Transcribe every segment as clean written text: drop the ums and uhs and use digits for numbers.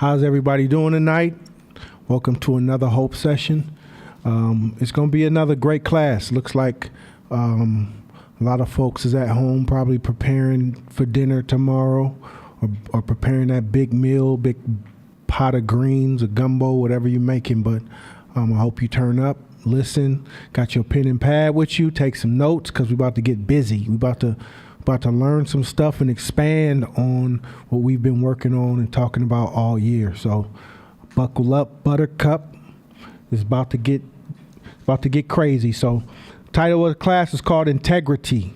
How's everybody doing tonight? Welcome to another Hope session. It's going to be another great class. Looks like a lot of folks is at home probably preparing for dinner tomorrow or preparing that big meal, big pot of greens or gumbo, whatever you're making. But I hope you turn up, listen, got your pen and pad with you, take some notes because we're about to get busy. We're about to learn some stuff and expand on what we've been working on and talking about all year. So buckle up, Buttercup. It's about to get crazy. So title of the class is called Integrity.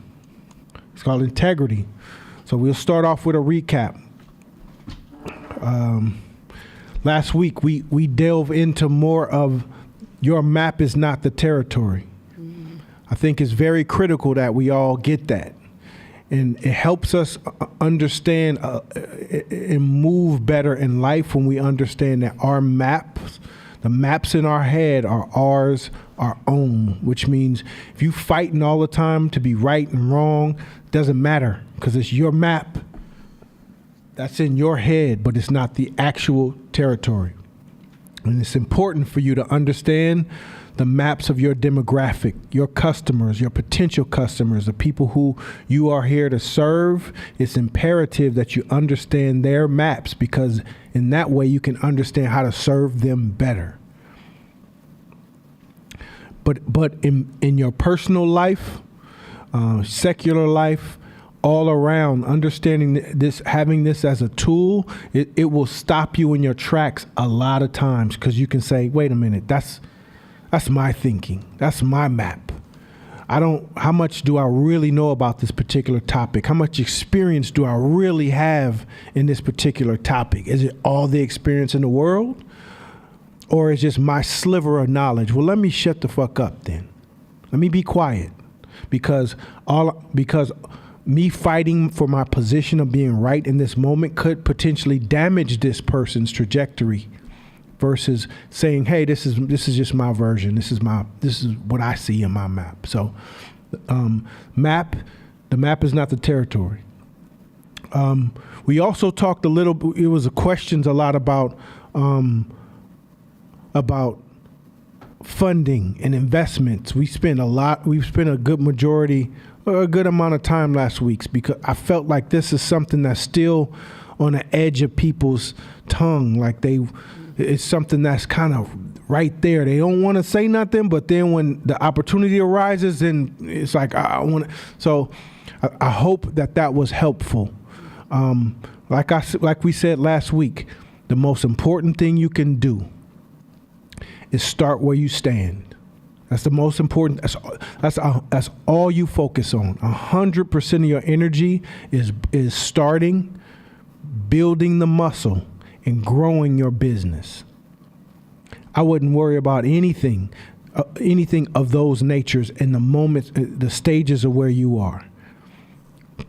It's called Integrity. So we'll start off with a recap. Last week we delve into more of your map is not the territory. I think it's very critical that we all get that. And it helps us understand and move better in life when we understand that our maps, the maps in our head are ours, our own, which means if you fighting all the time to be right and wrong, doesn't matter because it's your map that's in your head, but it's not the actual territory. And it's important for you to understand the maps of your demographic, your customers, your potential customers, the people who you are here to serve. It's imperative that you understand their maps because in that way you can understand how to serve them better. But in your personal life, secular life, all around, understanding this, having this as a tool, it will stop you in your tracks a lot of times because you can say, wait a minute, that's my thinking. That's my map. how much do I really know about this particular topic? How much experience do I really have in this particular topic? Is it all the experience in the world? Or is just my sliver of knowledge? Well, let me shut the fuck up then. Let me be quiet. Because me fighting for my position of being right in this moment could potentially damage this person's trajectory versus saying, hey, this is just my version. This is what I see in my map. So the map is not the territory. We also talked a little, it was questions a lot about funding and investments. We've spent a good amount of time last week because I felt like this is something that's still on the edge of people's tongue. Like it's something that's kind of right there. They don't want to say nothing, but then when the opportunity arises, then it's like, I want to. So I hope that was helpful. Like we said last week, the most important thing you can do is start where you stand. That's the most important. That's all you focus on. 100% of your energy is starting, building the muscle, and growing your business. I wouldn't worry about anything of those natures in the moments, the stages of where you are.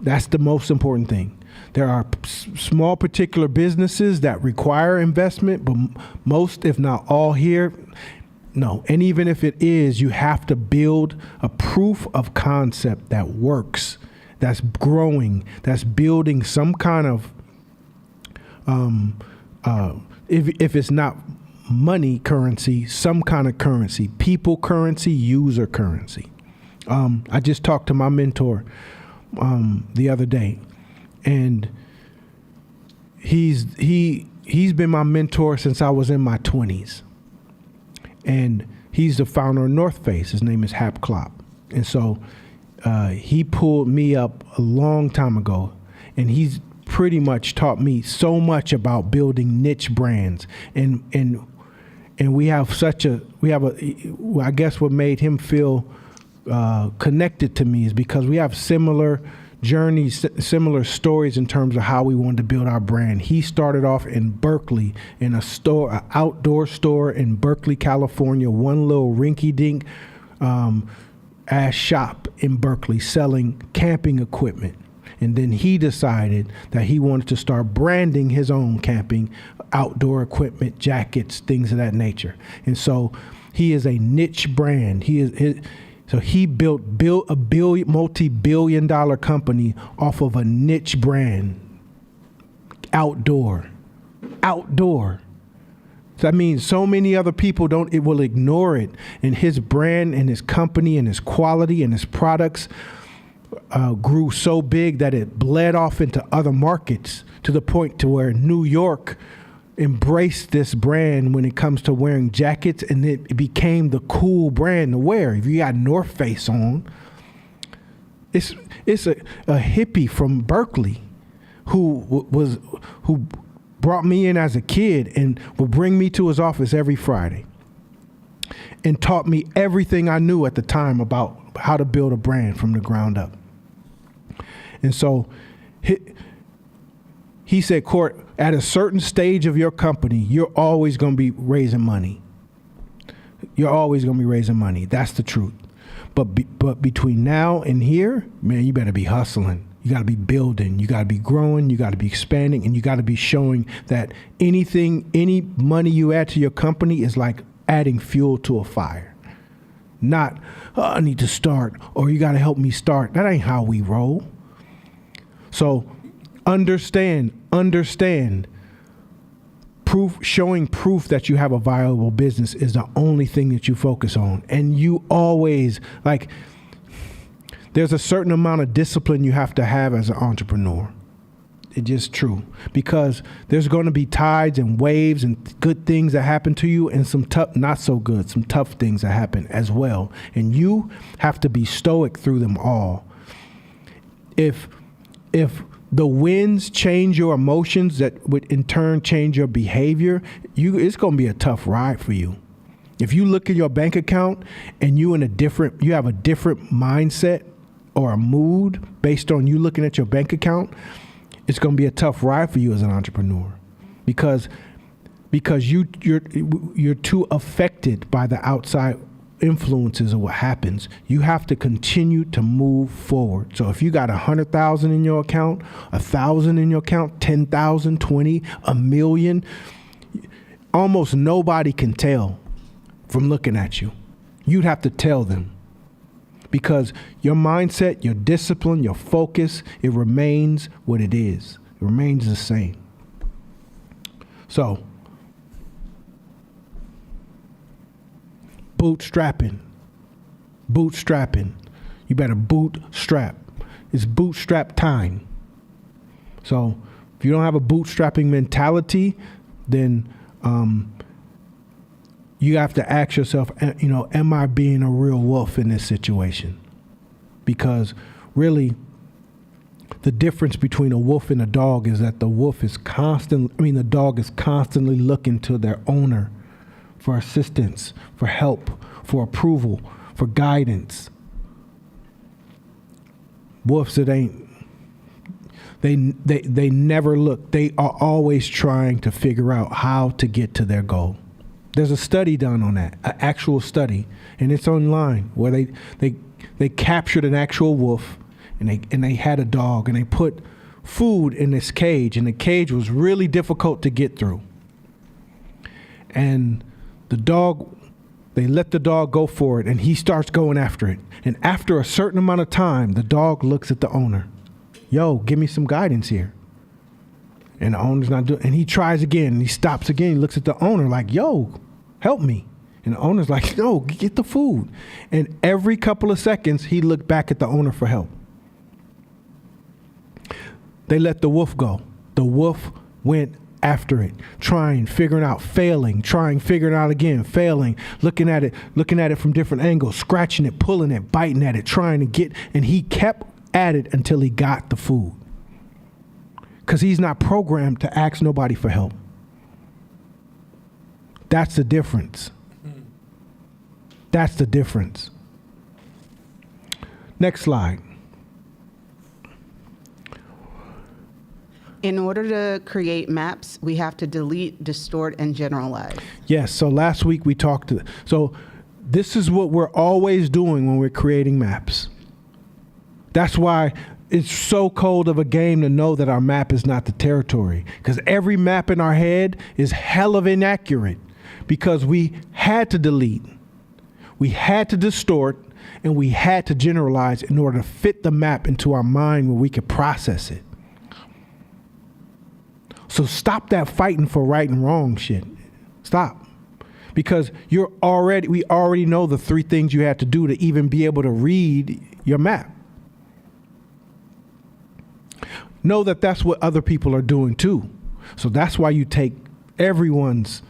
That's the most important thing. There are small particular businesses that require investment, but most, if not all here, no. And even if it is, you have to build a proof of concept that works, that's growing, that's building some kind of, if it's not money currency, some kind of currency, people currency, user currency. I just talked to my mentor the other day, and he's been my mentor since I was in my 20s. And he's the founder of North Face. His name is Hap Klopp. And so he pulled me up a long time ago, and he's pretty much taught me so much about building niche brands. And we have I guess what made him feel connected to me is because we have similar journeys, similar stories in terms of how we wanted to build our brand. He started off in Berkeley in an outdoor store in Berkeley, California, one little rinky-dink ass shop in Berkeley selling camping equipment. And then he decided that he wanted to start branding his own camping outdoor equipment, jackets, things of that nature. And so he is a niche brand. So he built a multi-billion-dollar company off of a niche brand. Outdoor. So that means so many other people will ignore it. And his brand and his company and his quality and his products grew so big that it bled off into other markets to the point to where New York embraced this brand when it comes to wearing jackets, and it became the cool brand to wear. If you got North Face on, it's a hippie from Berkeley who brought me in as a kid and would bring me to his office every Friday and taught me everything I knew at the time about how to build a brand from the ground up. And so he said, Court, at a certain stage of your company, you're always going to be raising money. You're always going to be raising money. That's the truth. But between now and here, man, you better be hustling. You got to be building. You got to be growing. You got to be expanding. And you got to be showing that any money you add to your company is like adding fuel to a fire. Not, I need to start, or you got to help me start. That ain't how we roll. So understand. Showing proof that you have a viable business is the only thing that you focus on. And you always, there's a certain amount of discipline you have to have as an entrepreneur. It's just true. Because there's going to be tides and waves and good things that happen to you, and some tough, not so good, some tough things that happen as well. And you have to be stoic through them all. If the winds change your emotions, that would in turn change your behavior, it's going to be a tough ride for you. If you look at your bank account and you have a different mindset or a mood based on you looking at your bank account, it's going to be a tough ride for you as an entrepreneur because you're too affected by the outside influences of what happens. You have to continue to move forward. So if you got 100,000 in your account, 1,000 in your account, 10,000, 20, a million, almost nobody can tell from looking at you. You'd have to tell them because your mindset, your discipline, your focus, it remains what it is. It remains the same. So, bootstrapping. You better bootstrap. It's bootstrap time. So if you don't have a bootstrapping mentality, then you have to ask yourself, am I being a real wolf in this situation? Because really, the difference between a wolf and a dog is that the dog is constantly looking to their owner for assistance, for help, for approval, for guidance. Wolves, they never look. They are always trying to figure out how to get to their goal. There's a study done on that, an actual study, and it's online where they captured an actual wolf and they had a dog and they put food in this cage, and the cage was really difficult to get through. And they let the dog go for it, and he starts going after it. And after a certain amount of time, the dog looks at the owner. Yo, give me some guidance here. And the owner's not doing it. And he tries again, and he stops again. He looks at the owner like, yo, help me. And the owner's like, no, get the food. And every couple of seconds, he looked back at the owner for help. They let the wolf go. The wolf went after it, figuring out, failing, figuring out again, failing, looking at it from different angles, scratching it, pulling it, biting at it, trying to get, and he kept at it until he got the food. Because he's not programmed to ask nobody for help. That's the difference. That's the difference. Next slide. In order to create maps, we have to delete, distort, and generalize. Yes. So last week we talked to. So this is what we're always doing when we're creating maps. That's why it's so cold of a game to know that our map is not the territory. Because every map in our head is hell of inaccurate. Because we had to delete, we had to distort, and we had to generalize in order to fit the map into our mind where we could process it. So stop that fighting for right and wrong shit. Stop. Because we already know the 3 things you have to do to even be able to read your map. Know that that's what other people are doing too. So that's why you take everyone's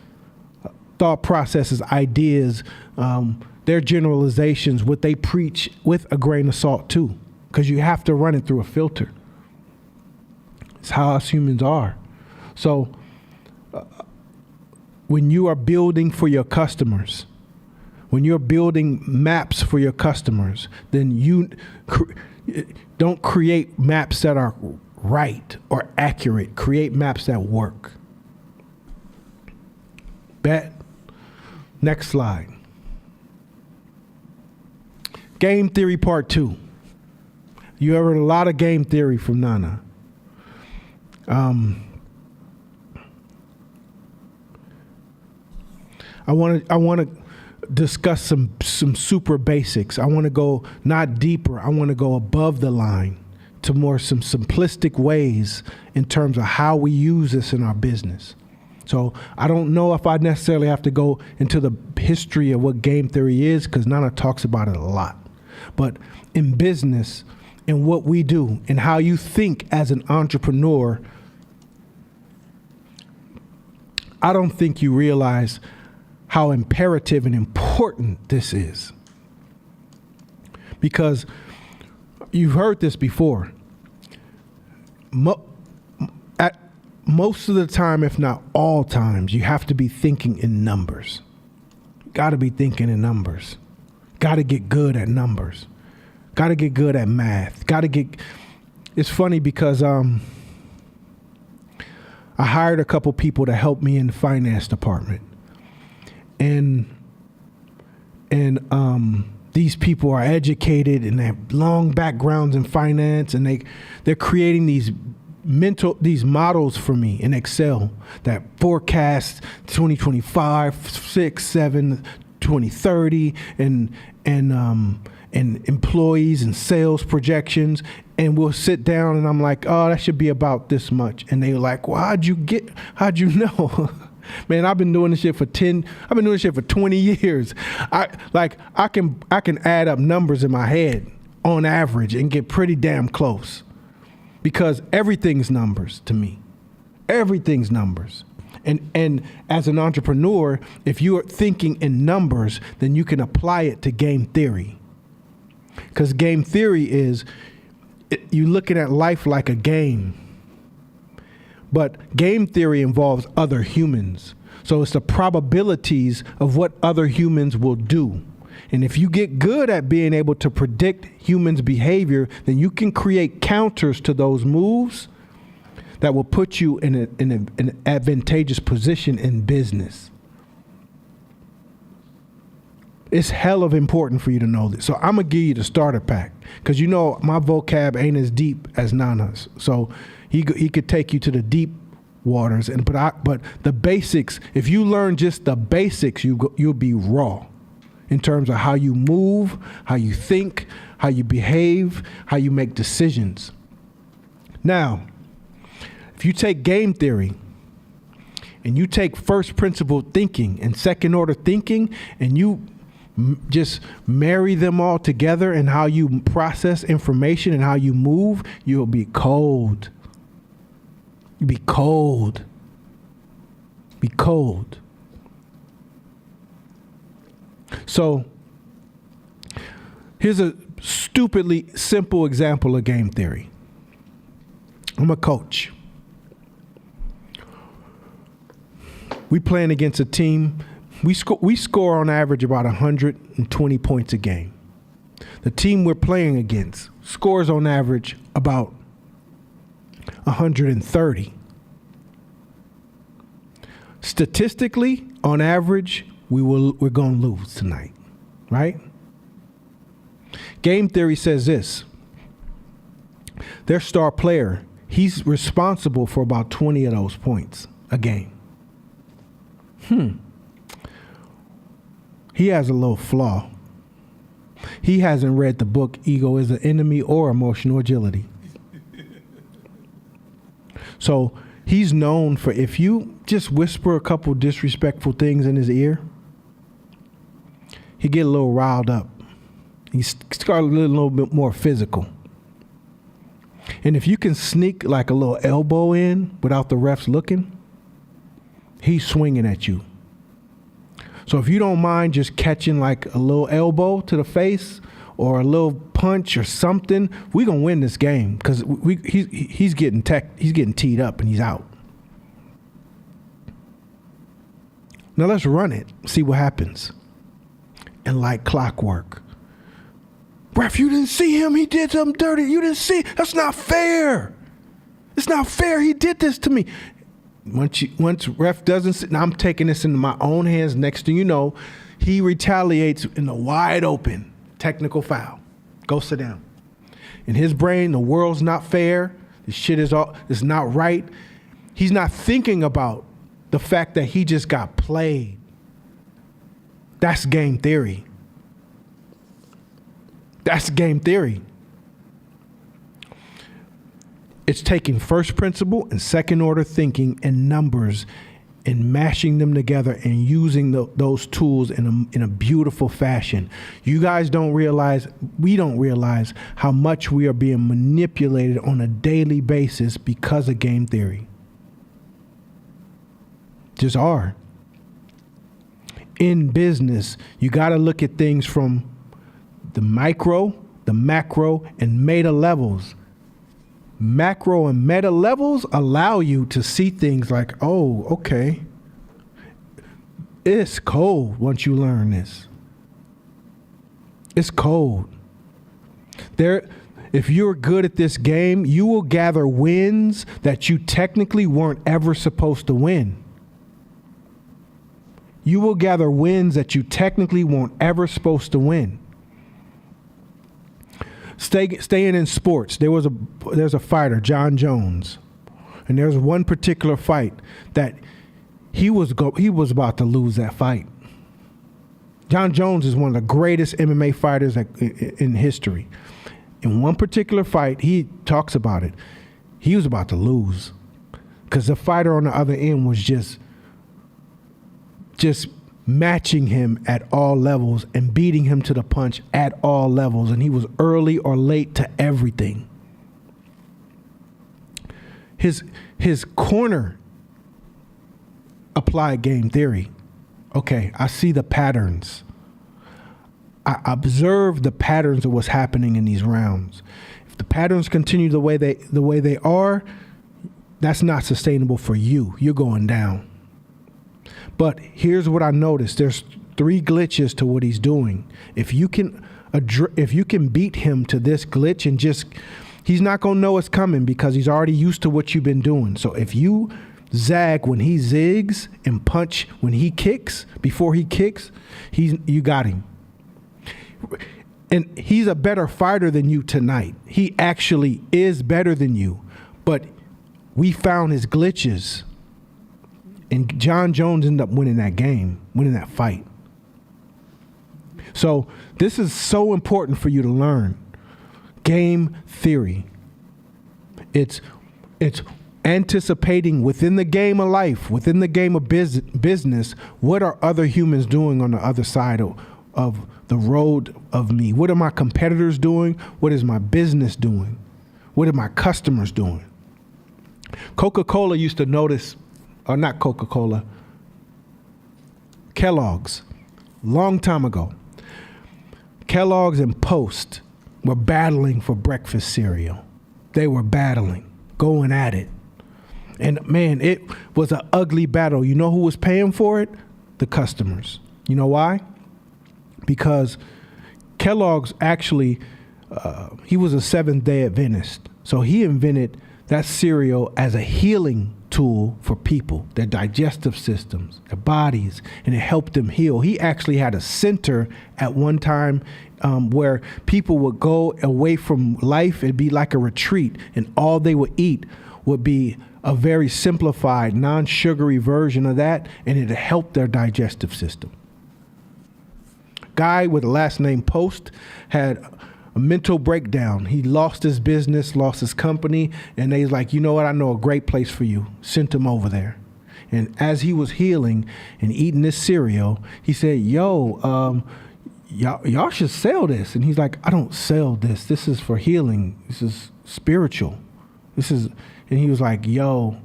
thought processes, ideas, their generalizations, what they preach with a grain of salt too. Because you have to run it through a filter. It's how us humans are. So when you are building for your customers, when you're building maps for your customers, then you don't create maps that are right or accurate. Create maps that work. Bet. Next slide. Game theory part 2. You heard a lot of game theory from Nana. I want to discuss some super basics. I want to go not deeper. I want to go above the line to some simplistic ways in terms of how we use this in our business. So I don't know if I necessarily have to go into the history of what game theory is, because Nana talks about it a lot. But in business, in what we do, and how you think as an entrepreneur, I don't think you realize how imperative and important this is. Because you've heard this before. At most of the time, if not all times, you have to be thinking in numbers. Gotta be thinking in numbers. Gotta get good at numbers. Gotta get good at math. It's funny because I hired a couple people to help me in the finance department. And these people are educated and they have long backgrounds in finance, and they're creating these models for me in Excel that forecast 2025, 6, 7, 2030, and employees and sales projections. And we'll sit down and I'm like, oh, that should be about this much. And they're like, well, how'd you know? Man, I've been doing this shit for 20 years. I can add up numbers in my head on average and get pretty damn close, because everything's numbers to me. Everything's numbers. And as an entrepreneur, if you are thinking in numbers, then you can apply it to game theory. Because game theory is you looking at life like a game. But game theory involves other humans. So it's the probabilities of what other humans will do. And if you get good at being able to predict humans' behavior, then you can create counters to those moves that will put you in an advantageous position in business. It's hell of important for you to know this. So I'm going to give you the starter pack, because you know my vocab ain't as deep as Nana's. So he could take you to the deep waters. But the basics, if you learn just the basics, you'll be raw in terms of how you move, how you think, how you behave, how you make decisions. Now, if you take game theory and you take first principle thinking and second order thinking, and you just marry them all together and how you process information and how you move, you'll be cold. You'll be cold. Be cold. So here's a stupidly simple example of game theory. I'm a coach. We playing against a team. We score on average about 120 points a game. The team we're playing against scores on average about 130. Statistically, on average, we're going to lose tonight, right? Game theory says this. Their star player, he's responsible for about 20 of those points a game. He has a little flaw. He hasn't read the book Ego is the Enemy or Emotional Agility. So he's known for, if you just whisper a couple disrespectful things in his ear, he get a little riled up. He start a little bit more physical. And if you can sneak like a little elbow in without the refs looking, he's swinging at you. So if you don't mind just catching like a little elbow to the face or a little punch or something, we're going to win this game, because he's getting teed up and he's out. Now let's run it, see what happens. And like clockwork. Ref, you didn't see him. He did something dirty. You didn't see. That's not fair. It's not fair. He did this to me. Once ref doesn't sit, now I'm taking this into my own hands. Next thing you know, he retaliates in the wide open technical foul. Go sit down. In his brain, the world's not fair. This shit is not right. He's not thinking about the fact that he just got played. That's game theory. That's game theory. It's taking first principle and second order thinking and numbers and mashing them together and using those tools in a beautiful fashion. You guys don't realize, we don't realize how much we are being manipulated on a daily basis because of game theory. Just are. In business, you got to look at things from the micro, the macro, and meta levels. Macro and meta levels allow you to see things like, oh, okay. it's cold once you learn this. It's cold. If you're good at this game, you will gather wins that you technically weren't ever supposed to win. You will gather wins that you technically weren't ever supposed to win. Staying in sports, there's a fighter, John Jones, and there's one particular fight that he was about to lose that fight. John Jones is one of the greatest MMA fighters in history. In one particular fight, he talks about it. He was about to lose because the fighter on the other end was just matching him at all levels and beating him to the punch at all levels. And he was early or late to everything. His corner applied game theory. Okay, I see the patterns. I observe the patterns of what's happening in these rounds. If the patterns continue the way they are, that's not sustainable for you. You're going down. But here's what I noticed. There's 3 glitches to what he's doing. If you can beat him to this glitch and he's not going to know it's coming because he's already used to what you've been doing. So if you zag when he zigs and punch when he kicks, before he kicks, you got him. And he's a better fighter than you tonight. He actually is better than you. But we found his glitches. And John Jones ended up winning that game, winning that fight. So this is so important for you to learn. Game theory. It's anticipating within the game of life, within the game of business, what are other humans doing on the other side of the road of me? What are my competitors doing? What is my business doing? What are my customers doing? Coca-Cola used to notice, or not Coca-Cola, Kellogg's, long time ago. Kellogg's and Post were battling for breakfast cereal. They were battling, going at it. And man, it was an ugly battle. You know who was paying for it? The customers. You know why? Because Kellogg's actually, he was a Seventh-day Adventist. So he invented that cereal as a healing tool for people, their digestive systems, their bodies, and it helped them heal. He actually had a center at one time where people would go away from life. It'd be like a retreat, and all they would eat would be a very simplified, non-sugary version of that, and it helped their digestive system. Guy with the last name Post had a mental breakdown. He lost his business, lost his company, and they was like, you know what, I know a great place for you. Sent him over there. And as he was healing and eating this cereal, he said, yo, y'all should sell this. And he's like, I don't sell this. This is for healing. This is spiritual. And he was like, yo,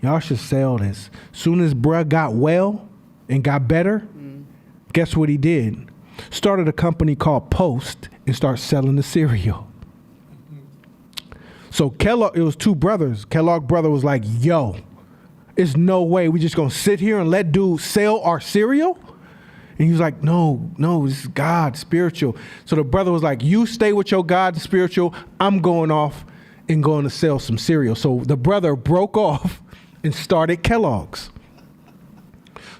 y'all should sell this. Soon as bruh got well and got better, guess what he did? Started a company called Post and started selling the cereal. So Kellogg, it was 2 brothers. Kellogg brother was like, yo, there's no way we just gonna sit here and let dude sell our cereal? And he was like, no, this is God, spiritual. So the brother was like, you stay with your God, spiritual. I'm going off and going to sell some cereal. So the brother broke off and started Kellogg's.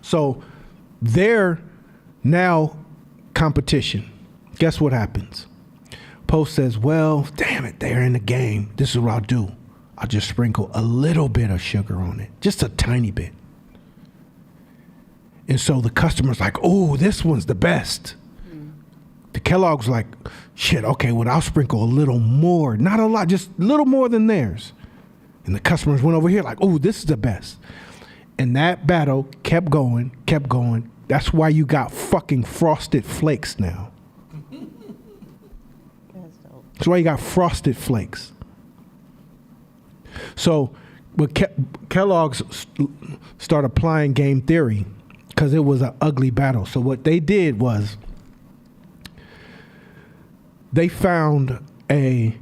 So they're now competition. Guess what happens? Post says, well, damn it, they're in the game. This is what I'll do. I'll just sprinkle a little bit of sugar on it, just a tiny bit. And so the customer's like, oh, this one's the best. The Kellogg's like, shit, okay, well, I'll sprinkle a little more. Not a lot, just a little more than theirs. And the customers went over here like, oh, this is the best. And that battle kept going, kept going. That's why you got fucking Frosted Flakes now. That's why you got Frosted Flakes. So, but Kellogg's started applying game theory because it was an ugly battle. So what they did was they found a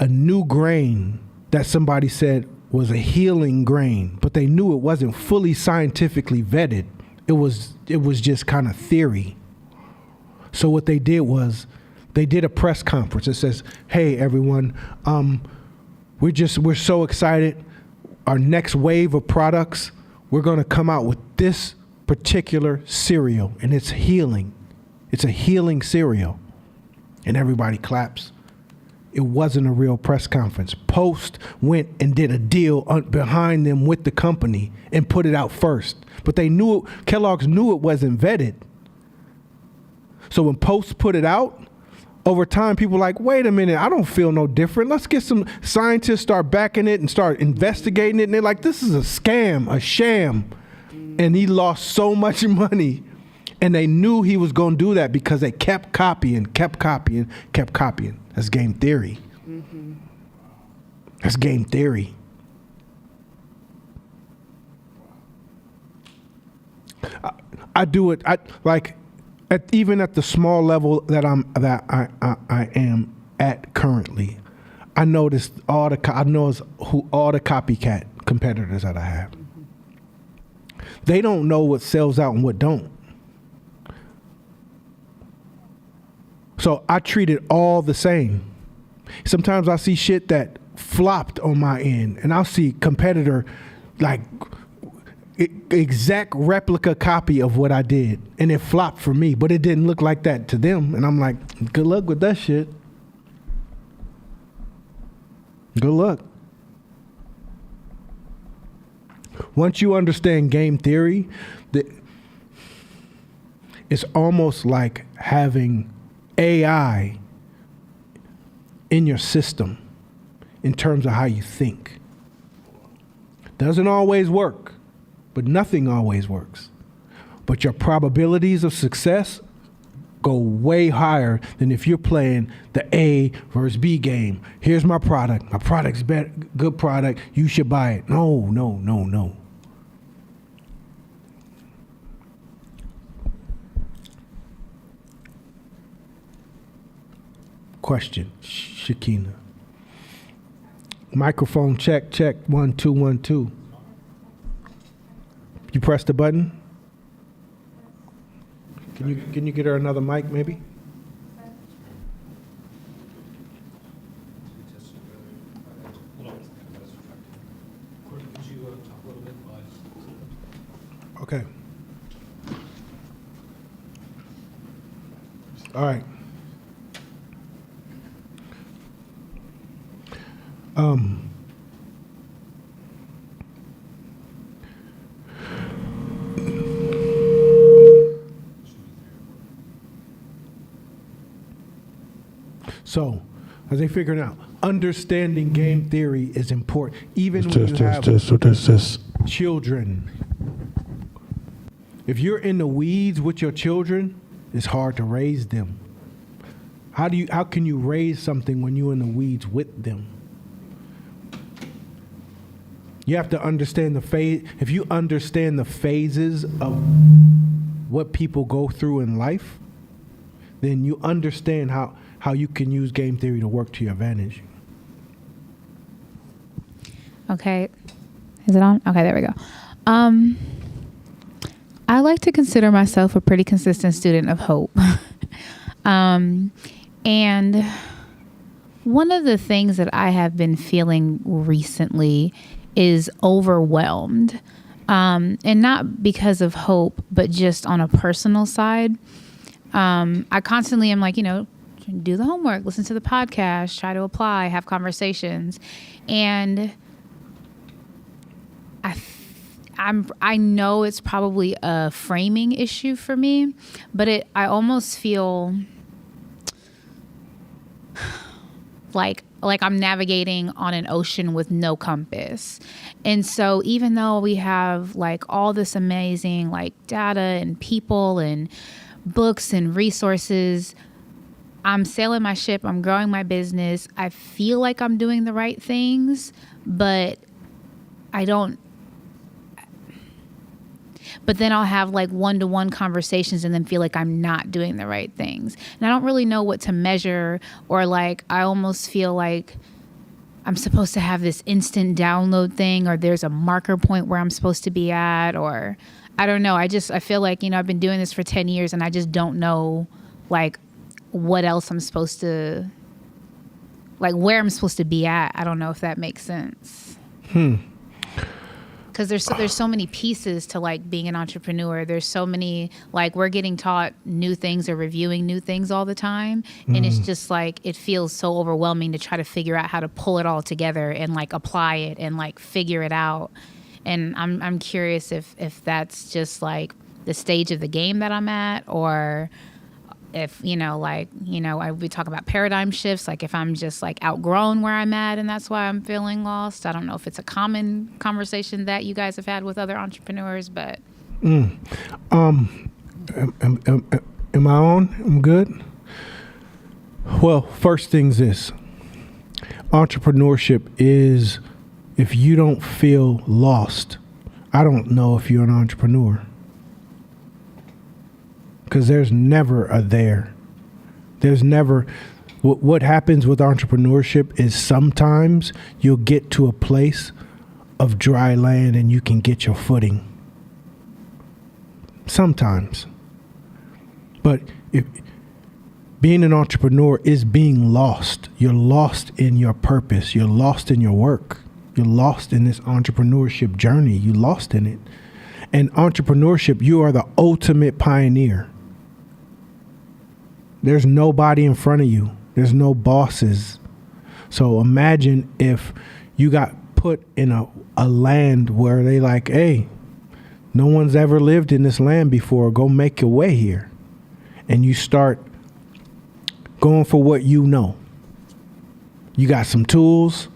new grain that somebody said was a healing grain, but they knew it wasn't fully scientifically vetted. It was just kind of theory. So what they did was they did a press conference. It says, "Hey everyone, we're so excited. Our next wave of products, we're going to come out with this particular cereal, and it's healing. It's a healing cereal." And everybody claps. It wasn't a real press conference. Post went and did a deal behind them with the company and put it out first. But Kellogg's knew it wasn't vetted. So when Post put it out, over time, people were like, wait a minute, I don't feel no different. Let's get some scientists, start backing it and start investigating it. And they're like, this is a scam, a sham. And he lost so much money. And they knew he was going to do that because they kept copying. That's game theory. Mm-hmm. That's game theory. I do it. Even at the small level that I am at currently, I noticed all the copycat competitors that I have. Mm-hmm. They don't know what sells out and what don't. So I treat it all the same. Sometimes I see shit that flopped on my end, and I'll see competitor like exact replica copy of what I did, and it flopped for me, but it didn't look like that to them. And I'm like, good luck with that shit. Good luck. Once you understand game theory, it's almost like having AI in your system in terms of how you think. Doesn't always work, but nothing always works. But your probabilities of success go way higher than if you're playing the A versus B game. Here's my product. My product's better, good product. You should buy it. No. Question, Shakina. Microphone check 1 2 1 2. You press the button. Can you get her another mic maybe? Okay. All right. So, as they figured out, understanding game theory is important, even when you have children. If you're in the weeds with your children, it's hard to raise them. How can you raise something when you're in the weeds with them? You have to understand the phase. If you understand the phases of what people go through in life, then you understand how you can use game theory to work to your advantage. Okay. Is it on? Okay, there we go. I like to consider myself a pretty consistent student of hope. And one of the things that I have been feeling recently is overwhelmed. And not because of hope, but just on a personal side. I constantly am like, do the homework, listen to the podcast, try to apply, have conversations. And I know it's probably a framing issue for me, but I almost feel like I'm navigating on an ocean with no compass. And so even though we have like all this amazing like data and people and books and resources, I'm sailing my ship, I'm growing my business. I feel like I'm doing the right things, but I don't. But then I'll have like one-to-one conversations and then feel like I'm not doing the right things. And I don't really know what to measure, or like I almost feel like I'm supposed to have this instant download thing, or there's a marker point where I'm supposed to be at, or I don't know. I feel like, I've been doing this for 10 years and I just don't know like what else I'm supposed to, like where I'm supposed to be at. I don't know if that makes sense. Because there's so many pieces to like being an entrepreneur. There's so many, like we're getting taught new things or reviewing new things all the time. And it's just like, it feels so overwhelming to try to figure out how to pull it all together and like apply it and like figure it out. And I'm curious if that's just like the stage of the game that I'm at, or if, we talk about paradigm shifts, like if I'm just like outgrown where I'm at and that's why I'm feeling lost. I don't know if it's a common conversation that you guys have had with other entrepreneurs, but. Am I on? I'm good? Well, first things this. Entrepreneurship is, if you don't feel lost, I don't know if you're an entrepreneur. Because there's never a there. There's never, what happens with entrepreneurship is sometimes you'll get to a place of dry land and you can get your footing. Sometimes. But if being an entrepreneur is being lost. You're lost in your purpose. You're lost in your work. You're lost in this entrepreneurship journey. You're lost in it. And entrepreneurship, you are the ultimate pioneer. There's nobody in front of you. There's no bosses. So imagine if you got put in a land where they like, hey, no one's ever lived in this land before. Go make your way here. And you start going for what you know. You got some tools.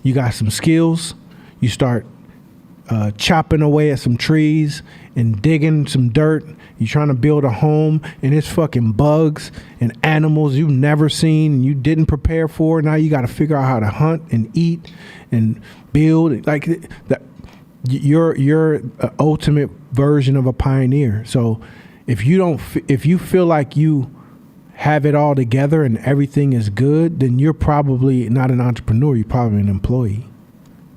You got some skills. You start chopping away at some trees and digging some dirt. You're trying to build a home, and it's fucking bugs and animals you've never seen and you didn't prepare for. Now you got to figure out how to hunt and eat and build. Like that, you're an ultimate version of a pioneer. So if you feel like you have it all together and everything is good, then you're probably not an entrepreneur. You're probably an employee,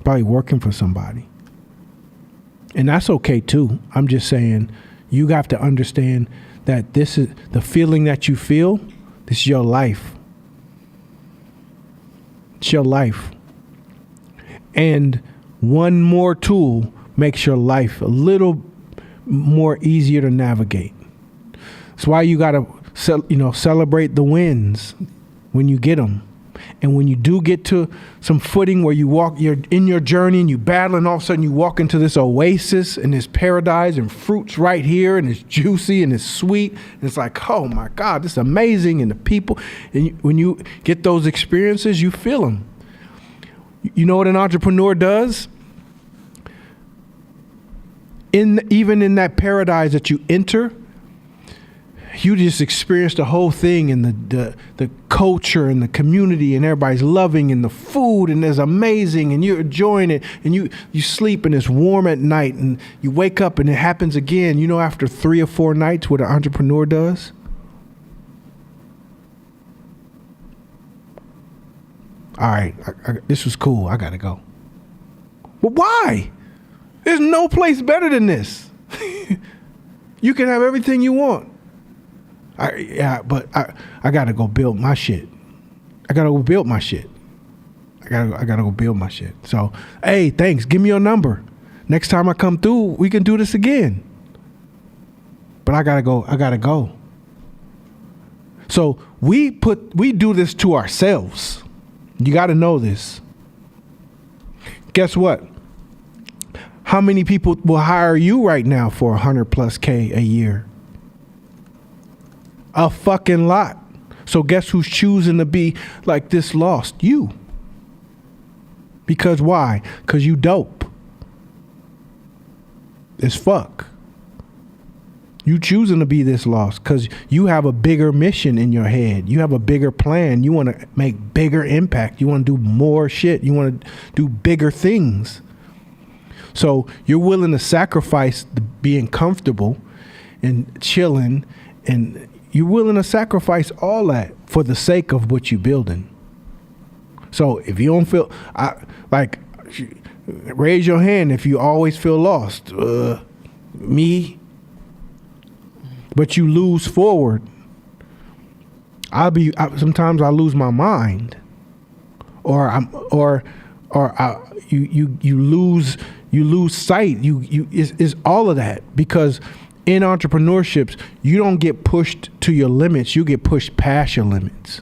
probably working for somebody. And that's okay too. I'm just saying, you have to understand that this is the feeling that you feel. This is your life. It's your life. And one more tool makes your life a little more easier to navigate. That's why you got to celebrate the wins when you get them. And when you do get to some footing where you're in your journey and you battle, and all of a sudden you walk into this oasis and this paradise and fruit's right here and it's juicy and it's sweet. And it's like, oh my God, this is amazing. And the people, and when you get those experiences, you feel them. You know what an entrepreneur does? Even in that paradise that you enter, you just experience the whole thing, and the culture and the community, and everybody's loving, and the food, and it's amazing, and you're enjoying it, and you sleep and it's warm at night, and you wake up and it happens again. After 3 or 4 nights, what an entrepreneur does? All right, this was cool. I gotta go. But why? There's no place better than this. You can have everything you want. But I gotta go build my shit. I gotta go build my shit. So, hey, thanks. Give me your number. Next time I come through, we can do this again. But I gotta go. So we do this to ourselves. You gotta know this. Guess what? How many people will hire you right now for $100,000+ a year? A fucking lot. So guess who's choosing to be like this lost? You. Because why? Because you dope. As fuck. You choosing to be this lost because you have a bigger mission in your head. You have a bigger plan. You want to make bigger impact. You want to do more shit. You want to do bigger things. So you're willing to sacrifice being comfortable and chilling, and you're willing to sacrifice all that for the sake of what you're building. So if you don't feel, raise your hand if you always feel lost. Me. But you lose forward. Sometimes I lose my mind, you lose sight. It's all of that, because in entrepreneurships, you don't get pushed to your limits. You get pushed past your limits.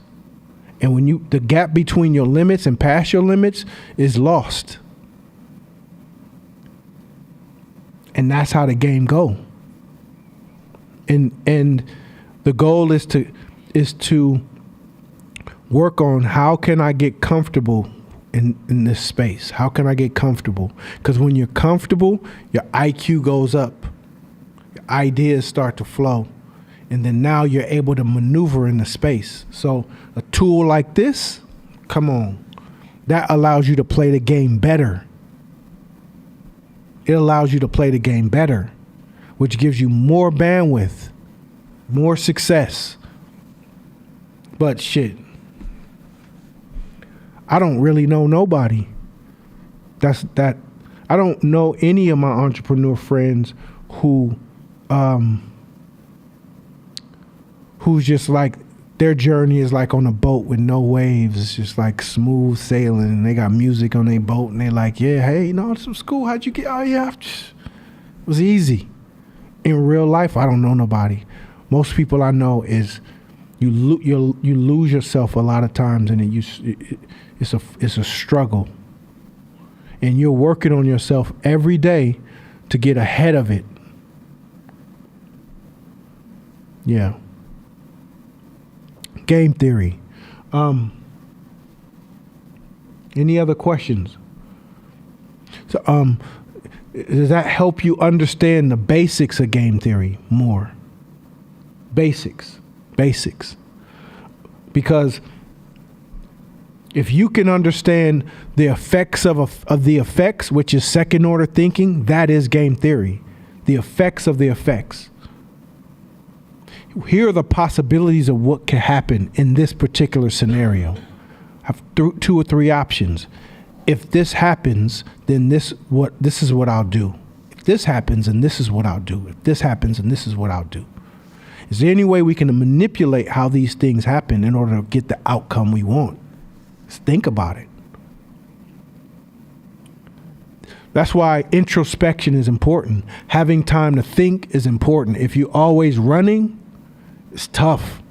And when the gap between your limits and past your limits is lost. And that's how the game go. And the goal is to work on how can I get comfortable in this space? How can I get comfortable? Because when you're comfortable, your IQ goes up. Ideas start to flow, and then now you're able to maneuver in the space. So a tool like this, come on, that allows you to play the game better. It allows you to play the game better, which gives you more bandwidth, more success. But shit, I don't really know nobody. I don't know any of my entrepreneur friends who's just like, their journey is like on a boat with no waves. It's just like smooth sailing, and they got music on their boat, and they like, yeah, hey, it's from school. How'd you get? Oh yeah, it was easy. In real life, I don't know nobody. Most people I know is you lose yourself a lot of times, and it's a struggle, and you're working on yourself every day to get ahead of it. Yeah. Game theory. Any other questions? So, does that help you understand the basics of game theory more? Basics. Because if you can understand the effects of the effects, which is second order thinking, that is game theory. The effects of the effects. Here are the possibilities of what can happen in this particular scenario. I have 2 or 3 options. If this happens, then this is what I'll do. If this happens, and this is what I'll do. If this happens, and this is what I'll do. Is there any way we can manipulate how these things happen in order to get the outcome we want? Let's think about it. That's why introspection is important. Having time to think is important. If you're always running, it's tough.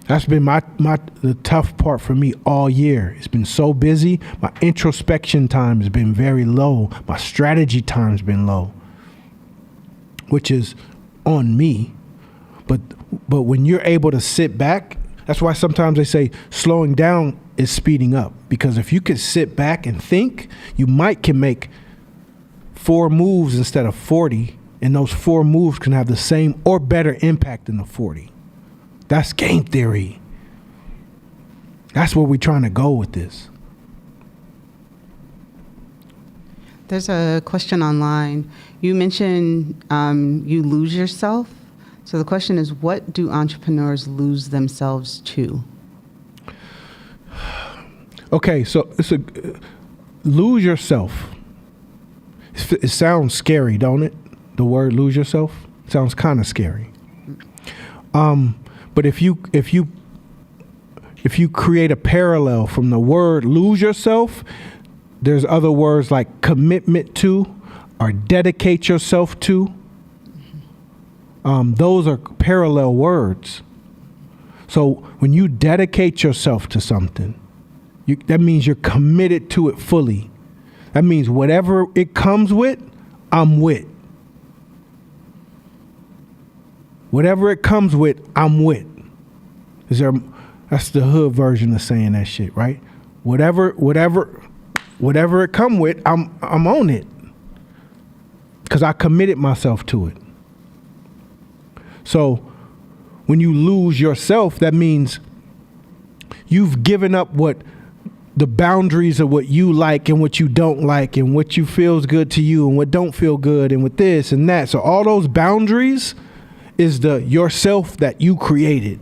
That's been the tough part for me all year. It's been so busy. My introspection time has been very low. My strategy time's been low, which is on me. But when you're able to sit back, that's why sometimes they say slowing down is speeding up. Because if you could sit back and think, you can make 4 moves instead of 40, and those 4 moves can have the same or better impact than the 40. That's game theory. That's where we're trying to go with this. There's a question online. You mentioned you lose yourself. So the question is, what do entrepreneurs lose themselves to? Okay, so lose yourself. It sounds scary, don't it? The word lose yourself sounds kind of scary. But if you create a parallel from the word lose yourself, there's other words like commitment to or dedicate yourself to. Those are parallel words. So when you dedicate yourself to something, that means you're committed to it fully. That means whatever it comes with, I'm with. Whatever it comes with, I'm with. That's the hood version of saying that shit, right? Whatever it come with, I'm on it. Because I committed myself to it. So when you lose yourself, that means you've given up the boundaries of what you like and what you don't like, and what you feels good to you and what don't feel good, and with this and that. So all those boundaries is the yourself that you created.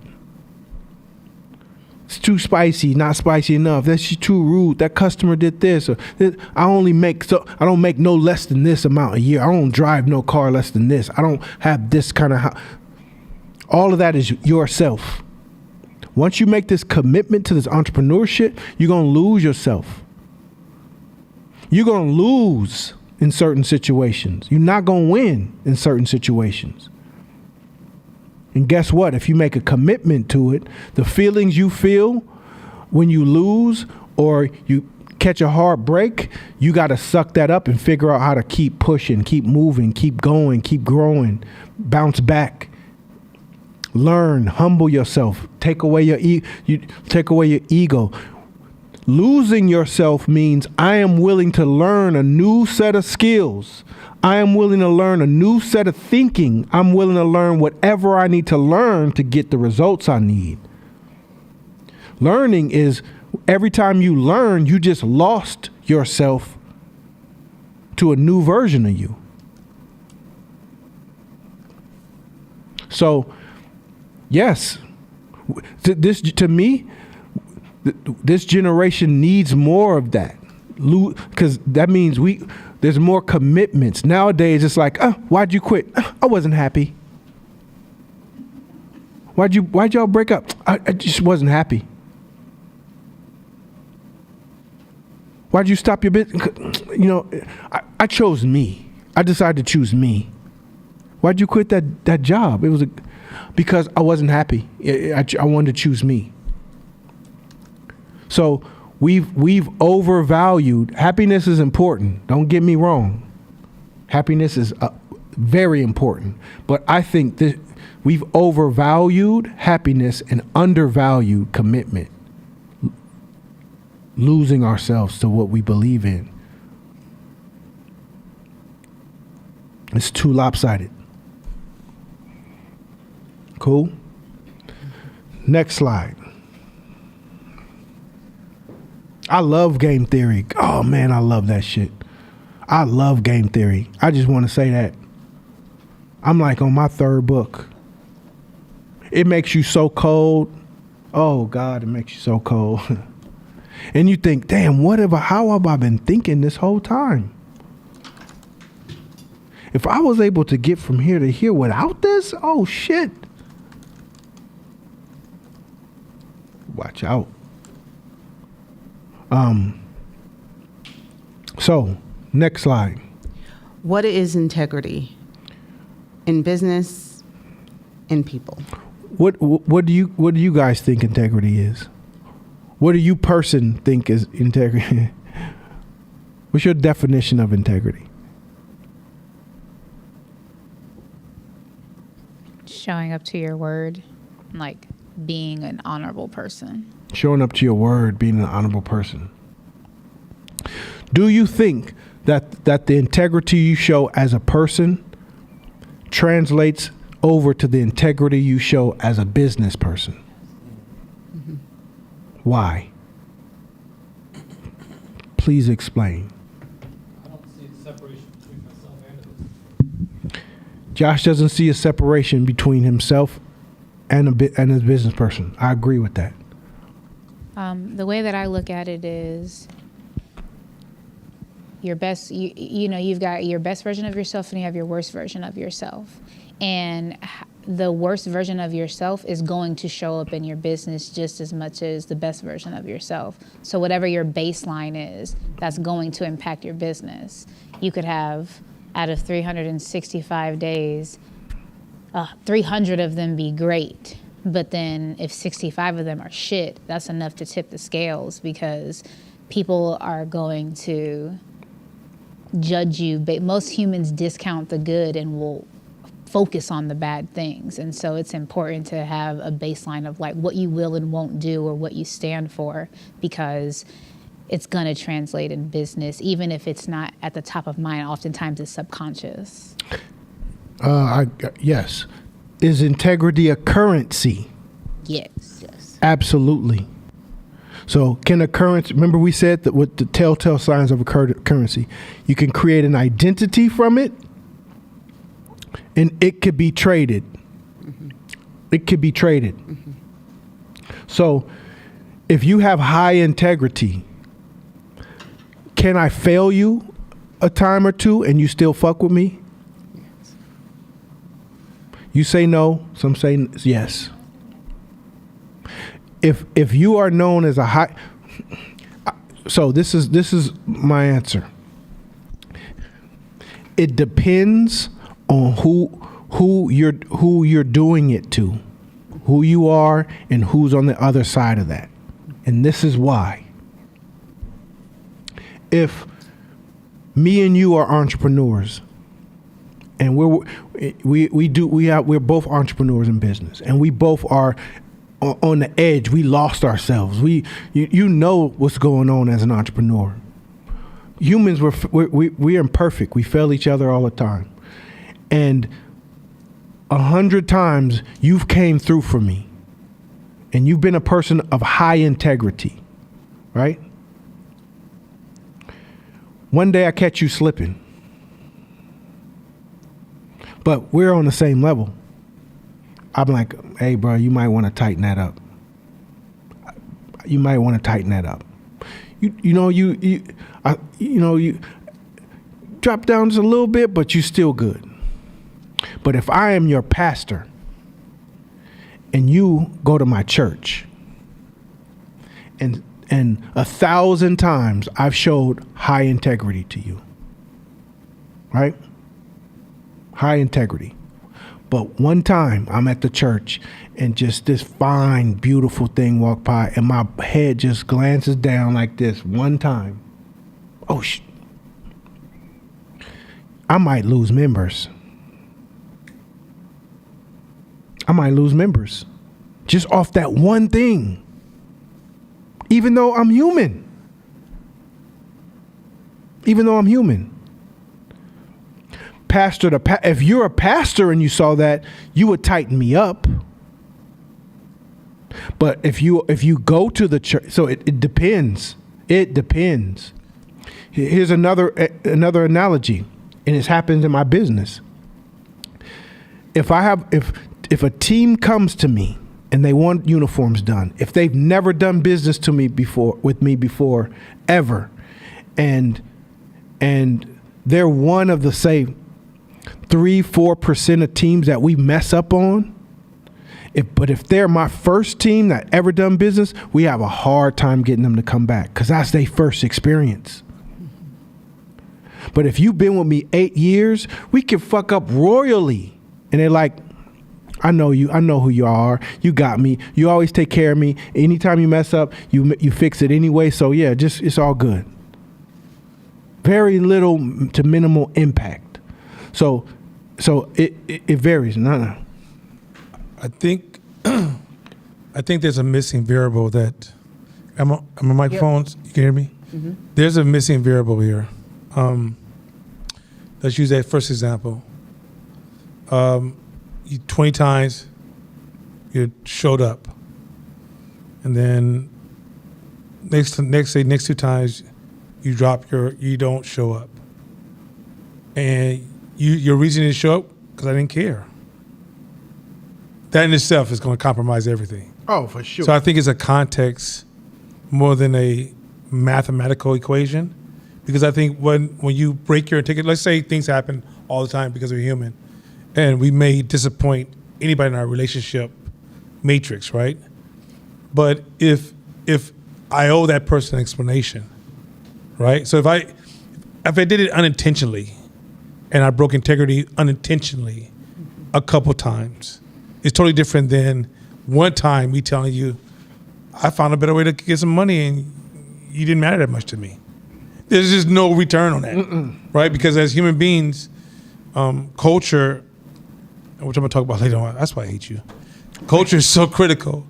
It's too spicy, not spicy enough. That's too rude. That customer did this. Or I don't make no less than this amount a year. I don't drive no car less than this. I don't have this kind of house. All of that is yourself. Once you make this commitment to this entrepreneurship, you're going to lose yourself. You're going to lose in certain situations. You're not going to win in certain situations. And guess what? If you make a commitment to it, the feelings you feel when you lose or you catch a hard break, you got to suck that up and figure out how to keep pushing, keep moving, keep going, keep growing, bounce back. Learn, humble yourself, take away your ego. Losing yourself means I am willing to learn a new set of skills. I am willing to learn a new set of thinking. I'm willing to learn whatever I need to learn to get the results I need. Learning is every time you learn, you just lost yourself to a new version of you. So, yes, to me, this generation needs more of that, because that means there's more commitments. Nowadays, it's like, why'd you quit? I wasn't happy. Why'd y'all break up? I just wasn't happy. Why'd you stop your business? I chose me. I decided to choose me. Why'd you quit that job? It was because I wasn't happy. I wanted to choose me. So we've overvalued. Happiness is important. Don't get me wrong. Happiness is very important. But I think that we've overvalued happiness and undervalued commitment. Losing ourselves to what we believe in. It's too lopsided. Cool? Next slide. I love game theory. Oh man, I love that shit. I love game theory. I just want to say that. I'm like on my third book. It makes you so cold. Oh God, it makes you so cold. And you think, damn, how have I been thinking this whole time? If I was able to get from here to here without this, oh shit. Watch out. So next slide. What is integrity in business, in people? What do you guys think integrity is? What do you person think is integrity? What's your definition of integrity? Showing up to your word, like being an honorable person. Showing up to your word, being an honorable person. Do you think that the integrity you show as a person translates over to the integrity you show as a business person? Mm-hmm. Why? Please explain. I don't see a separation between myself and it. Josh doesn't see a separation between himself and his business person. I agree with that. The way that I look at it is your best, you've got your best version of yourself and you have your worst version of yourself. And the worst version of yourself is going to show up in your business just as much as the best version of yourself. So whatever your baseline is, that's going to impact your business. You could have, out of 365 days, 300 of them be great. But then if 65 of them are shit, that's enough to tip the scales, because people are going to judge you. But most humans discount the good and will focus on the bad things. And so it's important to have a baseline of like what you will and won't do or what you stand for, because it's going to translate in business, even if it's not at the top of mind. Oftentimes it's subconscious. Yes. Is integrity a currency? Yes. Absolutely. So can a currency, remember we said that with the telltale signs of a currency, you can create an identity from it, and it could be traded. Mm-hmm. It could be traded. Mm-hmm. So if you have high integrity, can I fail you a time or two and you still fuck with me? You say no, some say yes. If you are known as a high, so this is my answer. It depends on who you're doing it to, who you are, and who's on the other side of that. And this is why. If me and you are entrepreneurs, and we're both entrepreneurs in business, and we both are on the edge. We lost ourselves. You know what's going on as an entrepreneur. Humans, we're imperfect. We fail each other all the time. And 100 times you've came through for me. And you've been a person of high integrity, right? One day I catch you slipping. But we're on the same level. I'm like, hey, bro, you might want to tighten that up. You might want to tighten that up. You drop down just a little bit, but you still good. But if I am your pastor and you go to my church and 1,000 times I've showed high integrity to you, right? High integrity. But one time I'm at the church and just this fine, beautiful thing walked by and my head just glances down like this one time. Oh, I might lose members. I might lose members just off that one thing, even though I'm human. Even though I'm human. If you're a pastor and you saw that, you would tighten me up. But if you go to the church, so it depends. It depends. Here's another analogy, and it happens in my business. If a team comes to me and they want uniforms done, if they've never done business with me before ever, and they're one of the, say, 3-4% of teams that we mess up on. But if they're my first team that ever done business, we have a hard time getting them to come back because that's their first experience. But if you've been with me 8 years, we can fuck up royally. And they're like, I know you. I know who you are. You got me. You always take care of me. Anytime you mess up, you fix it anyway. So yeah, it's all good. Very little to minimal impact. So it varies. No. I think there's a missing variable that am I microphones? You can hear me? Mm-hmm. There's a missing variable here. Let's use that first example. 20 times you showed up, and then next 2 times you don't show up, and your reason to show up because I didn't care. That in itself is going to compromise everything. Oh, for sure. So I think it's a context more than a mathematical equation, because I think when you break your ticket, let's say things happen all the time because we're human, and we may disappoint anybody in our relationship matrix, right? But if I owe that person an explanation, right? So if I did it unintentionally, and I broke integrity unintentionally a couple times, it's totally different than one time me telling you, I found a better way to get some money and you didn't matter that much to me. There's just no return on that, right? Because as human beings, culture, which I'm gonna talk about later on, that's why I hate you. Culture is so critical,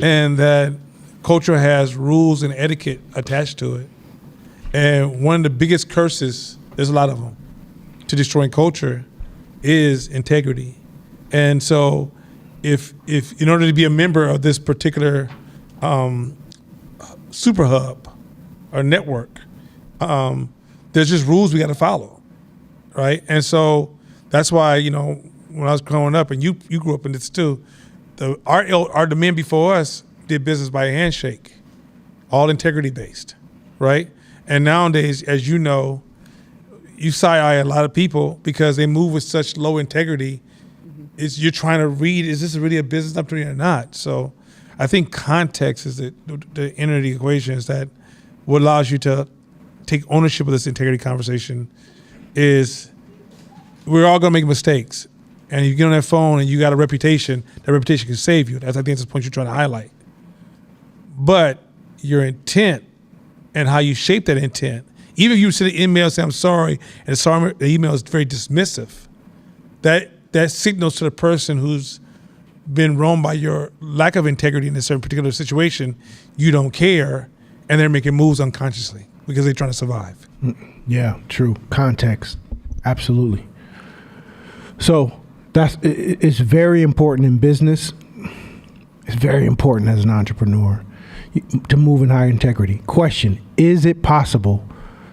and that culture has rules and etiquette attached to it. And one of the biggest curses, there's a lot of them, to destroying culture is integrity. And so if in order to be a member of this particular super hub or network, there's just rules we got to follow, right? And so that's why, when I was growing up, and you grew up in this too, the men before us did business by a handshake. all integrity based, right? And nowadays, as you know, you side-eye a lot of people because they move with such low integrity. You're trying to read, is this really a business opportunity or not? So I think context is the end of the equation, is that what allows you to take ownership of this integrity conversation is we're all going to make mistakes. And if you get on that phone and you got a reputation, that reputation can save you. I think that's the point you're trying to highlight. But your intent and how you shape that intent, even if you send an email saying, I'm sorry, and the email is very dismissive, that signals to the person who's been wronged by your lack of integrity in a certain particular situation, you don't care, and they're making moves unconsciously because they're trying to survive. Yeah, true. Context. Absolutely. So it's very important in business. It's very important as an entrepreneur to move in high integrity. Question, is it possible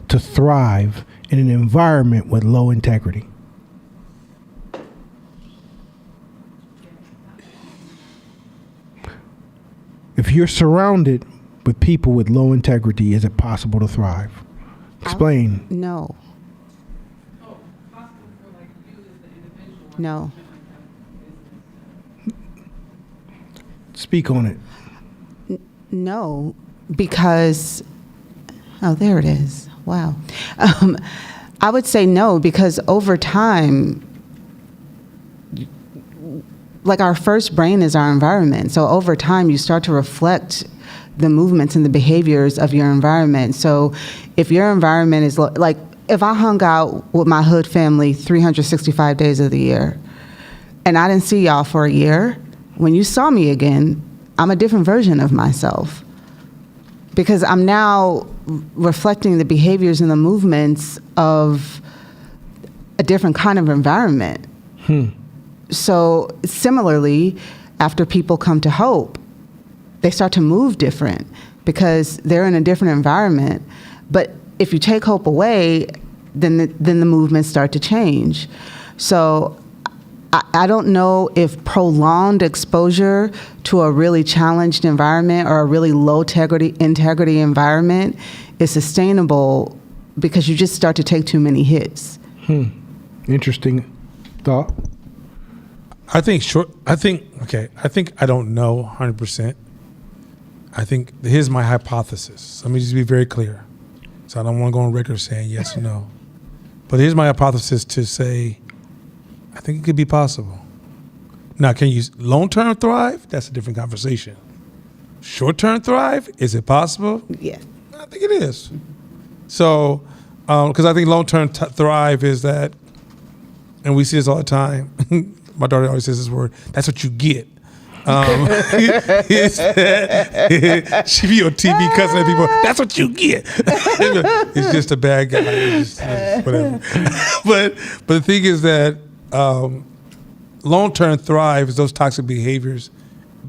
to thrive in an environment with low integrity? If you're surrounded with people with low integrity, is it possible to thrive? Explain. No. No. Speak on it. No, because, oh, there it is. Wow. I would say no, because over time, like our first brain is our environment. So over time, you start to reflect the movements and the behaviors of your environment. So if your environment is like, if I hung out with my hood family 365 days of the year, and I didn't see y'all for a year, when you saw me again, I'm a different version of myself. Because I'm now reflecting the behaviors and the movements of a different kind of environment. So similarly, after people come to Hope, they start to move different because they're in a different environment. But if you take Hope away, then the movements start to change. So I don't know if prolonged exposure to a really challenged environment or a really low integrity environment is sustainable because you just start to take too many hits. Interesting thought. I think I don't know 100%. I think here's my hypothesis. Let me just be very clear. So I don't want to go on record saying yes or no. But here's my hypothesis to say, I think it could be possible. Now, can you long-term thrive? That's a different conversation. Short-term thrive? Is it possible? Yeah. I think it is. So, because I think long-term thrive is that, and we see this all the time. My daughter always says this word, that's what you get. She be on TV cussing at people, that's what you get. It's just a bad guy. It's just whatever. But the thing is that long-term thrive is those toxic behaviors,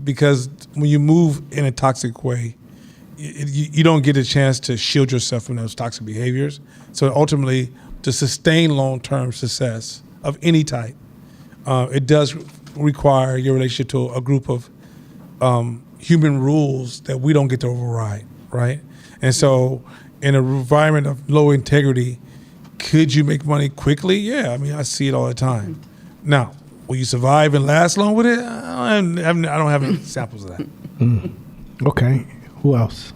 because when you move in a toxic way, you don't get a chance to shield yourself from those toxic behaviors. So ultimately, to sustain long-term success of any type, it does require your relationship to a group of human rules that we don't get to override, right? And so in an environment of low integrity, could you make money quickly? Yeah, I mean, I see it all the time. Now, will you survive and last long with it? I don't have any examples of that. Okay. Who else?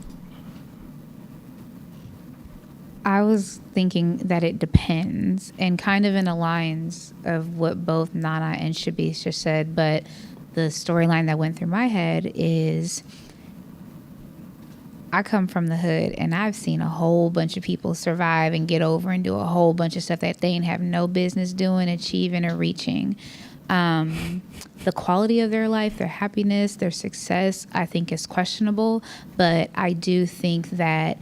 I was thinking that it depends, and kind of in a lines of what both Nana and Shabisha just said, but the storyline that went through my head is I come from the hood, and I've seen a whole bunch of people survive and get over and do a whole bunch of stuff that they ain't have no business doing, achieving, or reaching. The quality of their life, their happiness, their success, I think is questionable, but I do think that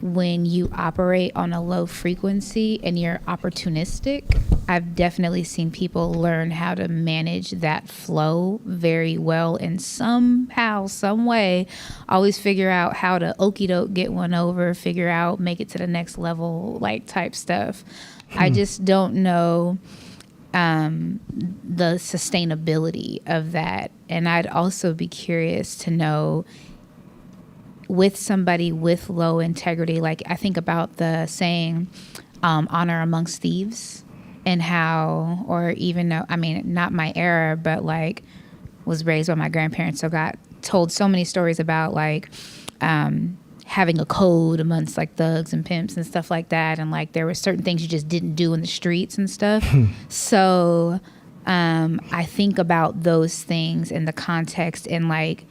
when you operate on a low frequency and you're opportunistic, I've definitely seen people learn how to manage that flow very well, and somehow, some way, always figure out how to okie doke, get one over, figure out, make it to the next level, like type stuff. I just don't know the sustainability of that. And I'd also be curious to know, with somebody with low integrity, like I think about the saying, honor amongst thieves, and how, or even though, I mean, not my era, but like was raised by my grandparents, so got told so many stories about like having a code amongst like thugs and pimps and stuff like that, and like there were certain things you just didn't do in the streets and stuff. So I think about those things in the context, and like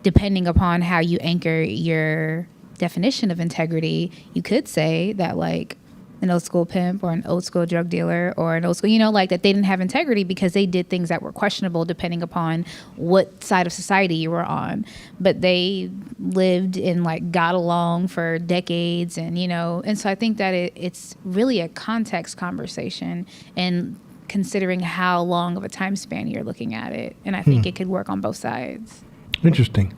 depending upon how you anchor your definition of integrity, you could say that like an old school pimp or an old school drug dealer or an old school, like that they didn't have integrity because they did things that were questionable depending upon what side of society you were on. But they lived and like got along for decades, and so I think that it's really a context conversation and considering how long of a time span you're looking at it. And I think it could work on both sides. Interesting.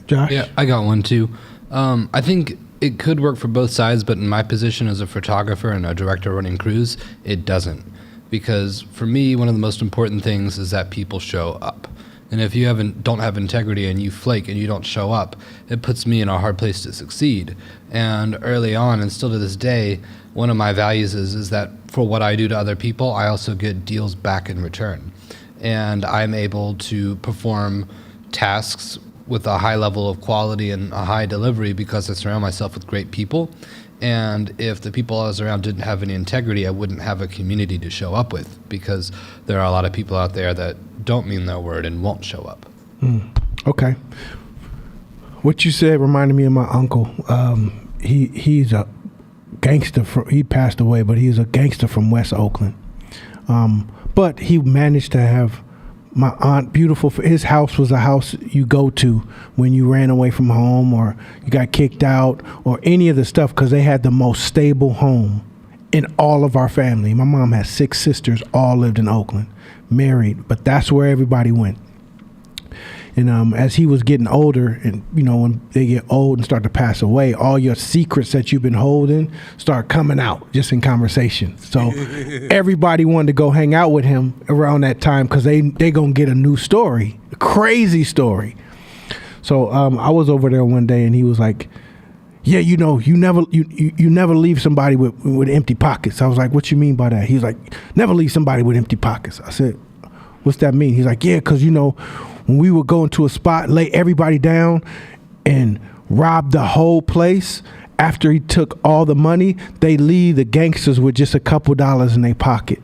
Josh? Yeah, I got one too. I think it could work for both sides, but in my position as a photographer and a director running crews, it doesn't. Because for me, one of the most important things is that people show up. And if you don't have integrity and you flake and you don't show up, it puts me in a hard place to succeed. And early on, and still to this day, one of my values is that for what I do to other people, I also get deals back in return. And I'm able to perform tasks with a high level of quality and a high delivery because I surround myself with great people. And if the people I was around didn't have any integrity, I wouldn't have a community to show up with, because there are a lot of people out there that don't mean their word and won't show up. Okay. What you said reminded me of my uncle. He's a gangster. He passed away, but he's a gangster from West Oakland. But he managed to have my aunt, beautiful. His house was a house you go to when you ran away from home or you got kicked out or any of the stuff, because they had the most stable home in all of our family. My mom has 6 sisters, all lived in Oakland, married, but that's where everybody went. And as he was getting older, and when they get old and start to pass away, all your secrets that you've been holding start coming out just in conversation. So everybody wanted to go hang out with him around that time because they gonna get a new story, a crazy story. So I was over there one day and he was like, "Yeah, you never leave somebody with empty pockets." I was like, "What you mean by that?" He's like, "Never leave somebody with empty pockets." I said, "What's that mean?" He's like, "Yeah, because when we would go into a spot, lay everybody down and rob the whole place, after he took all the money, they leave the gangsters with just a couple dollars in their pocket.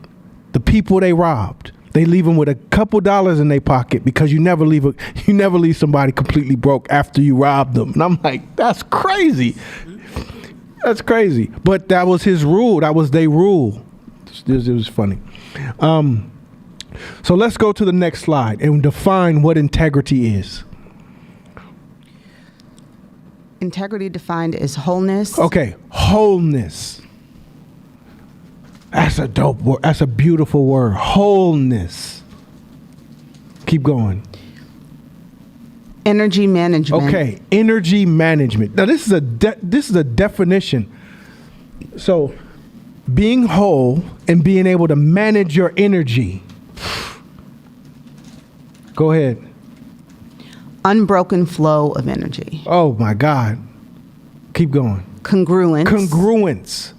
The people they robbed, they leave them with a couple dollars in their pocket, because you never leave somebody completely broke after you rob them." And I'm like, that's crazy. That's crazy. But that was his rule. That was their rule. It was funny. So let's go to the next slide and define what integrity is. Integrity defined as wholeness. Okay, wholeness. That's a dope word. That's a beautiful word. Wholeness. Keep going. Energy management. Okay, energy management. Now this is a definition. So being whole and being able to manage your energy. Go ahead. Unbroken flow of energy. Oh my God. Keep going. Congruence,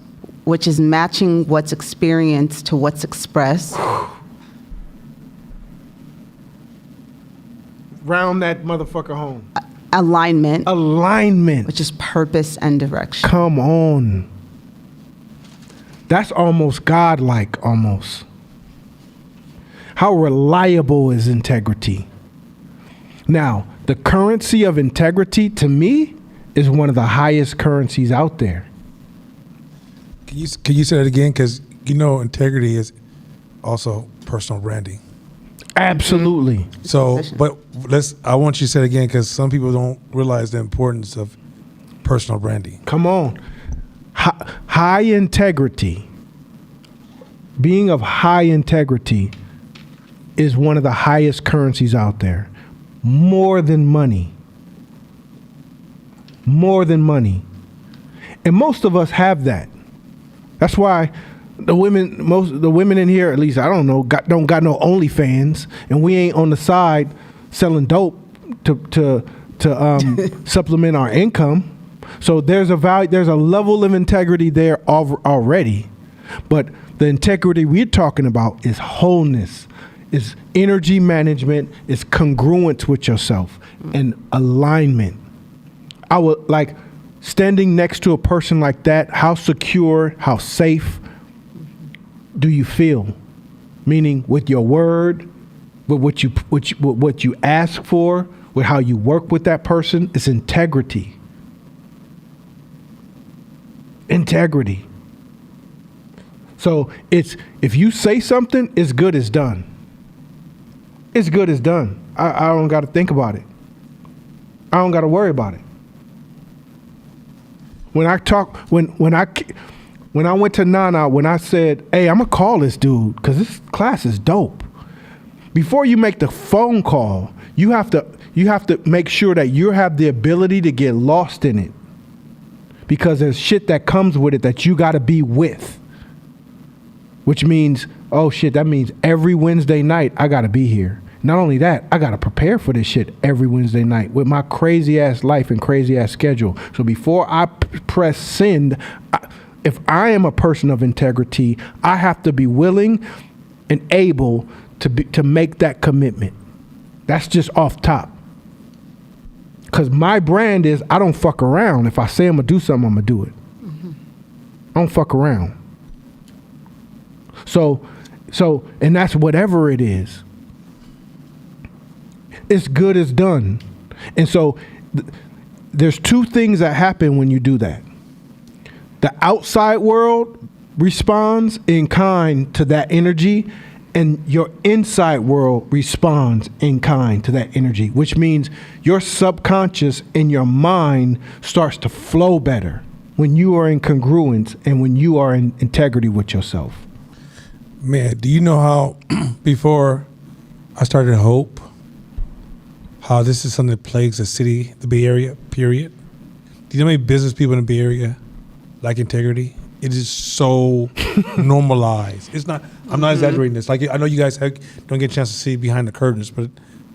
which is matching what's experienced to what's expressed. Round that motherfucker home. Alignment, which is purpose and direction. Come on. That's almost godlike, almost. How reliable is integrity? Now, the currency of integrity, to me, is one of the highest currencies out there. Can you say that again? Because integrity is also personal branding. Absolutely. So, but I want you to say it again, because some people don't realize the importance of personal branding. Come on. High integrity, being of high integrity, is one of the highest currencies out there. More than money. More than money. And most of us have that. That's why most of the women in here, at least I don't know, don't got no OnlyFans, and we ain't on the side selling dope to supplement our income. So there's a value, there's a level of integrity there already. But the integrity we're talking about is wholeness, is energy management, is congruence with yourself, and alignment. I would like standing next to a person like that. How secure, how safe do you feel? Meaning with your word, with what you ask for, with how you work with that person. It's integrity. Integrity. So it's, if you say something, it's good as done. It's good as done. I don't got to think about it. I don't got to worry about it. When I went to Nana, when I said, hey, I'm gonna call this dude because this class is dope. Before you make the phone call, you have to make sure that you have the ability to get lost in it, because there's shit that comes with it that you got to be with, which means, oh shit, that means every Wednesday night I got to be here. Not only that, I got to prepare for this shit every Wednesday night with my crazy ass life and crazy ass schedule. So before I press send, if I am a person of integrity, I have to be willing and able to make that commitment. That's just off top. Because my brand is, I don't fuck around. If I say I'm going to do something, I'm going to do it. Mm-hmm. I don't fuck around. So, and that's whatever it is. It's good as done. And so there's two things that happen when you do that. The outside world responds in kind to that energy, and your inside world responds in kind to that energy, which means your subconscious and your mind starts to flow better when you are in congruence and when you are in integrity with yourself. Man, do you know how before I started Hope, how this is something that plagues the city, the Bay Area, period? Do you know how many business people in the Bay Area like integrity? It is so normalized. It's not, I'm not exaggerating this. Like, I know you guys don't get a chance to see behind the curtains, but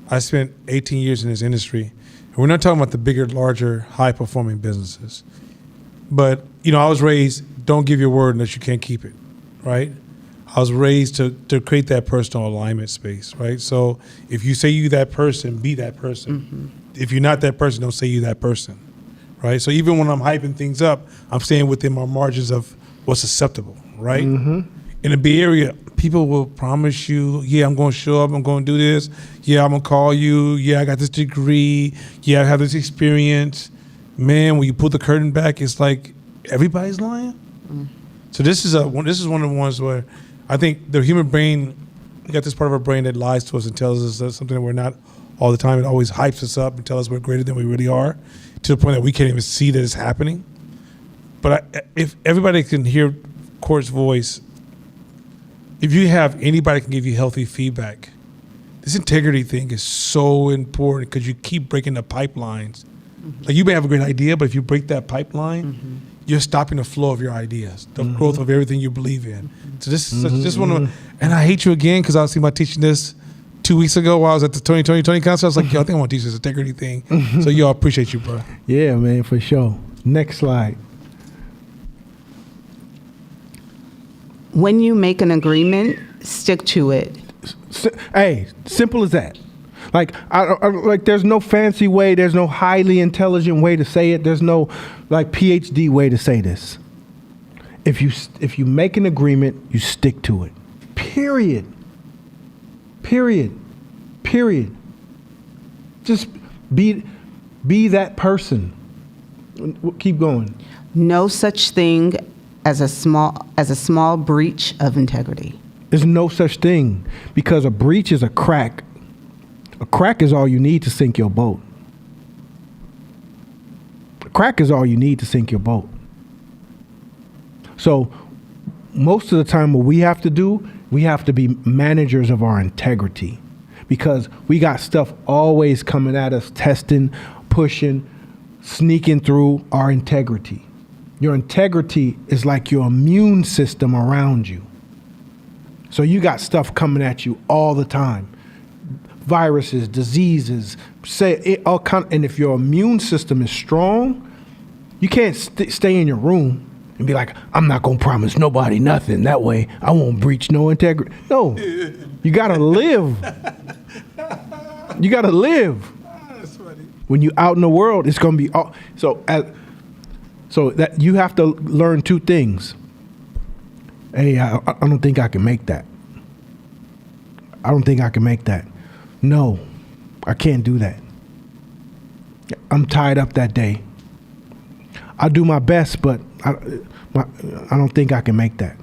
I spent 18 years in this industry. And we're not talking about the bigger, larger, high-performing businesses. But, I was raised, don't give your word unless you can't keep it, right? I was raised to create that personal alignment space, right? So if you say you that person, be that person. Mm-hmm. If you're not that person, don't say you that person, right? So even when I'm hyping things up, I'm staying within my margins of what's acceptable, right? Mm-hmm. In the Bay Area, people will promise you, yeah, I'm going to show up, I'm going to do this, yeah, I'm going to call you, yeah, I got this degree, yeah, I have this experience. Man, when you pull the curtain back, it's like everybody's lying. Mm. So this is one of the ones where I think the human brain, we got this part of our brain that lies to us and tells us that something that we're not all the time. It always hypes us up and tells us we're greater than we really are, to the point that we can't even see that it's happening. But if everybody can hear Court's voice, if you have anybody can give you healthy feedback, this integrity thing is so important, because you keep breaking the pipelines. Mm-hmm. Like, you may have a great idea, but if you break that pipeline, mm-hmm. you're stopping the flow of your ideas, the mm-hmm. growth of everything you believe in. So this is just one of them. And I hate you again, because I was thinking about teaching this 2 weeks ago while I was at the 2020 concert. I was like, yo, I think I want to teach this integrity thing. So y'all, appreciate you, bro. Yeah, man, for sure. Next slide. When you make an agreement, stick to it. Hey, simple as that. Like, like, there's no fancy way. There's no highly intelligent way to say it. There's no like PhD way to say this. If you make an agreement, you stick to it. Period. Period. Period. Just be that person. Keep going. No such thing as a small breach of integrity. There's no such thing, because a breach is a crack. A crack is all you need to sink your boat. A crack is all you need to sink your boat. So most of the time what we have to do, we have to be managers of our integrity, because we got stuff always coming at us, testing, pushing, sneaking through our integrity. Your integrity is like your immune system around you. So you got stuff coming at you all the time. viruses, diseases, all kind. And if your immune system is strong, you can't stay in your room and be like, I'm not gonna promise nobody nothing. That way, I won't breach no integrity. No, you gotta live. You gotta live. That's funny. When you out in the world, it's gonna be all. So that you have to learn two things. Hey, I don't think I can make that. I don't think I can make that. No, I can't do that. I'm tied up that day. I'll do my best, but I don't think I can make that.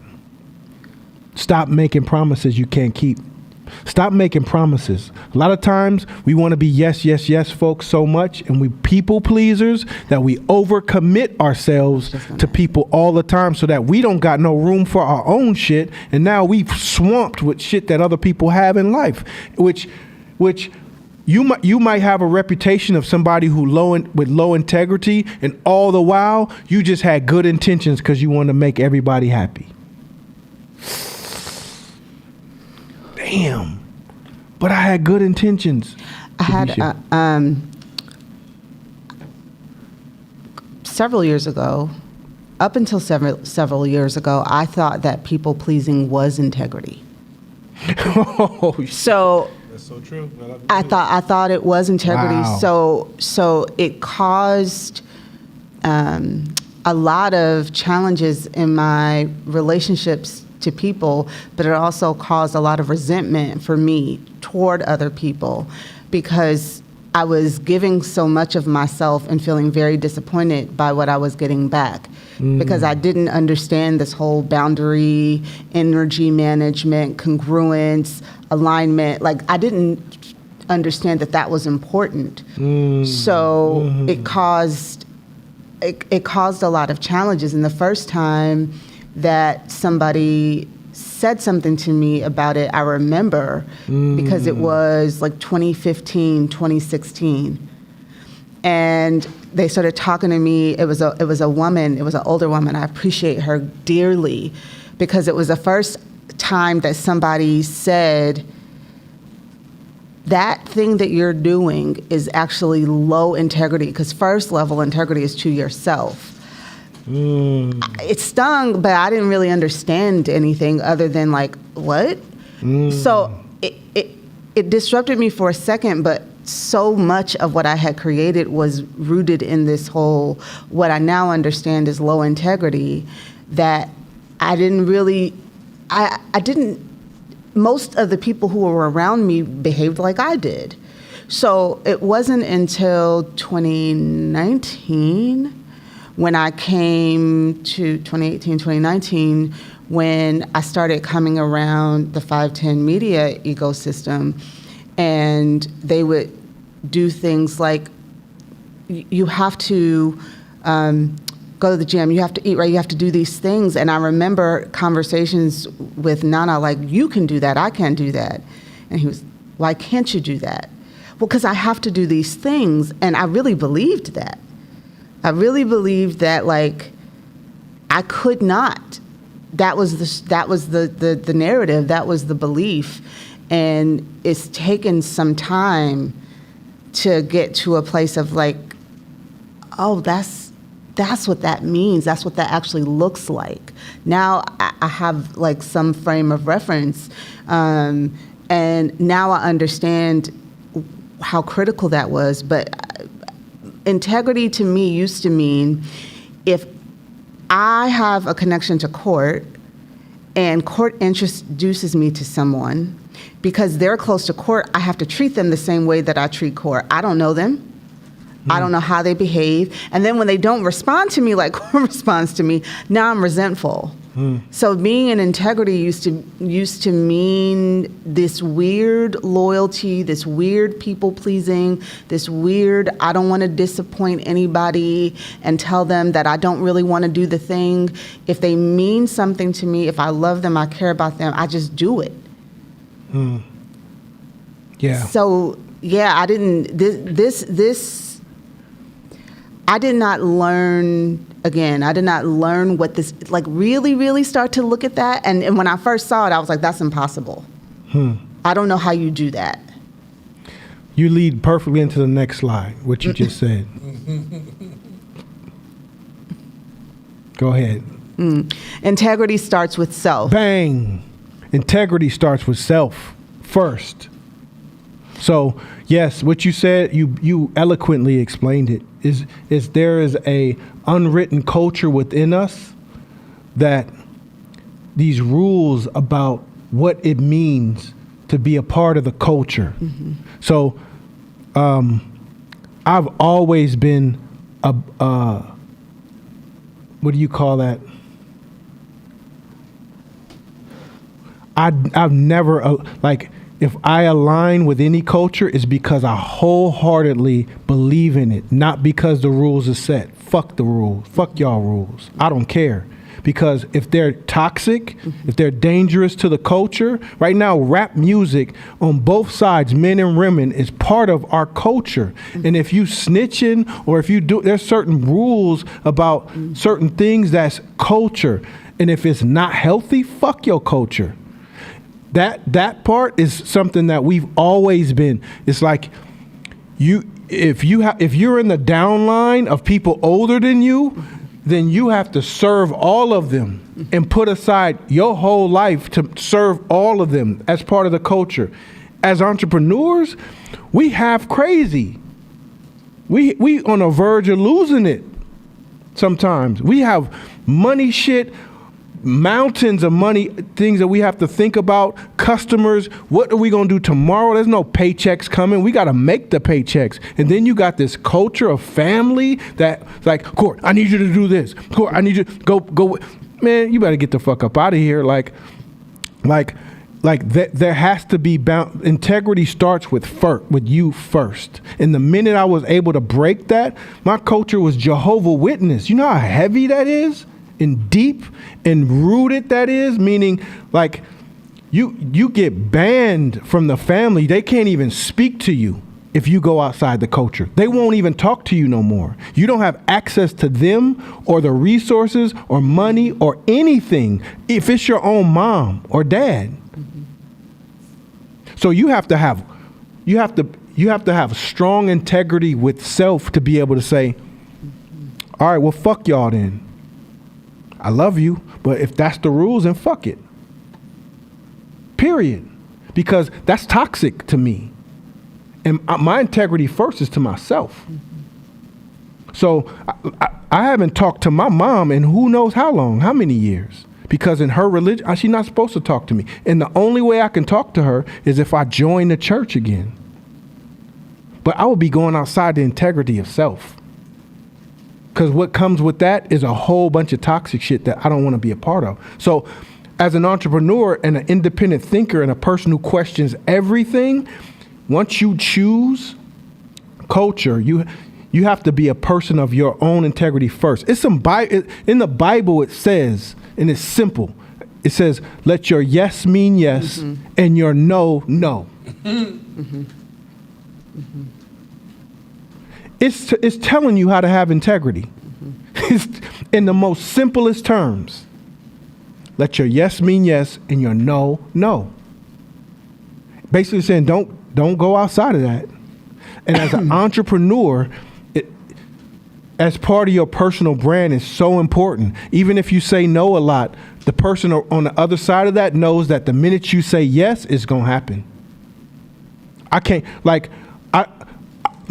Stop making promises you can't keep. Stop making promises. A lot of times we want to be yes, yes, yes, folks so much, and we people pleasers that we overcommit ourselves to people all the time so that we don't got no room for our own shit, and now we've swamped with shit that other people have in life, which you might have a reputation of somebody with low integrity, and all the while you just had good intentions because you want to make everybody happy. Damn, but I had good intentions. I had several years ago, up until several years ago, I thought that people pleasing was integrity. Oh, So That's so true. I thought it was integrity. Wow. So it caused a lot of challenges in my relationships to people, but it also caused a lot of resentment for me toward other people because I was giving so much of myself and feeling very disappointed by what I was getting back because I didn't understand this whole boundary, energy management, congruence, alignment. Like I didn't understand that was important. So it caused a lot of challenges. And the first time that somebody said something to me about it, I remember because it was like 2015, 2016. And they started talking to me. It was a woman, it was an older woman. I appreciate her dearly because it was the first time that somebody said, that thing that you're doing is actually low integrity because first level integrity is to yourself. It stung, but I didn't really understand anything other than like, what? So it disrupted me for a second, but so much of what I had created was rooted in this whole, what I now understand is low integrity, that I didn't really, most of the people who were around me behaved like I did. So it wasn't until 2019 when I came to 2018, 2019, when I started coming around the 510 media ecosystem, and they would do things like, you have to go to the gym, you have to eat right, you have to do these things. And I remember conversations with Nana like, you can do that, I can't do that. And he was, why can't you do that? Well, because I have to do these things. And I really believed that. I really believed that, like, I could not. That was the narrative. That was the belief, and it's taken some time to get to a place of like, oh, that's what that means. That's what that actually looks like. Now I have like some frame of reference, and now I understand how critical that was. But integrity to me used to mean if I have a connection to court and court introduces me to someone, because they're close to court, I have to treat them the same way that I treat court. I don't know them. I don't know how they behave. And then when they don't respond to me like court responds to me, now I'm resentful. So being in integrity used to mean this weird loyalty, this weird people pleasing, this weird I don't want to disappoint anybody and tell them that I don't really want to do the thing. If they mean something to me, if I love them, I care about them, I just do it. Yeah. So yeah, I did not learn. Again, I did not learn what this, like really, really start to look at that. And when I first saw it, I was like, that's impossible. I don't know how you do that. You lead perfectly into the next slide, what you just said. Go ahead. Integrity starts with self. Bang. Integrity starts with self first. So, yes, what you said, you eloquently explained it, is there is a unwritten culture within us that these rules about what it means to be a part of the culture. So, I've always been what do you call that? I've never, like, if I align with any culture, it's because I wholeheartedly believe in it, not because the rules are set. Fuck the rules. Fuck y'all rules. I don't care. Because if they're toxic, if they're dangerous to the culture, right now, rap music on both sides, men and women, is part of our culture. And if you snitching or if you do, there's certain rules about certain things that's culture. And if it's not healthy, fuck your culture. That part is something that we've always been. It's like if you're in the down line of people older than you, then you have to serve all of them and put aside your whole life to serve all of them as part of the culture. As entrepreneurs, we half crazy. We on the verge of losing it sometimes. We have money shit, mountains of money, things that we have to think about, customers, what are we going to do tomorrow? There's no paychecks coming. We got to make the paychecks. And then you got this culture of family that's like, Court, I need you to do this. Court, I need you to go. Man, you better get the fuck up out of here. There has to be integrity starts with you first. And the minute I was able to break that, my culture was Jehovah's Witness. You know how heavy that is? And deep and rooted that is, meaning like you get banned from the family. They can't even speak to you if you go outside the culture. They won't even talk to you no more. You don't have access to them or the resources or money or anything if it's your own mom or dad. So you have to have strong integrity with self to be able to say, all right, well, fuck y'all then. I love you, but if that's the rules, then fuck it. Period. Because that's toxic to me. And my integrity first is to myself. So I haven't talked to my mom in who knows how long, how many years. Because in her religion, she's not supposed to talk to me. And the only way I can talk to her is if I join the church again. But I would be going outside the integrity of self. Because what comes with that is a whole bunch of toxic shit that I don't want to be a part of. So as an entrepreneur and an independent thinker and a person who questions everything, once you choose culture, you have to be a person of your own integrity first. It's in the Bible it says, and it's simple. It says, let your yes mean yes and your no, no. It's telling you how to have integrity. It's in the most simplest terms. Let your yes mean yes and your no, no. Basically saying don't go outside of that. And as an entrepreneur, as part of your personal brand is so important. Even if you say no a lot, the person on the other side of that knows that the minute you say yes, it's going to happen.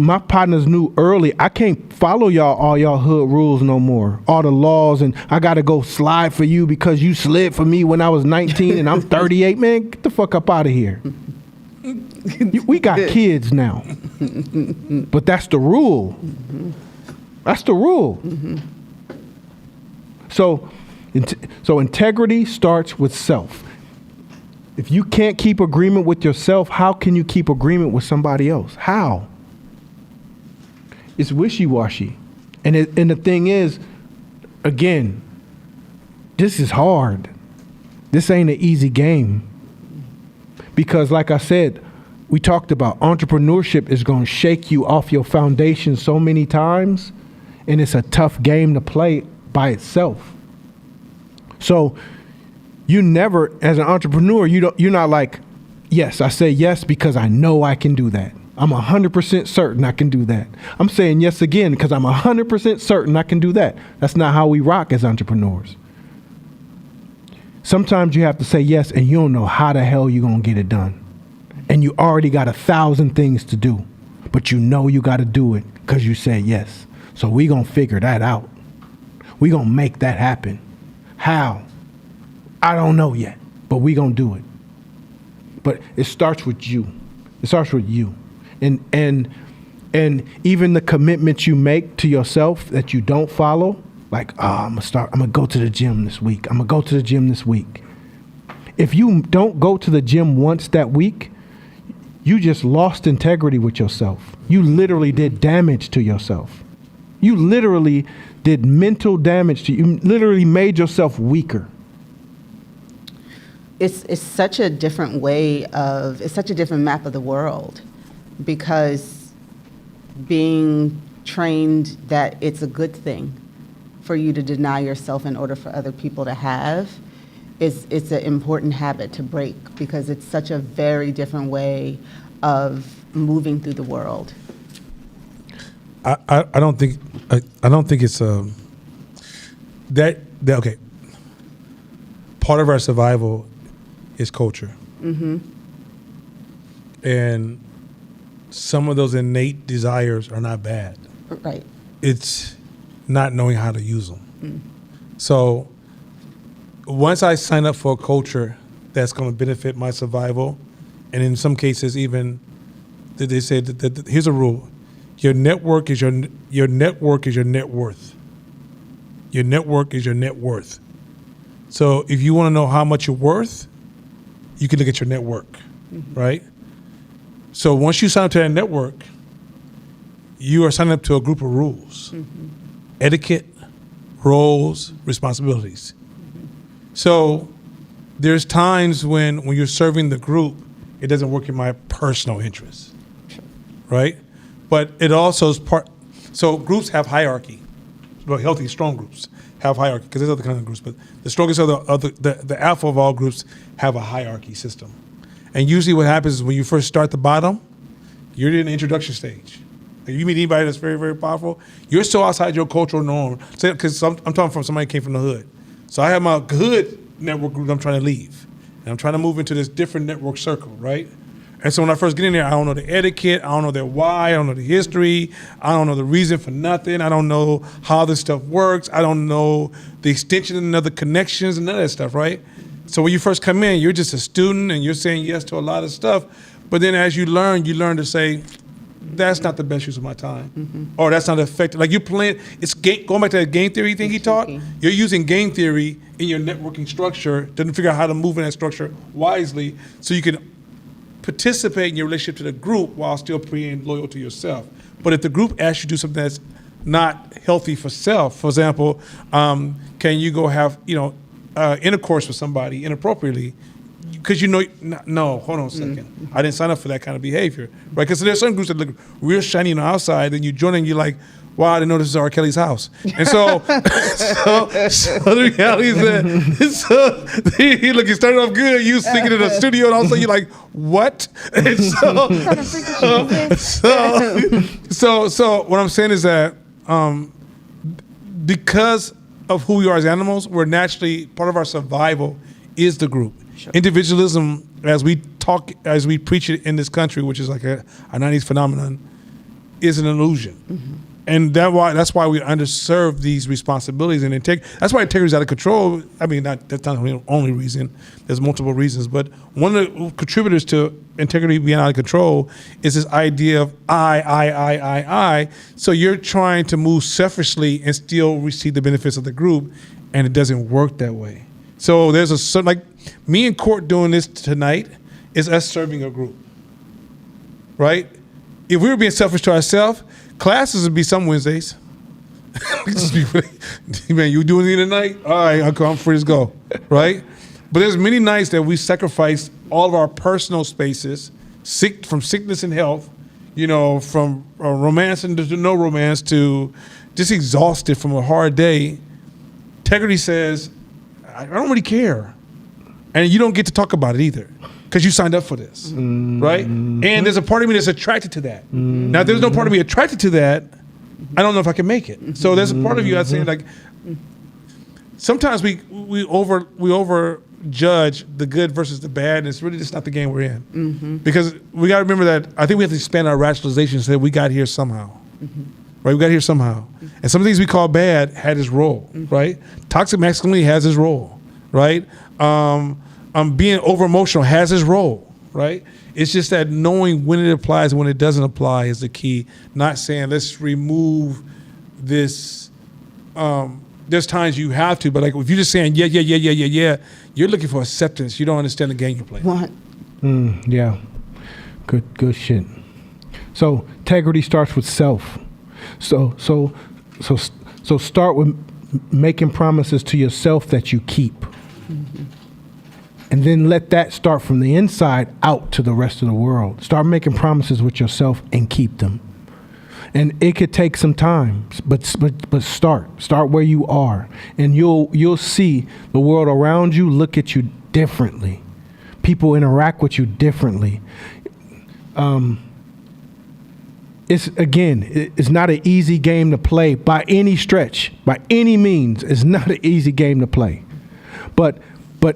My partners knew early, I can't follow all y'all hood rules no more. All the laws, and I got to go slide for you because you slid for me when I was 19 and I'm 38. Man, get the fuck up out of here. We got kids now. But that's the rule. That's the rule. So integrity starts with self. If you can't keep agreement with yourself, how can you keep agreement with somebody else? How? It's wishy-washy. And the thing is, again, this is hard. This ain't an easy game. Because like I said, we talked about entrepreneurship is going to shake you off your foundation so many times, and it's a tough game to play by itself. So you never, as an entrepreneur, you're not like, yes, I say yes because I know I can do that. I'm 100% certain I can do that. I'm saying yes again because I'm 100% certain I can do that. That's not how we rock as entrepreneurs. Sometimes you have to say yes and you don't know how the hell you're going to get it done. And you already got 1,000 things to do, but you know you got to do it because you said yes. So we going to figure that out. We going to make that happen. How? I don't know yet, but we going to do it. But it starts with you. It starts with you. And even the commitments you make to yourself that you don't follow, like, I'm gonna go to the gym this week. I'm gonna go to the gym this week. If you don't go to the gym once that week, you just lost integrity with yourself. You literally did damage to yourself. You literally did mental damage to you. You literally made yourself weaker. It's such a different it's such a different map of the world, because being trained that it's a good thing for you to deny yourself in order for other people to have it's an important habit to break, because it's such a very different way of moving through the world. I don't think it's that okay. Part of our survival is culture. Mm-hmm. And some of those innate desires are not bad. Right. It's not knowing how to use them. So once I sign up for a culture that's going to benefit my survival, and in some cases even, they say that here's a rule: your network is your network is your net worth. Your network is your net worth. So if you want to know how much you're worth, you can look at your network, right? So once you sign up to that network, you are signing up to a group of rules, etiquette, roles, responsibilities. So there's times when you're serving the group, it doesn't work in my personal interest, right? But it also is so groups have hierarchy. Well, healthy, strong groups have hierarchy, because there's other kinds of groups, but the strongest of the alpha of all groups have a hierarchy system. And usually what happens is when you first start the bottom, you're in the introduction stage. If you meet anybody that's very, very powerful, you're still outside your cultural norm. Because I'm talking from somebody who came from the hood. So I have my hood network group I'm trying to leave. And I'm trying to move into this different network circle, right? And so when I first get in there, I don't know the etiquette, I don't know their why, I don't know the history, I don't know the reason for nothing, I don't know how this stuff works, I don't know the extension and other connections and none of that stuff, right? So when you first come in, you're just a student and you're saying yes to a lot of stuff, but then as you learn to say, that's not the best use of my time, or that's not effective. Like you're playing, going back to that game theory thing he taught, you're using game theory in your networking structure to figure out how to move in that structure wisely so you can participate in your relationship to the group while still being loyal to yourself. But if the group asks you to do something that's not healthy for self, for example, can you go have intercourse with somebody inappropriately? Because no, hold on a second. I didn't sign up for that kind of behavior, right? Because there's some groups that look real shiny on the outside, then you join and you're like, wow, I didn't know this is R. Kelly's house. And so the reality is that, look, you started off good, you singing in a studio, and all of a sudden you're like, what? And so what I'm saying is that because of who we are as animals, we're naturally, part of our survival is the group. Sure. Individualism, as we preach it in this country, which is like a 90s phenomenon, is an illusion. And that's why we underserve these responsibilities and integrity. That's why integrity is out of control. I mean, that's not the only reason. There's multiple reasons. But one of the contributors to integrity being out of control is this idea of I. So you're trying to move selfishly and still receive the benefits of the group, and it doesn't work that way. So there's a certain, like me and Court doing this tonight is us serving a group, right? If we were being selfish to ourselves, classes would be some Wednesdays. Man, you doing anything tonight? All right, I'm free to go, right? But there's many nights that we sacrifice all of our personal spaces, from sickness and health, from romance and to no romance, to just exhausted from a hard day. Integrity says, I don't really care. And you don't get to talk about it either. because you signed up for this, right? And there's a part of me that's attracted to that. Now, if there's no part of me attracted to that, I don't know if I can make it. So there's a part of you that's saying like, sometimes we over judge the good versus the bad, and it's really just not the game we're in. Because we got to remember that I think we have to expand our rationalization so that we got here somehow. Right, we got here somehow. And some of the things we call bad had its role, right? Toxic masculinity has its role, right? Being over emotional has its role, right? It's just that knowing when it applies and when it doesn't apply is the key. Not saying let's remove this. There's times you have to, but like if you're just saying yeah, you're looking for acceptance. You don't understand the game you're playing. What? Yeah. Good shit. So integrity starts with self. So start with making promises to yourself that you keep. And then let that start from the inside out to the rest of the world. Start making promises with yourself and keep them. And it could take some time, but start where you are, and you'll see the world around you look at you differently. People interact with you differently. It's not an easy game to play by any stretch, by any means. It's not an easy game to play, but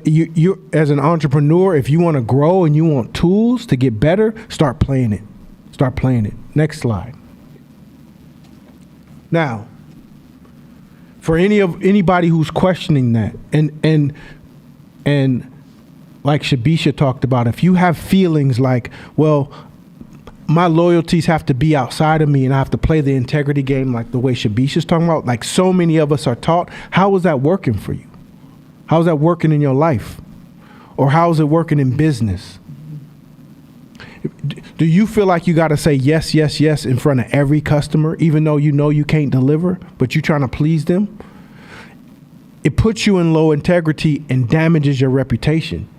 you as an entrepreneur, if you want to grow and you want tools to get better, start playing it. Next slide. Now, for anybody who's questioning that, and like Shabisha talked about, if you have feelings like, well, my loyalties have to be outside of me and I have to play the integrity game like the way Shabisha's talking about, like so many of us are taught, how is that working for you? How is that working in your life? Or how is it working in business? Do you feel like you got to say yes, yes, yes in front of every customer, even though you know you can't deliver, but you're trying to please them? It puts you in low integrity and damages your reputation.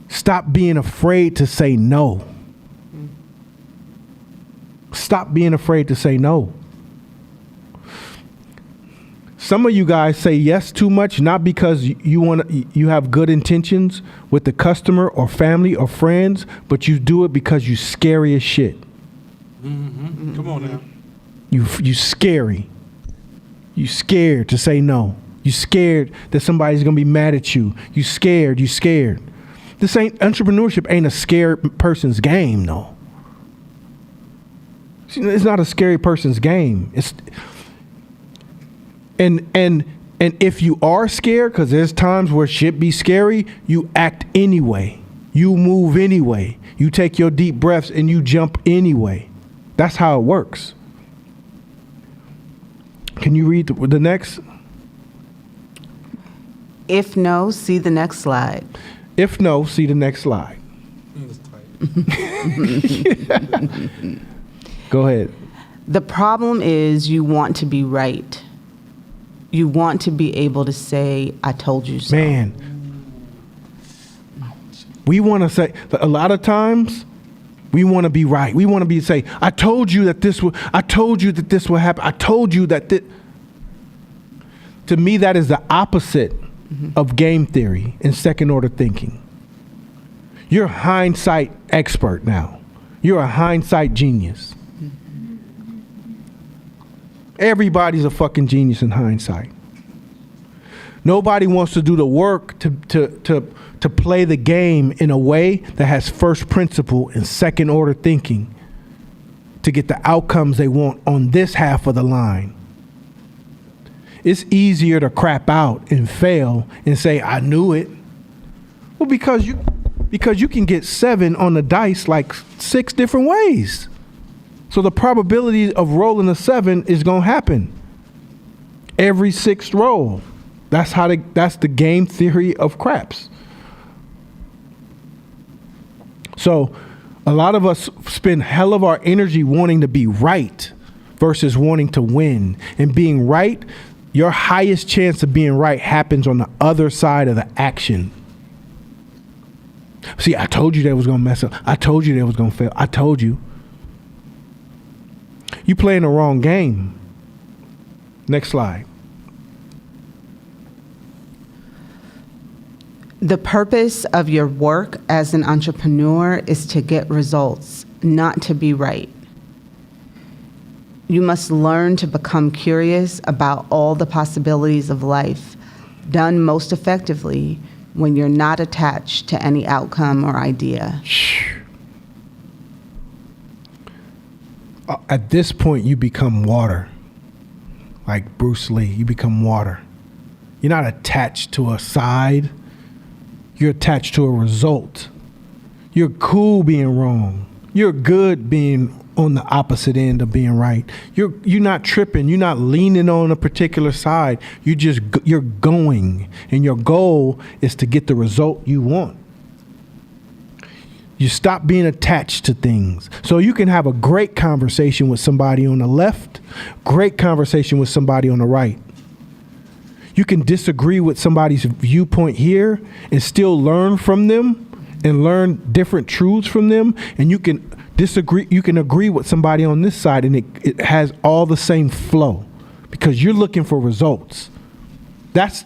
Stop being afraid to say no. Stop being afraid to say no. Some of you guys say yes too much, not because you have good intentions with the customer or family or friends, but you do it because you scary as shit. Come on now. You scary. You scared to say no. You scared that somebody's gonna be mad at you. You scared. This ain't entrepreneurship. Ain't a scared person's game, though. It's not a scary person's game. It's and if you are scared, because there's times where shit be scary, you act anyway. You move anyway. You take your deep breaths and you jump anyway. That's how it works. Can you read the next? If no, see the next slide. If no, see the next slide. Go ahead. The problem is you want to be right. You want to be able to say, I told you so. Man, we want to say, a lot of times, we want to be right. We want to say, I told you that this would happen. I told you that this. To me, that is the opposite of game theory and second order thinking. You're a hindsight expert now. You're a hindsight genius. Everybody's a fucking genius in hindsight. Nobody wants to do the work to play the game in a way that has first principle and second order thinking to get the outcomes they want on this half of the line. It's easier to crap out and fail and say, I knew it. Well, because you can get 7 on the dice like 6 different ways. So the probability of rolling a 7 is going to happen every 6th roll. That's the game theory of craps. So a lot of us spend hell of our energy wanting to be right versus wanting to win. And being right, your highest chance of being right happens on the other side of the action. See, I told you they was going to mess up. I told you they was going to fail. I told you. You playing the wrong game. Next slide. The purpose of your work as an entrepreneur is to get results, not to be right. You must learn to become curious about all the possibilities of life, done most effectively when you're not attached to any outcome or idea. At this point, you become water. Like Bruce Lee, you become water. You're not attached to a side. You're attached to a result. You're cool being wrong. You're good being on the opposite end of being right. You're not tripping. You're not leaning on a particular side. You're going, and your goal is to get the result you want. You stop being attached to things. So you can have a great conversation with somebody on the left, great conversation with somebody on the right. You can disagree with somebody's viewpoint here and still learn from them and learn different truths from them. And you can disagree, you can agree with somebody on this side, and it has all the same flow because you're looking for results. That's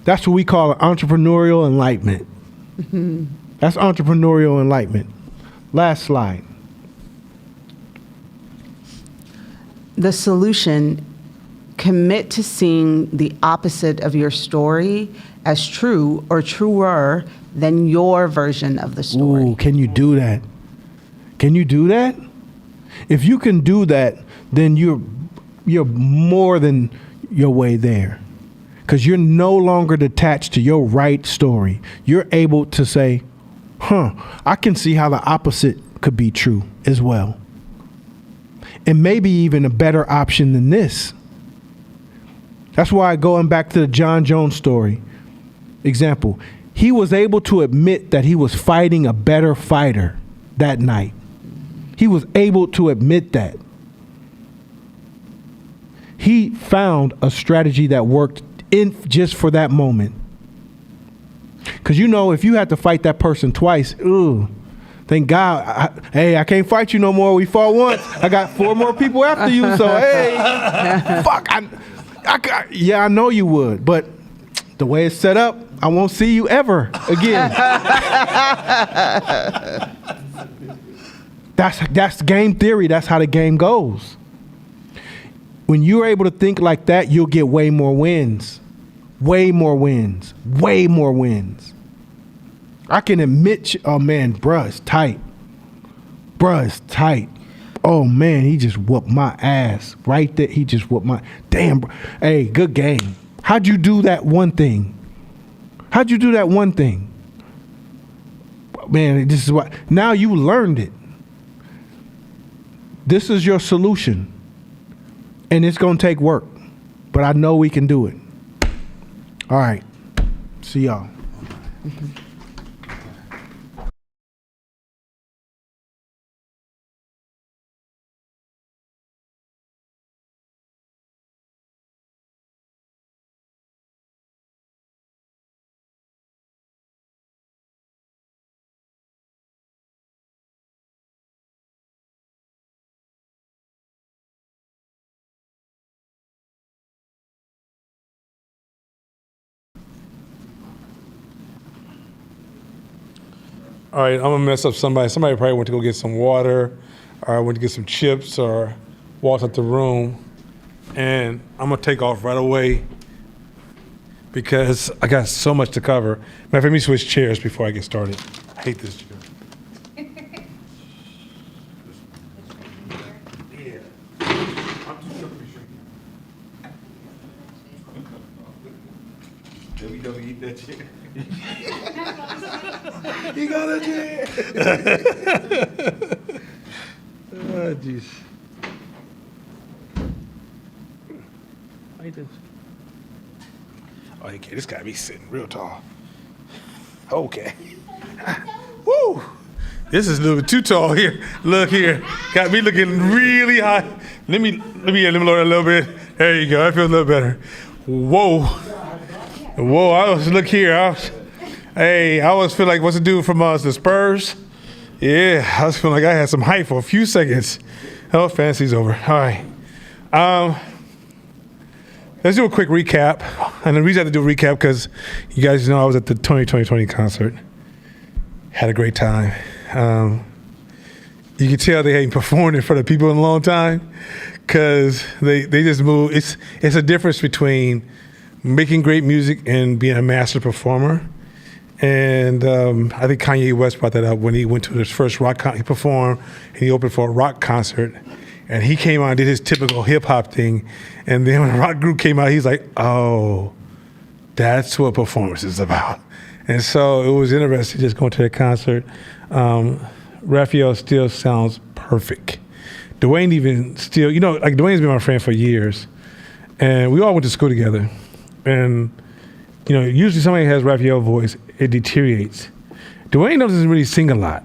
what we call entrepreneurial enlightenment. Mm-hmm. That's entrepreneurial enlightenment. Last slide. The solution: commit to seeing the opposite of your story as true or truer than your version of the story. Ooh, can you do that? Can you do that? If you can do that, then you're more than your way there. Because you're no longer detached to your right story. You're able to say, I can see how the opposite could be true as well. And maybe even a better option than this. That's why, going back to the John Jones story example, he was able to admit that he was fighting a better fighter that night. He was able to admit that. He found a strategy that worked in just for that moment. Because if you had to fight that person twice, thank God. I can't fight you no more. We fought once. I got 4 more people after you. So, hey, fuck. I know you would. But the way it's set up, I won't see you ever again. That's game theory. That's how the game goes. When you're able to think like that, you'll get way more wins. Way more wins. Way more wins. I can admit, oh man, bruh, it's tight. Bruh, it's tight. Oh man, he just whooped my ass. Right there, he just whooped my, damn, bro. Hey, good game. How'd you do that one thing? How'd you do that one thing? Man, this is what, now you learned it. This is your solution. And it's going to take work. But I know we can do it. All right. See y'all. All right, I'm gonna mess up somebody. Somebody probably went to go get some water, or went to get some chips, or walked out the room. And I'm gonna take off right away because I got so much to cover. Now, let me switch chairs before I get started. I hate this chair. Yeah. I'm too short to be shrinking. WWE that chair. You got a chair. Oh, jeez. Oh, okay, this gotta be sitting real tall. Okay. Woo! This is a little bit too tall here. Look here. Got me looking really high. Let me lower it a little bit. There you go. I feel a little better. Whoa. Whoa, look here. I always feel like what's the dude from the Spurs? Yeah, I was feeling like I had some height for a few seconds. Oh, fantasy's over. All right. let's do a quick recap. And the reason I have to do a recap because you guys know I was at the Tony 2020 concert. Had a great time. You can tell they hadn't performed in front of people in a long time because they just move. It's a difference between making great music and being a master performer. And I think Kanye West brought that up when he went to his first rock he performed, and he opened for a rock concert. And he came out and did his typical hip-hop thing. And then when the rock group came out, he's like, oh, that's what performance is about. And so it was interesting just going to that concert. Raphael still sounds perfect. Dwayne even still, like Dwayne's been my friend for years. And we all went to school together. And, usually somebody has Raphael's voice, it deteriorates. Dwayne doesn't really sing a lot.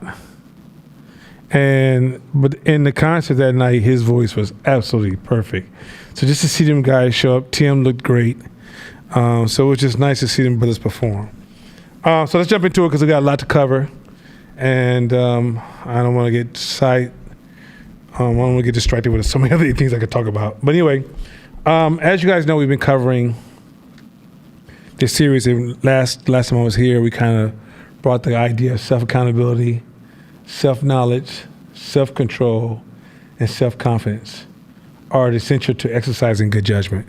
But in the concert that night, his voice was absolutely perfect. So just to see them guys show up, Tim looked great. So it was just nice to see them brothers perform. So let's jump into it because we got a lot to cover. And I don't want to get I don't want to get distracted with so many other things I could talk about. But anyway, as you guys know, we've been covering this series. And last time I was here, we kind of brought the idea of self-accountability, self-knowledge, self-control, and self-confidence are essential to exercising good judgment.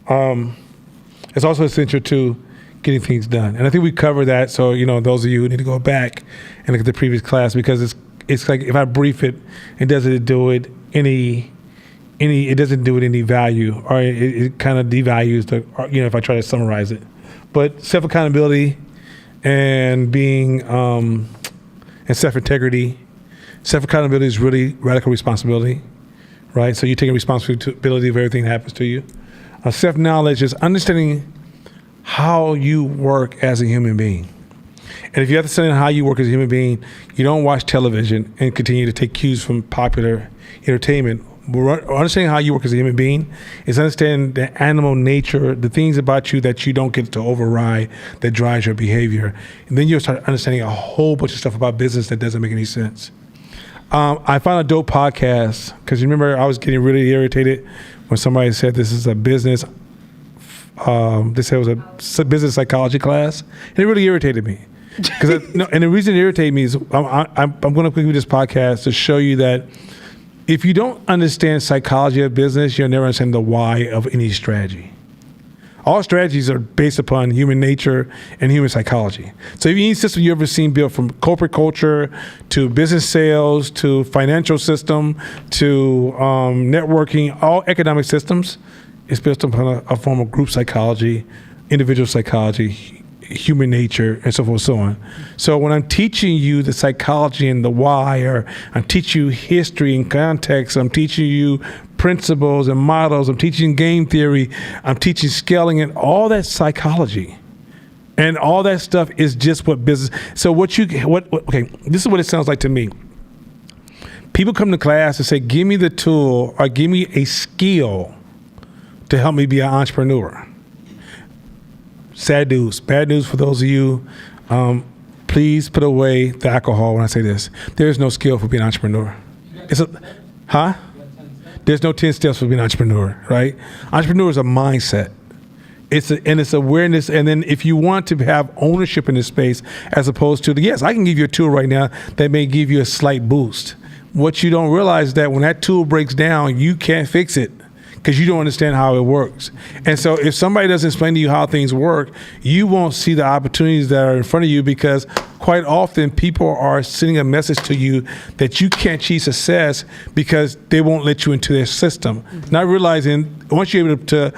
It's also essential to getting things done. And I think we covered that. So, those of you who need to go back and look at the previous class because it's like if I brief it, it doesn't do it any value, or it kind of devalues if I try to summarize it. But self-accountability and being and self-integrity. Self-accountability is really radical responsibility, right? So you're taking responsibility of everything that happens to you. Self-knowledge is understanding how you work as a human being. And if you have to understand how you work as a human being, you don't watch television and continue to take cues from popular entertainment. Understanding how you work as a human being is understanding the animal nature, the things about you that you don't get to override that drives your behavior. And then you'll start understanding a whole bunch of stuff about business that doesn't make any sense. I found a dope podcast because remember I was getting really irritated when somebody said this is a business. They said it was a business psychology class, and it really irritated me. And the reason it irritated me is I'm going to quickly do this podcast to show you that if you don't understand psychology of business, you'll never understand the why of any strategy. All strategies are based upon human nature and human psychology. So if any system you've ever seen built from corporate culture to business sales to financial system to networking, all economic systems, it's based upon a form of group psychology, individual psychology, human nature, and so forth and so on. So when I'm teaching you the psychology and the why, or I'm teaching you history and context, I'm teaching you principles and models, I'm teaching game theory, I'm teaching scaling, and all that psychology. And all that stuff is just what business. So okay, this is what it sounds like to me. People come to class and say, give me the tool or give me a skill to help me be an entrepreneur. Sad news, bad news for those of you. Please put away the alcohol when I say this. There is no skill for being an entrepreneur. There's no 10 steps for being an entrepreneur, right? Entrepreneur is a mindset. It's awareness. And then if you want to have ownership in this space, as opposed to yes, I can give you a tool right now that may give you a slight boost. What you don't realize is that when that tool breaks down, you can't fix it, because you don't understand how it works. And so if somebody doesn't explain to you how things work, you won't see the opportunities that are in front of you, because quite often people are sending a message to you that you can't achieve success because they won't let you into their system. Not realizing once you're able to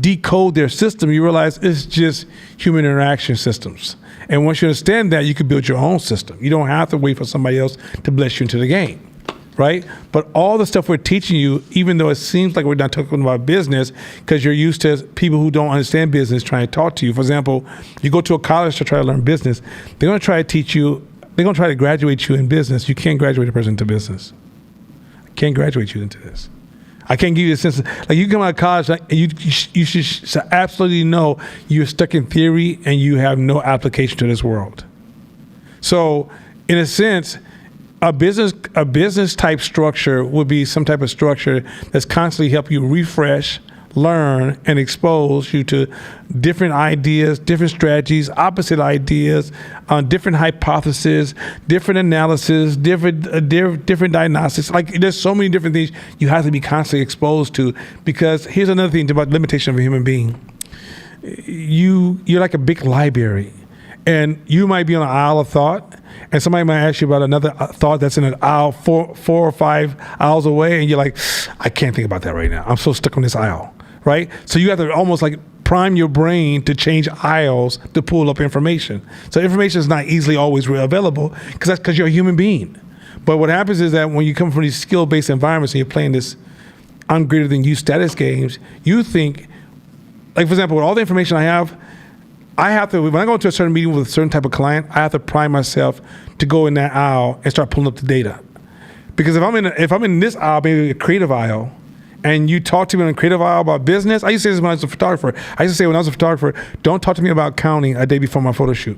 decode their system, you realize it's just human interaction systems. And once you understand that, you can build your own system. You don't have to wait for somebody else to bless you into the game. Right? But all the stuff we're teaching you, even though it seems like we're not talking about business, because you're used to people who don't understand business trying to talk to you. For example, you go to a college to try to learn business, they're going to try to teach you, they're going to try to graduate you in business. You can't graduate a person into business. I can't graduate you into this. I can't give you a sense of, like, you come out of college and you should absolutely know you're stuck in theory and you have no application to this world. So in a sense, a business type structure would be some type of structure that's constantly help you refresh, learn and expose you to different ideas, different strategies, opposite ideas, different hypotheses, different analysis, different diagnostics. Like there's so many different things you have to be constantly exposed to, because here's another thing about limitation of a human being. You're like a big library, and you might be on an aisle of thought, and somebody might ask you about another thought that's in an aisle four or five aisles away, and you're like, I can't think about that right now. I'm so stuck on this aisle, right? So you have to almost like prime your brain to change aisles to pull up information. So information is not easily always available, because you're a human being. But what happens is that when you come from these skill-based environments and you're playing this I'm greater than you status games, you think, like for example, with all the information I have to, when I go into a certain meeting with a certain type of client, I have to prime myself to go in that aisle and start pulling up the data. Because if I'm in this aisle, maybe a creative aisle, and you talk to me in a creative aisle about business, I used to say this when I was a photographer. I used to say when I was a photographer, don't talk to me about counting a day before my photo shoot.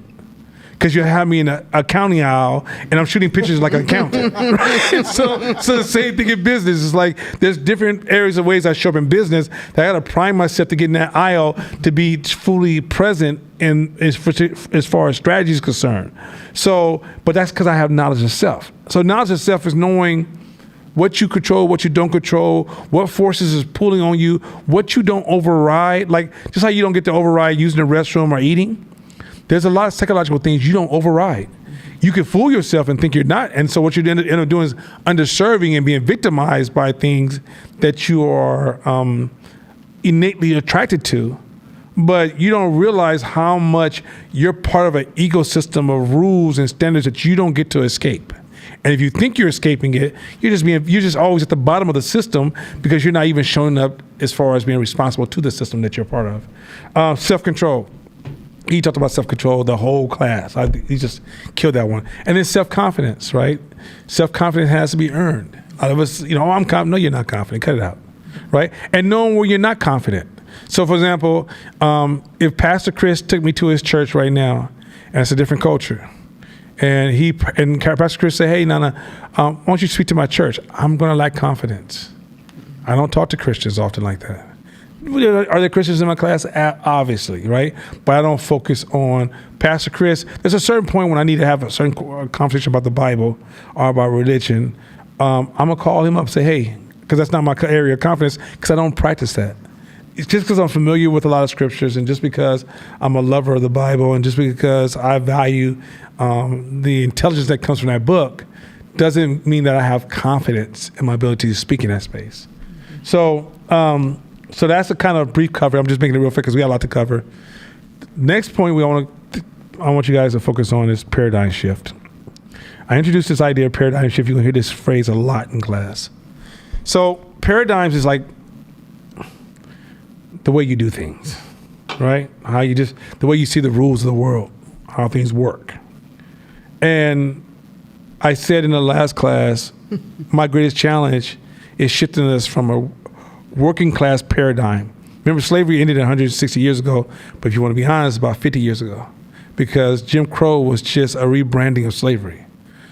Because you have me in a accounting aisle, and I'm shooting pictures like an accountant. Right? So the same thing in business. It's like there's different areas of ways I show up in business that I got to prime myself to get in that aisle to be fully present in as far as strategy is concerned. So, but that's because I have knowledge of self. So knowledge of self is knowing what you control, what you don't control, what forces is pulling on you, what you don't override. Like just how you don't get to override using the restroom or eating. There's a lot of psychological things you don't override. You can fool yourself and think you're not. And so what you end up doing is underserving and being victimized by things that you are innately attracted to. But you don't realize how much you're part of an ecosystem of rules and standards that you don't get to escape. And if you think you're escaping it, you're just always at the bottom of the system, because you're not even showing up as far as being responsible to the system that you're part of. Self-control. He talked about self-control the whole class. He just killed that one. And then self-confidence, right? Self-confidence has to be earned. A lot of us, I'm confident. No, you're not confident. Cut it out, right? And knowing where you're not confident. So, for example, if Pastor Chris took me to his church right now, and it's a different culture, and Pastor Chris said, "Hey, Nana, why don't you speak to my church?" I'm going to lack confidence. I don't talk to Christians often like that. Are there Christians in my class? Obviously, right? But I don't focus on Pastor Chris. There's a certain point when I need to have a certain conversation about the Bible or about religion. I'm going to call him up and say, hey, because that's not my area of confidence, because I don't practice that. It's just because I'm familiar with a lot of scriptures, and just because I'm a lover of the Bible, and just because I value the intelligence that comes from that book, doesn't mean that I have confidence in my ability to speak in that space. So that's a kind of brief cover. I'm just making it real quick because we got a lot to cover. Next point I want you guys to focus on is paradigm shift. I introduced this idea of paradigm shift. You're going to hear this phrase a lot in class. So paradigms is like the way you do things, right? The way you see the rules of the world, how things work. And I said in the last class, my greatest challenge is shifting us from a working class paradigm. Remember, slavery ended 160 years ago, but if you want to be honest, about 50 years ago, because Jim Crow was just a rebranding of slavery.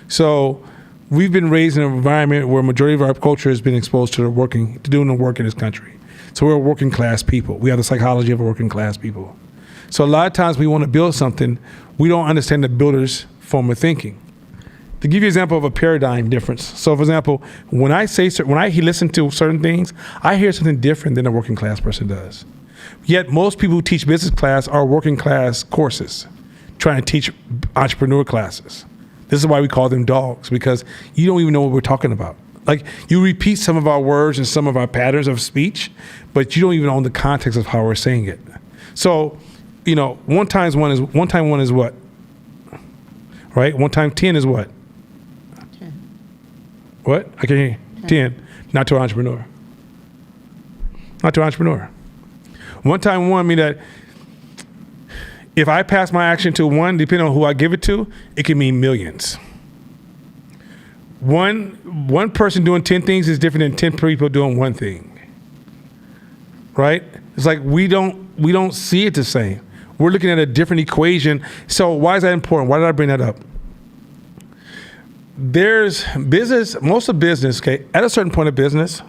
So we've been raised in an environment where a majority of our culture has been exposed to doing the work in this country. So we're a working class people. We have the psychology of a working class people. So a lot of times we want to build something, we don't understand the builder's form of thinking. To give you an example of a paradigm difference. So, for example, when I listen to certain things, I hear something different than a working class person does. Yet most people who teach business class are working class courses, trying to teach entrepreneur classes. This is why we call them dogs, because you don't even know what we're talking about. Like, you repeat some of our words and some of our patterns of speech, but you don't even know the context of how we're saying it. So, 1 times 1 is what? Right? 1 times 10 is what? What? I can hear you. 10. Not to an entrepreneur. Not to an entrepreneur. 1 times 1 means that if I pass my action to 1, depending on who I give it to, it can mean millions. One person doing 10 things is different than 10 people doing 1 thing. Right? It's like we don't see it the same. We're looking at a different equation. So why is that important? Why did I bring that up? There's business, most of business, okay, at a certain point of business,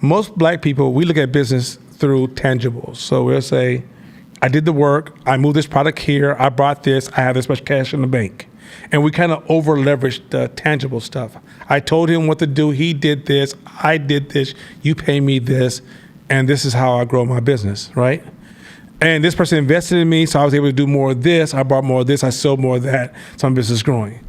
most black people, we look at business through tangibles. So we'll say, I did the work, I moved this product here, I bought this, I have this much cash in the bank. And we kind of over leverage the tangible stuff. I told him what to do, he did this, I did this, you pay me this, and this is how I grow my business, right? And this person invested in me, so I was able to do more of this, I bought more of this, I sold more of that, so my business is growing.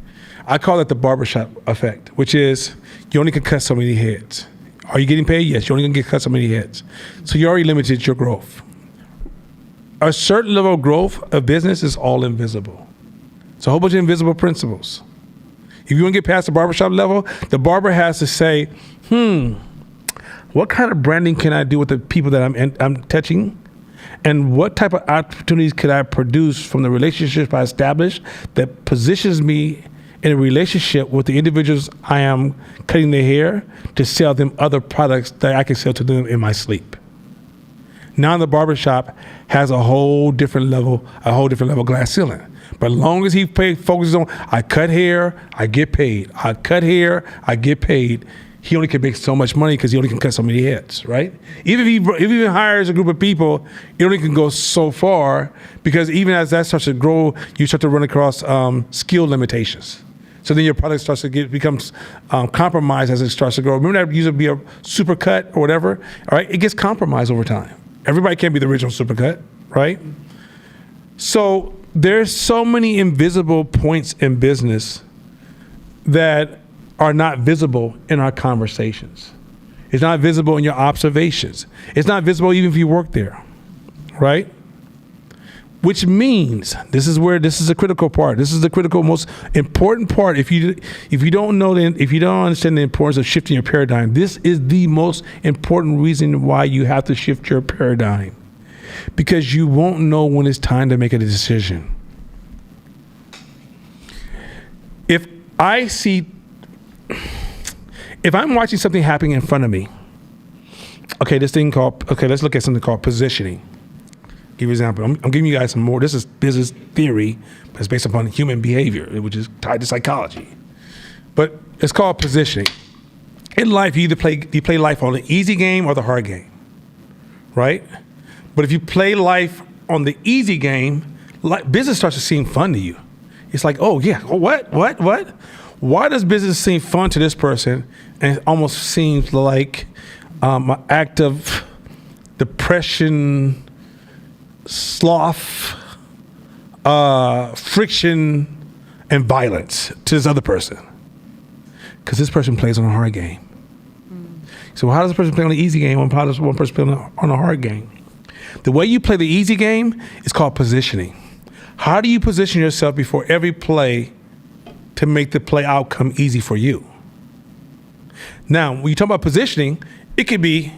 I call it the barbershop effect, which is you only can cut so many heads. Are you getting paid? Yes, you're only gonna get cut so many heads. So you already limited your growth. A certain level of growth of business is all invisible. It's a whole bunch of invisible principles. If you want to get past the barbershop level, the barber has to say, what kind of branding can I do with the people that I'm touching? And what type of opportunities could I produce from the relationships I establish that positions me in a relationship with the individuals I am cutting their hair to sell them other products that I can sell to them in my sleep. Now the barbershop has a whole different level glass ceiling. But as long as he focuses on, I cut hair, I get paid. I cut hair, I get paid. He only can make so much money because he only can cut so many heads, right? Even if he hires a group of people, it only can go so far because even as that starts to grow, you start to run across skill limitations. So then your product starts to becomes compromised as it starts to grow. Remember that used to be a supercut or whatever, all right? It gets compromised over time. Everybody can't be the original supercut, right? So there's so many invisible points in business that are not visible in our conversations. It's not visible in your observations. It's not visible even if you work there, right? Which means this is a critical part. This is the critical, most important part. If you don't understand the importance of shifting your paradigm, this is the most important reason why you have to shift your paradigm, because you won't know when it's time to make a decision. If I'm watching something happening in front of me, let's look at something called positioning. Give you an example. I'm giving you guys some more. This is business theory, but it's based upon human behavior, which is tied to psychology. But it's called positioning. In life, you play life on the easy game or the hard game, right? But if you play life on the easy game, business starts to seem fun to you. It's like, oh yeah, what? Why does business seem fun to this person? And it almost seems like an act of depression, sloth, friction, and violence to this other person, because this person plays on a hard game. So how does a person play on the easy game, and how does one person play on a hard game? The way you play the easy game is called positioning. How do you position yourself before every play to make the play outcome easy for you? Now, when you talk about positioning, it could be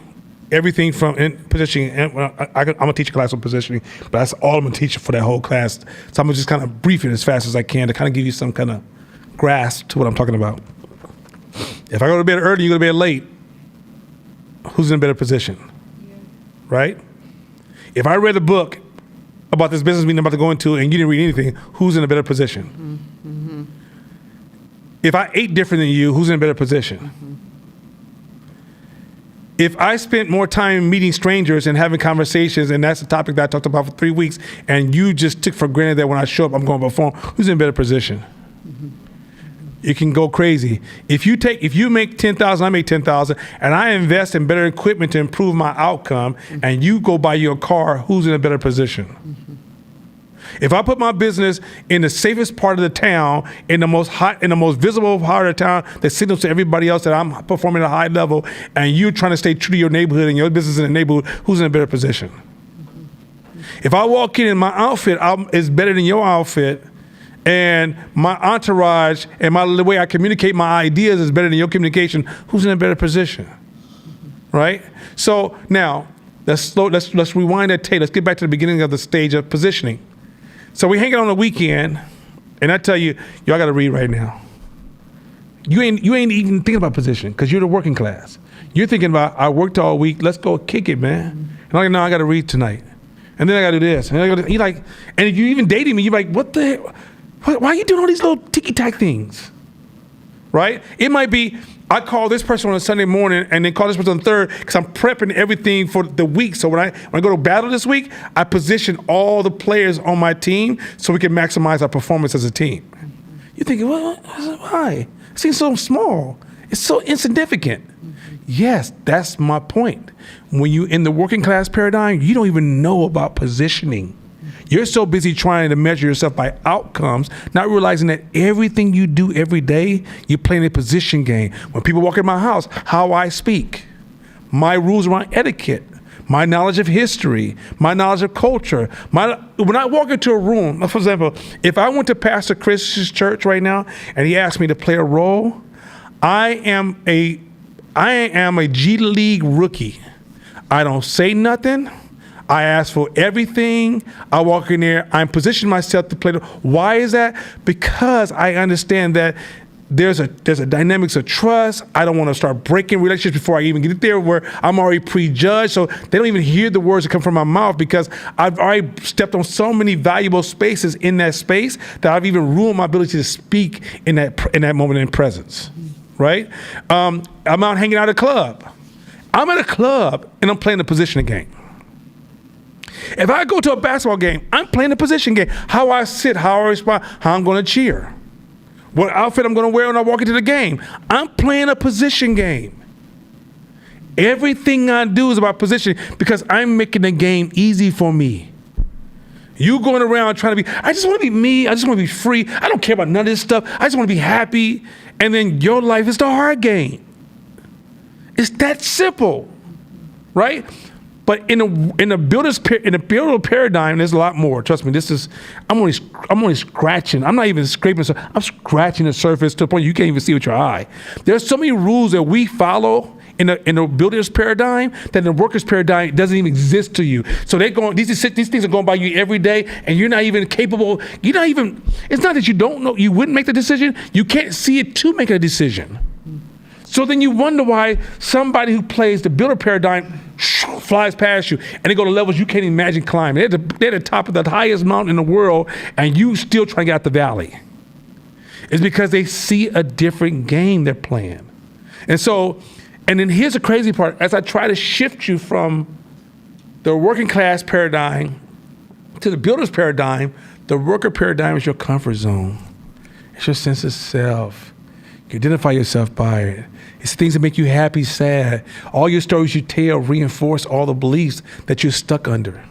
everything from positioning. And I'm gonna teach a class on positioning, but that's all I'm gonna teach for that whole class. So I'm gonna just kind of brief it as fast as I can to kind of give you some kind of grasp to what I'm talking about. If I go to bed early, you go to bed late, who's in a better position? Right? If I read a book about this business meeting I'm about to go into and you didn't read anything, who's in a better position? Mm-hmm. If I ate different than you, who's in a better position? Mm-hmm. If I spent more time meeting strangers and having conversations, and that's the topic that I talked about for 3 weeks, and you just took for granted that when I show up, I'm going to perform, who's in a better position? Mm-hmm. It can go crazy. If you make 10,000, I make 10,000, and I invest in better equipment to improve my outcome, mm-hmm. and you go buy your car, who's in a better position? Mm-hmm. If I put my business in the safest part of the town, in the most visible part of the town that signals to everybody else that I'm performing at a high level, and you're trying to stay true to your neighborhood and your business in the neighborhood, who's in a better position? Mm-hmm. If I walk in and my outfit is better than your outfit, and my entourage and the way I communicate my ideas is better than your communication, who's in a better position? Mm-hmm. Right? So now, let's rewind that tape. Let's get back to the beginning of the stage of positioning. So we hang out on the weekend, and I tell you, y'all got to read right now. You ain't even thinking about position because you're the working class. You're thinking about, I worked all week, let's go kick it, man. And I'm like, no, I got to read tonight. And then I got to do this. And you're like, and if you're even dating me, you're like, what the heck? Why are you doing all these little ticky-tack things? right? It might be, I call this person on a Sunday morning and then call this person on third because I'm prepping everything for the week. So when I go to battle this week, I position all the players on my team so we can maximize our performance as a team. You're thinking, well, why? It seems so small. It's so insignificant. Yes, that's my point. When you're in the working class paradigm, you don't even know about positioning. You're so busy trying to measure yourself by outcomes, not realizing that everything you do every day, you're playing a position game. When people walk in my house, how I speak, my rules around etiquette, my knowledge of history, my knowledge of culture. When I walk into a room, for example, if I went to Pastor Chris's church right now and he asked me to play a role, I am a G League rookie. I don't say nothing. I ask for everything. I walk in there. I'm positioning myself to play. Why is that? Because I understand that there's a dynamics of trust. I don't want to start breaking relationships before I even get there where I'm already prejudged. So they don't even hear the words that come from my mouth because I've already stepped on so many valuable spaces in that space that I've even ruined my ability to speak in that moment in presence. Right? I'm out hanging out at a club. I'm at a club and I'm playing the position game. If I go to a basketball game, I'm playing the position game. How I sit, how I respond, how I'm going to cheer. What outfit I'm going to wear when I walk into the game. I'm playing a position game. Everything I do is about position because I'm making the game easy for me. You going around trying to be, I just want to be me. I just want to be free. I don't care about none of this stuff. I just want to be happy. And then your life is the hard game. It's that simple, right? But in a builder paradigm, there's a lot more. Trust me. I'm only scratching. I'm not even scraping. I'm scratching the surface to the point you can't even see with your eye. There's so many rules that we follow in a builder's paradigm that in the worker's paradigm doesn't even exist to you. So these things are going by you every day, and you're not even capable. It's not that you don't know. You wouldn't make the decision. You can't see it to make a decision. So then you wonder why somebody who plays the builder paradigm flies past you and they go to levels you can't imagine climbing. They're at the top of the highest mountain in the world and you still trying to get out the valley. It's because they see a different game they're playing. And then here's the crazy part. As I try to shift you from the working class paradigm to the builder's paradigm, the worker paradigm is your comfort zone. It's your sense of self. You identify yourself by it. It's things that make you happy, sad. All your stories you tell reinforce all the beliefs that you're stuck under.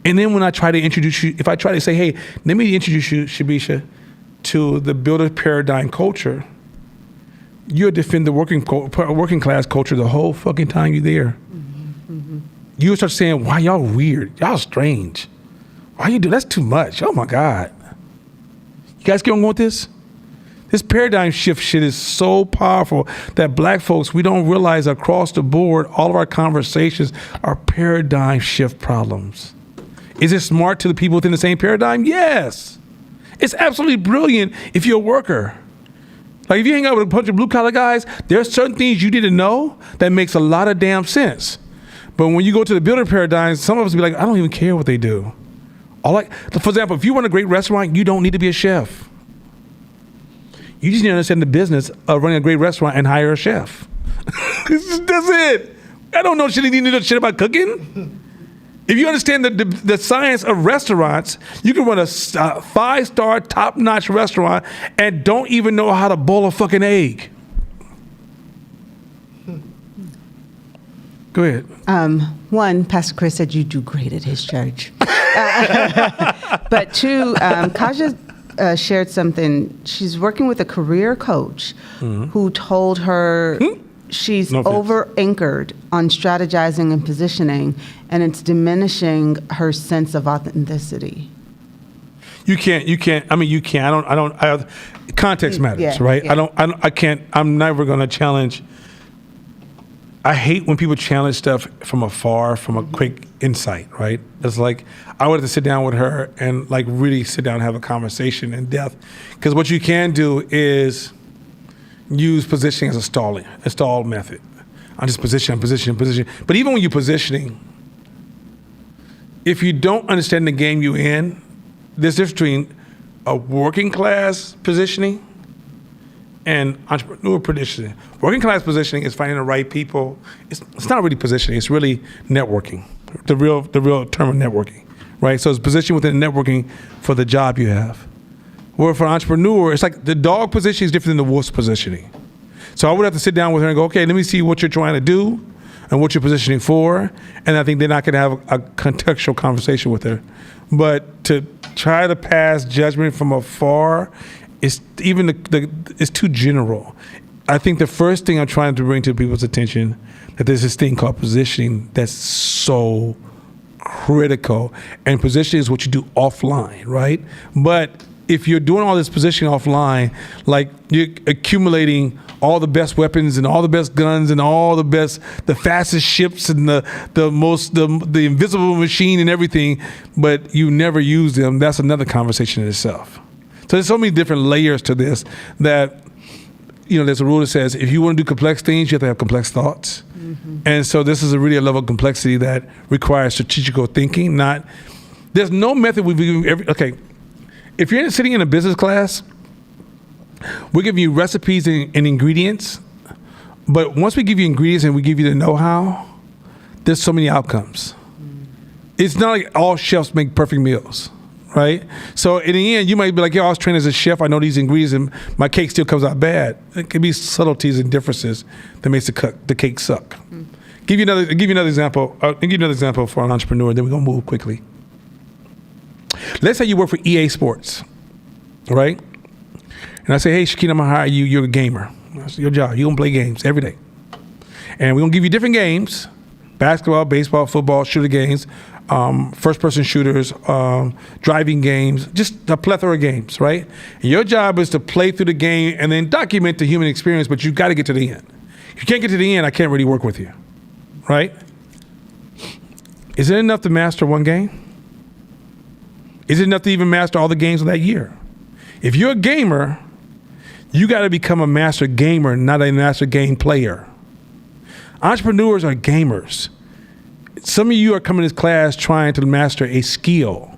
And then when I try to introduce you, if I try to say, hey, let me introduce you, Shabisha, to the builder paradigm culture, you'll defend the working class culture the whole fucking time you're there. Mm-hmm. You'll start saying, why y'all weird? Y'all strange. Why you do? That's too much. Oh my God. You guys get on with this? This paradigm shift shit is so powerful that black folks, we don't realize across the board, all of our conversations are paradigm shift problems. Is it smart to the people within the same paradigm? Yes. It's absolutely brilliant if you're a worker. Like if you hang out with a bunch of blue collar guys, there are certain things you need to know that makes a lot of damn sense. But when you go to the builder paradigm, some of us be like, I don't even care what they do. For example, if you run a great restaurant, you don't need to be a chef. You just need to understand the business of running a great restaurant and hire a chef. That's it. I don't know shit. You need to know shit about cooking. If you understand the science of restaurants, you can run a 5-star, top-notch restaurant and don't even know how to boil a fucking egg. Go ahead. One, Pastor Chris said you do great at his church. But two, Kaja shared something. She's working with a career coach who told her she's over-anchored on strategizing and positioning, and it's diminishing her sense of authenticity. You can't. I mean, you can't. I don't. Context matters, right? Yeah. I can't. I'm never going to challenge. I hate when people challenge stuff from afar, from a quick insight, right? It's like, I would have to sit down with her and like really sit down and have a conversation in depth. Because what you can do is use positioning as a stall method. I'm just position. But even when you're positioning, if you don't understand the game you're in, there's a difference between a working class positioning and entrepreneur positioning. Working class positioning is finding the right people. It's not really positioning. It's really networking. The real term of networking, right? So it's positioning within networking for the job you have. Where for an entrepreneur, it's like the dog positioning is different than the wolf's positioning. So I would have to sit down with her and go, okay, let me see what you're trying to do and what you're positioning for. And I think they're not going to have a contextual conversation with her. But to try to pass judgment from afar, it's too general. I think the first thing I'm trying to bring to people's attention that there's this thing called positioning that's so critical. And positioning is what you do offline, right? But if you're doing all this positioning offline, like you're accumulating all the best weapons and all the best guns and all the fastest ships and the invisible machine and everything, but you never use them, that's another conversation in itself. So there's so many different layers to this that, there's a rule that says if you want to do complex things, you have to have complex thoughts. Mm-hmm. And so this is really a level of complexity that requires strategical thinking. There's no method if you're sitting in a business class, we're giving you recipes and ingredients, but once we give you ingredients and we give you the know-how, there's so many outcomes. It's not like all chefs make perfect meals, right? So in the end, you might be like, I was trained as a chef, I know these ingredients, and my cake still comes out bad. It can be subtleties and differences that makes the cake suck. Give you another example. I'll give you another example for an entrepreneur, then we're gonna move quickly. Let's say you work for EA Sports, right? And I say, hey, Shakina, I'm gonna hire you. You're a gamer. That's your job. You're gonna play games every day. And we're gonna give you different games: basketball, baseball, football, shooter games, first-person shooters, driving games, just a plethora of games, right? And your job is to play through the game and then document the human experience, but you've got to get to the end. If you can't get to the end, I can't really work with you, right? Is it enough to master one game? Is it enough to even master all the games of that year? If you're a gamer, you got to become a master gamer, not a master game player. Entrepreneurs are gamers. Some of you are coming to this class trying to master a skill.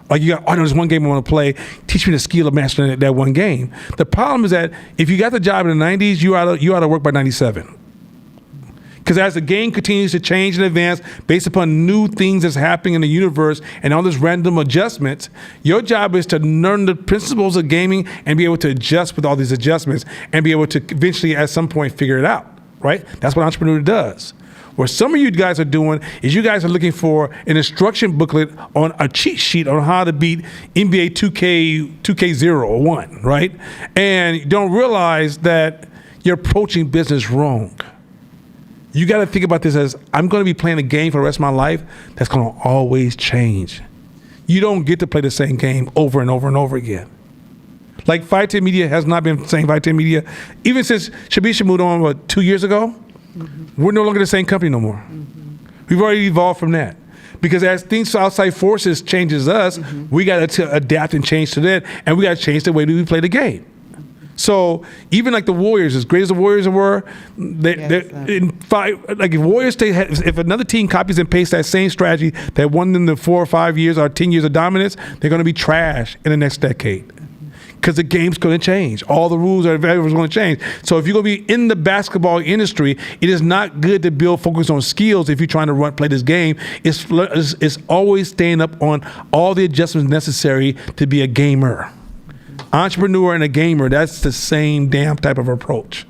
Like there's one game I want to play. Teach me the skill of mastering that one game. The problem is that if you got the job in the 90s, you ought to work by 97. Because as the game continues to change and advance based upon new things that's happening in the universe and all these random adjustments, your job is to learn the principles of gaming and be able to adjust with all these adjustments and be able to eventually at some point figure it out, right? That's what an entrepreneur does. What some of you guys are doing is you guys are looking for an instruction booklet on a cheat sheet on how to beat NBA 2K0 or 1, right? And you don't realize that you're approaching business wrong. You got to think about this as I'm going to be playing a game for the rest of my life that's going to always change. You don't get to play the same game over and over and over again. Like 510 Media has not been the same 510 Media. Even since Shabisha moved on, 2 years ago, we're no longer the same company no more. We've already evolved from that. Because as things outside forces changes us, we got to adapt and change to that, and we got to change the way that we play the game. So even like the Warriors, as great as the Warriors were, if another team copies and pastes that same strategy that won them the 4 or 5 years or 10 years of dominance, they're going to be trash in the next decade. Because the game's going to change. All the rules are going to change. So if you're going to be in the basketball industry, it is not good to build focus on skills if you're trying to play this game. It's always staying up on all the adjustments necessary to be a gamer. Entrepreneur and a gamer, that's the same damn type of approach.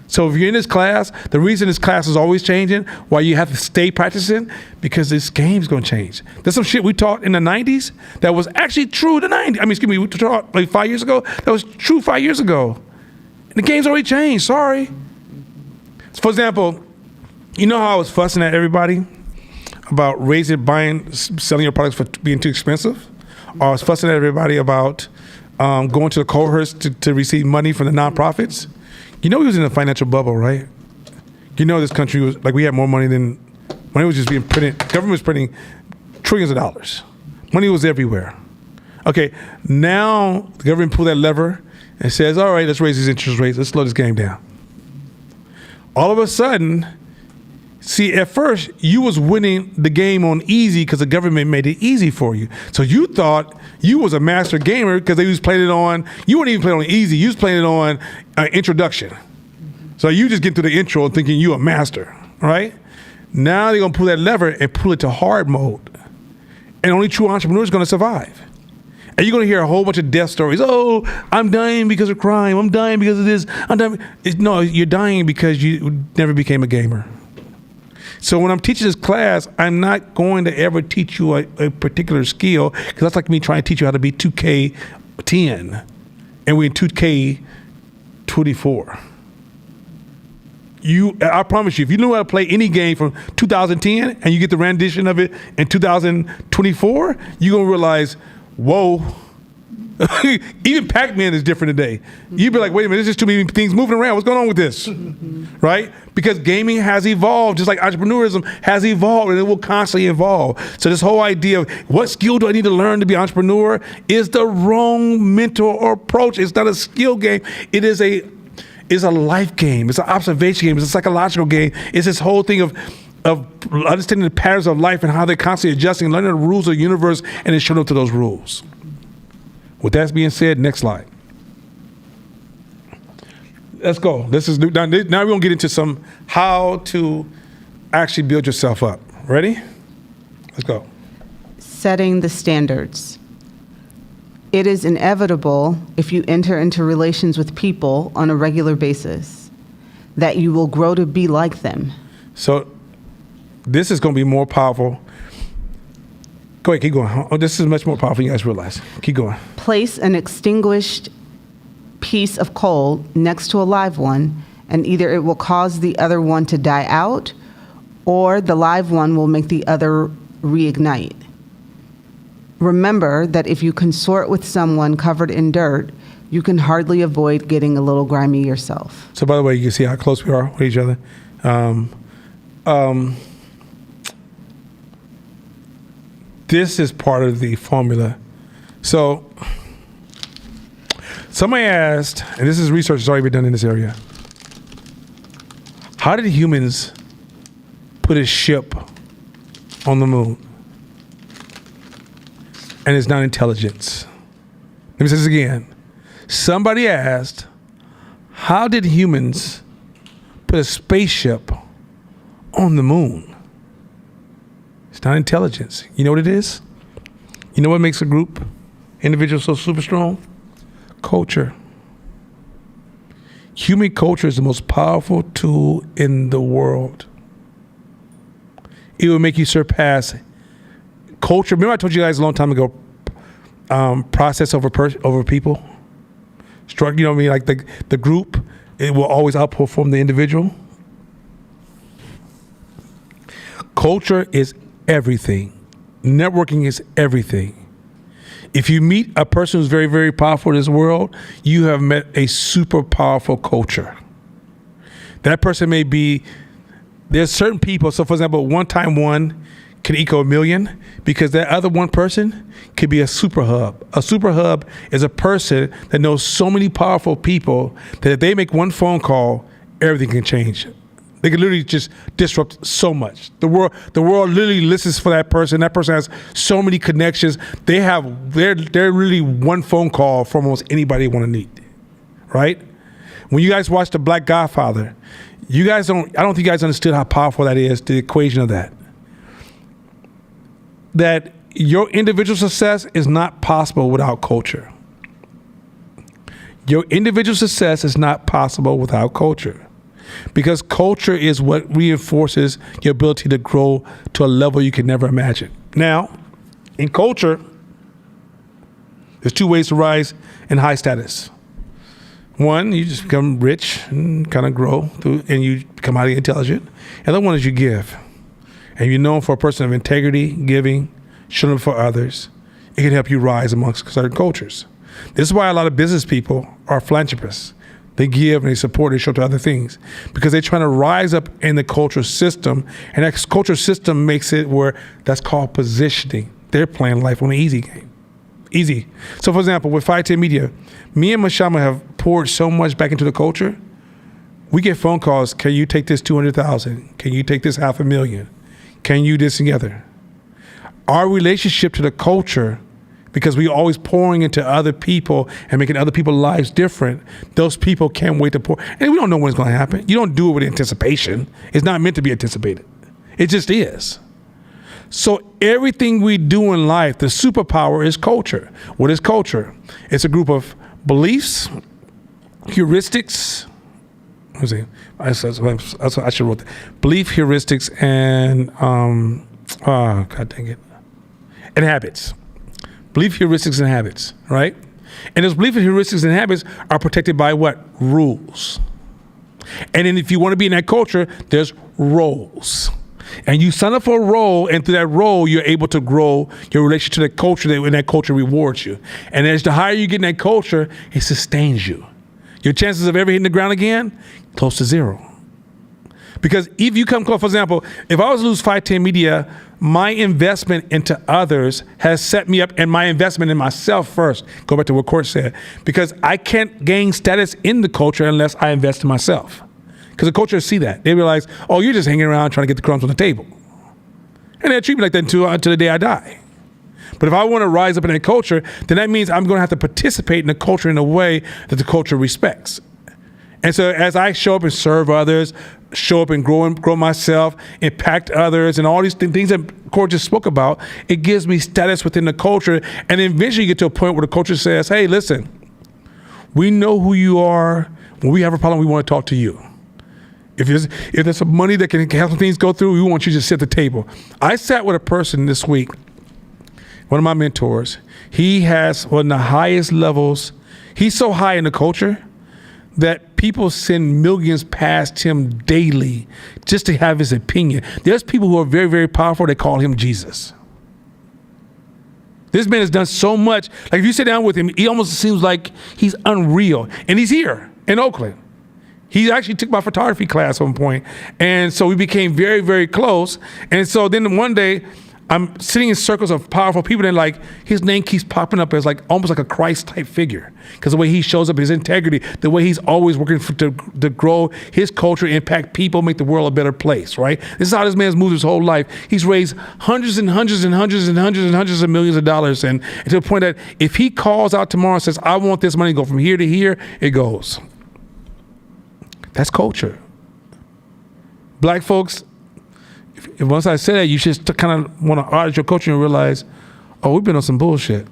So if you're in this class, the reason this class is always changing, why you have to stay practicing, because this game's going to change. There's some shit we taught in the 90s that was actually true in the 90s. We taught like 5 years ago. That was true 5 years ago. And the game's already changed, sorry. For example, you know how I was fussing at everybody about selling your products for being too expensive? Or I was fussing at everybody about going to the cohorts to receive money from the nonprofits. We was in a financial bubble, right? This country was like, we had more money was just being printed. Government was printing trillions of dollars. Money was everywhere. Okay, now the government pulled that lever and says, all right, let's raise these interest rates. Let's slow this game down. All of a sudden, See, at first, you was winning the game on easy because the government made it easy for you. So you thought you was a master gamer because they was playing it on, you weren't even playing on easy, you was playing it on introduction. So you just get through the intro and thinking you a master, right? Now they're going to pull that lever and pull it to hard mode. And only true entrepreneurs are going to survive. And you're going to hear a whole bunch of death stories. Oh, I'm dying because of crime. I'm dying because of this. I'm dying. No, you're dying because you never became a gamer. So when I'm teaching this class, I'm not going to ever teach you a particular skill, because that's like me trying to teach you how to be 2K10 and we're in 2K24. I promise you, if you know how to play any game from 2010 and you get the rendition of it in 2024, you're going to realize, whoa, even Pac-Man is different today. You'd be like, wait a minute, there's just too many things moving around. What's going on with this? Right? Because gaming has evolved, just like entrepreneurism has evolved, and it will constantly evolve. So this whole idea of what skill do I need to learn to be an entrepreneur is the wrong mental approach. It's not a skill game. It's a life game. It's an observation game. It's a psychological game. It's this whole thing of understanding the patterns of life and how they're constantly adjusting, learning the rules of the universe, and then showing up to those rules. With that being said, next slide. Let's go. This is now we're gonna get into some how to actually build yourself up. Ready? Let's go. Setting the standards. It is inevitable, if you enter into relations with people on a regular basis, that you will grow to be like them. So this is going to be more powerful. Go ahead, keep going. Oh, this is much more powerful than you guys realize. Keep going. Place an extinguished piece of coal next to a live one, and either it will cause the other one to die out, or the live one will make the other reignite. Remember that if you consort with someone covered in dirt, you can hardly avoid getting a little grimy yourself. So by the way, you can see how close we are with each other. This is part of the formula. So somebody asked, and this is research that's already been done in this area, how did humans put a ship on the moon? And it's not intelligence. Let me say this again. Somebody asked, how did humans put a spaceship on the moon? It's not intelligence. You know what it is? You know what makes a group, individual so super strong? Culture. Human culture is the most powerful tool in the world. It will make you surpass culture. Remember I told you guys a long time ago, process over people? You know what I mean? Like the group, it will always outperform the individual. Culture is everything. Networking is everything. If you meet a person who's very, very powerful in this world, you have met a super powerful culture. That person may be, there's certain people, so for example, 1 times 1 can equal 1 million, because that other one person could be a super hub. A super hub is a person that knows so many powerful people that if they make one phone call, everything can change. They can literally just disrupt so much. The world literally listens for that person. That person has so many connections. They're really one phone call from almost anybody they want to meet, right? When you guys watch The Black Godfather, I don't think you guys understood how powerful that is, the equation of that. That your individual success is not possible without culture. Your individual success is not possible without culture, because culture is what reinforces your ability to grow to a level you can never imagine. Now, in culture, there's 2 ways to rise in high status. One, you just become rich and kind of grow and you become highly intelligent. And the other one is you give. And you're known for a person of integrity, giving, showing up for others. It can help you rise amongst certain cultures. This is why a lot of business people are philanthropists. They give and they support and show to other things, because they're trying to rise up in the cultural system, and that cultural system makes it where that's called positioning. They're playing life on an easy game. Easy. So for example, with 510 Media, me and Mashama have poured so much back into the culture. We get phone calls. Can you take this 200,000? Can you take this $500,000? Can you this together? Our relationship to the culture, because we're always pouring into other people and making other people's lives different, those people can't wait to pour. And we don't know when it's going to happen. You don't do it with anticipation. It's not meant to be anticipated. It just is. So everything we do in life, the superpower is culture. What is culture? It's a group of beliefs, heuristics. Let's see. I should wrote that. Belief, heuristics, and God dang it, and habits. Belief, heuristics, and habits, right? And those belief, heuristics, and habits are protected by what? Rules. And then if you want to be in that culture, there's roles. And you sign up for a role, and through that role, you're able to grow your relationship to that culture, and that culture rewards you. And as the higher you get in that culture, it sustains you. Your chances of ever hitting the ground again, close to zero. Because if you come close, for example, if I was to lose 510 Media, my investment into others has set me up, and my investment in myself first, go back to what Court said, because I can't gain status in the culture unless I invest in myself. Because the culture see that. They realize, oh, you're just hanging around trying to get the crumbs on the table. And they'll treat me like that until the day I die. But if I want to rise up in that culture, then that means I'm going to have to participate in the culture in a way that the culture respects. And so as I show up and serve others, show up and grow myself, impact others, and all these things that Court just spoke about, it gives me status within the culture. And then eventually you get to a point where the culture says, hey, listen, we know who you are. When we have a problem, we want to talk to you. If there's some money that can help things go through, we want you to sit at the table. I sat with a person this week, one of my mentors. He has one of the highest levels. He's so high in the culture that people send millions past him daily just to have his opinion. There's people who are very, very powerful. They call him Jesus. This man has done so much. Like if you sit down with him, he almost seems like he's unreal. And he's here in Oakland. He actually took my photography class at one point. And so we became very, very close. And so then one day I'm sitting in circles of powerful people, and like his name keeps popping up as like almost like a Christ type figure, because the way he shows up, his integrity, the way he's always working to grow his culture, impact people, make the world a better place, right? This is how this man's moved his whole life. He's raised hundreds and hundreds and hundreds and hundreds and hundreds of millions of dollars, and to the point that if he calls out tomorrow and says, I want this money to go from here to here, it goes. That's culture. Black folks, if once I say that, you should kind of want to audit your culture and realize, oh, we've been on some bullshit.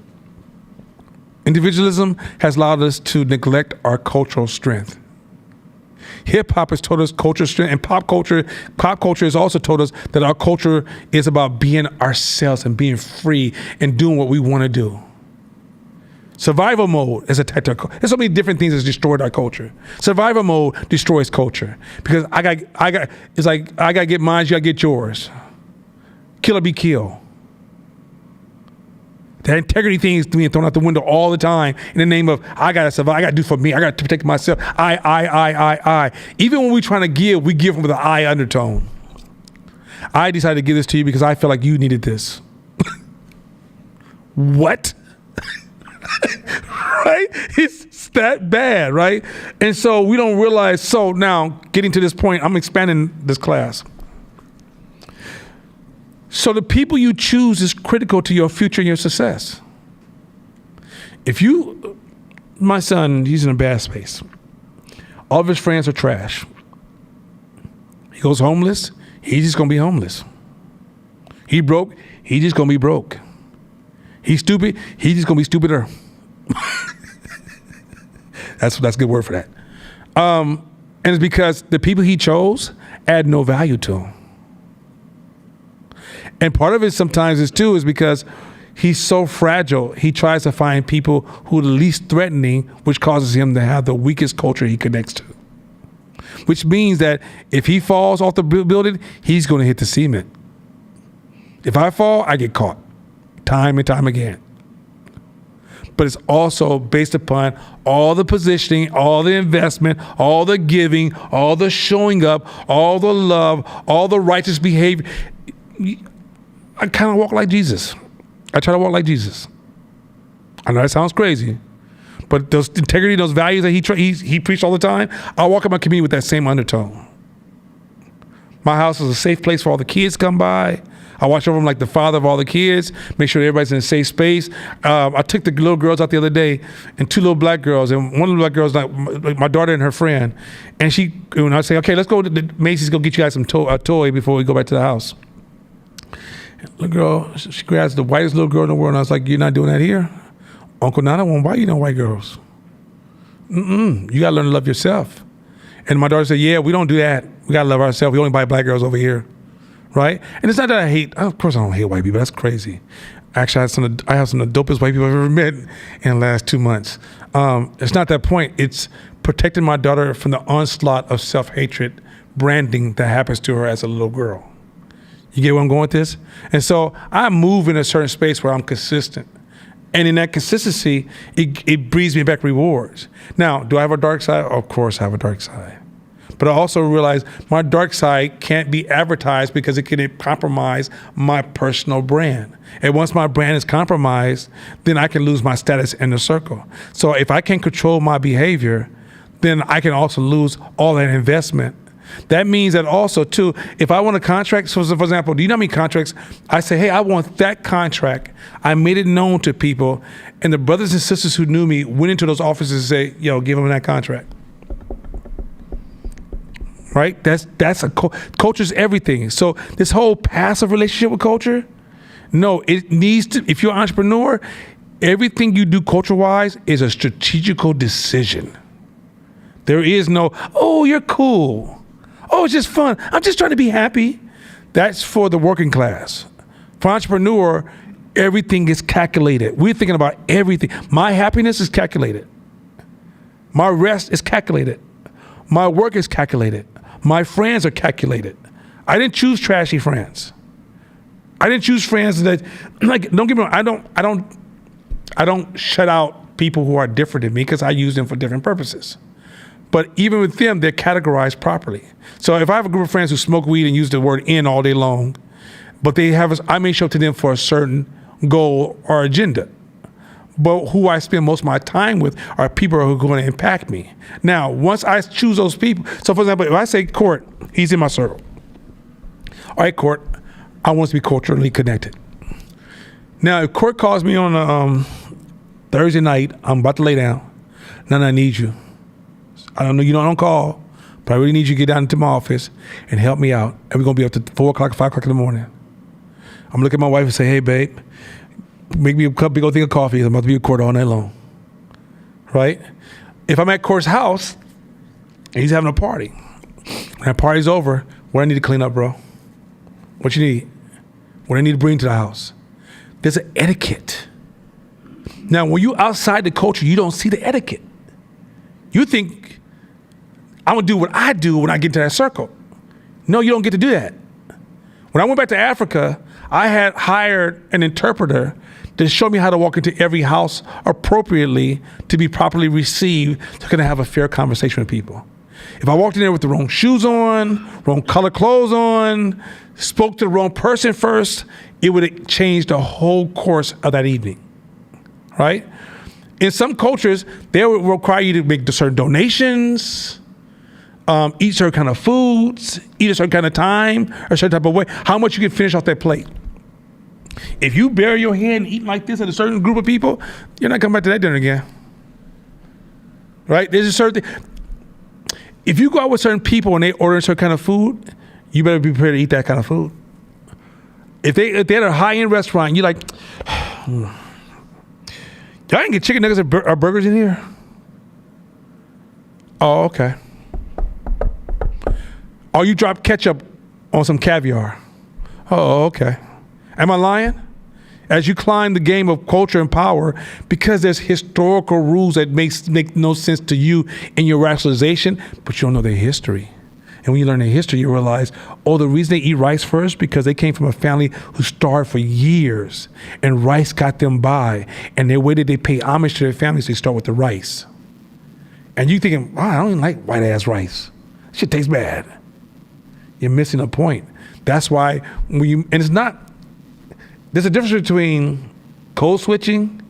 Individualism has allowed us to neglect our cultural strength. Hip hop has told us culture strength, and pop culture has also told us that our culture is about being ourselves and being free and doing what we want to do. Survival mode is a tactical. There's so many different things that's destroyed our culture. Survival mode destroys culture because it's like I gotta get mine, you gotta get yours. Kill or be killed. That integrity thing is being thrown out the window all the time in the name of I gotta survive, I gotta do for me, I gotta protect myself. I. Even when we're trying to give, we give with an I undertone. I decided to give this to you because I feel like you needed this. What? Right? It's that bad, right? And so we don't realize. So now, getting to this point, I'm expanding this class. So the people you choose is critical to your future and your success. My son, he's in a bad space. All of his friends are trash. He goes homeless, he's just gonna be homeless. He broke, he's just gonna be broke. He's stupid, he's just gonna be stupider. That's a good word for that. And it's because the people he chose add no value to him. And part of it sometimes is because he's so fragile, he tries to find people who are the least threatening, which causes him to have the weakest culture he connects to. Which means that if he falls off the building, he's going to hit the cement. If I fall, I get caught time and time again. But it's also based upon all the positioning, all the investment, all the giving, all the showing up, all the love, all the righteous behavior. I kind of walk like Jesus. I try to walk like Jesus. I know that sounds crazy, But those integrity, those values that he preached all the time, I walk in my community with that same undertone. My house is a safe place for all the kids to come by. I watch over them like the father of all the kids, make sure everybody's in a safe space. I took the little girls out the other day, and 2 little black girls, and one of the black girls, like my daughter and her friend, and when I say, okay, let's go to the Macy's, go get you guys a toy before we go back to the house. The girl, she grabs the whitest little girl in the world, and I was like, you're not doing that here? Uncle Nana won't buy you no white girls. You gotta learn to love yourself. And my daughter said, yeah, we don't do that. We gotta love ourselves. We only buy black girls over here. Right? And it's not that I hate, of course I don't hate white people, that's crazy. Actually, I have some of the dopest white people I've ever met in the last 2 months. It's not that point. It's protecting my daughter from the onslaught of self-hatred branding that happens to her as a little girl. You get where I'm going with this? And so I move in a certain space where I'm consistent. And in that consistency, it breeds me back rewards. Now, do I have a dark side? Of course I have a dark side. But I also realize my dark side can't be advertised because it can compromise my personal brand. And once my brand is compromised, then I can lose my status in the circle. So if I can control my behavior, then I can also lose all that investment. That means that also, too, if I want a contract, so for example, do you know how many contracts? I say, hey, I want that contract. I made it known to people, and the brothers and sisters who knew me went into those offices and say, yo, give them that contract. Right? That's culture's everything. So this whole passive relationship with culture, no, it needs to, if you're an entrepreneur, everything you do culture-wise is a strategical decision. There is no, oh, you're cool. Oh, it's just fun. I'm just trying to be happy. That's for the working class. For entrepreneur, everything is calculated. We're thinking about everything. My happiness is calculated. My rest is calculated. My work is calculated. My friends are calculated. I didn't choose trashy friends. I didn't choose friends that, like, don't get me wrong, I don't shut out people who are different than me because I use them for different purposes. But even with them, they're categorized properly. So if I have a group of friends who smoke weed and use the word "in" all day long, but I may show up to them for a certain goal or agenda. But who I spend most of my time with are people who are going to impact me. Now, once I choose those people, so for example, if I say Court, he's in my circle. All right, Court, I want us to be culturally connected. Now, if Court calls me on a Thursday night, I'm about to lay down, then I need you. I don't know, you don't call, but I really need you to get down into my office and help me out. And we're going to be up to 4 o'clock, 5 o'clock in the morning. I'm going to look at my wife and say, hey, babe, make me a big old thing of coffee. I'm about to be at Court all night long. Right? If I'm at Court's house and he's having a party, and that party's over, what I need to clean up, bro? What you need? What I need to bring to the house? There's an etiquette. Now, when you outside the culture, you don't see the etiquette. You think, I'm going to do what I do when I get to that circle. No, you don't get to do that. When I went back to Africa, I had hired an interpreter to show me how to walk into every house appropriately to be properly received, so I can have a fair conversation with people. If I walked in there with the wrong shoes on, wrong color clothes on, spoke to the wrong person first, it would have changed the whole course of that evening, right? In some cultures, they would require you to make certain donations, eat certain kind of foods, eat a certain kind of time, or a certain type of way, how much you can finish off that plate. If you bury your hand eating like this at a certain group of people, you're not coming back to that dinner again. Right? There's a certain thing. If you go out with certain people and they order a certain kind of food, you better be prepared to eat that kind of food. If they're at a high-end restaurant, you're like, y'all can get chicken nuggets or burgers in here? Oh, okay. Oh, you drop ketchup on some caviar? Oh, okay. Am I lying? As you climb the game of culture and power, because there's historical rules that make no sense to you in your rationalization, but you don't know their history. And when you learn their history, you realize, oh, the reason they eat rice first, because they came from a family who starved for years, and rice got them by. And the way that they pay homage to their families, they start with the rice. And you thinking, wow, I don't even like white-ass rice. Shit tastes bad. You're missing a point. That's why there's a difference between code switching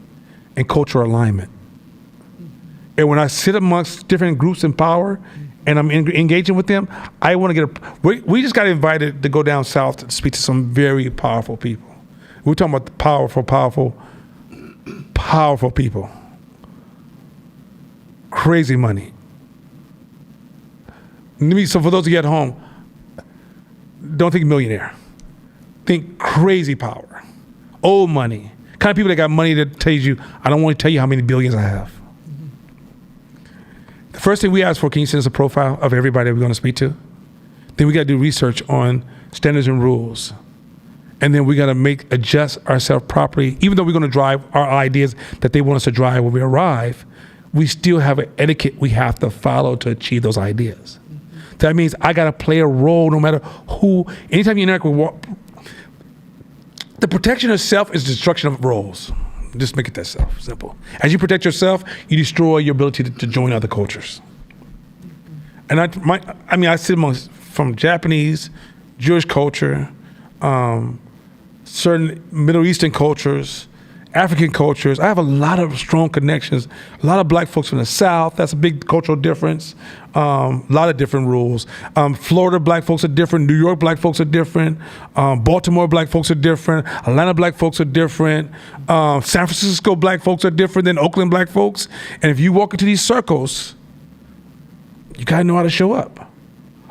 and cultural alignment. And when I sit amongst different groups in power and I'm engaging with them, I want to we just got invited to go down south to speak to some very powerful people. We're talking about the powerful people. Crazy money. So for those of you at home, don't think millionaire. Think crazy power. Old money. Kind of people that got money that tells you, I don't want to tell you how many billions I have. The first thing we ask for, can you send us a profile of everybody that we're going to speak to? Then we got to do research on standards and rules. And then we got to adjust ourselves properly. Even though we're going to drive our ideas that they want us to drive when we arrive, we still have an etiquette we have to follow to achieve those ideas. That means I got to play a role no matter who. Anytime you interact with the protection of self is destruction of roles. Just make it that simple. As you protect yourself, you destroy your ability to join other cultures. And I sit amongst from Japanese, Jewish culture, certain Middle Eastern cultures, African cultures. I have a lot of strong connections. A lot of black folks from the South. That's a big cultural difference. A lot of different rules. Florida black folks are different. New York black folks are different. Baltimore black folks are different. Atlanta black folks are different. San Francisco black folks are different than Oakland black folks. And if you walk into these circles, you gotta know how to show up.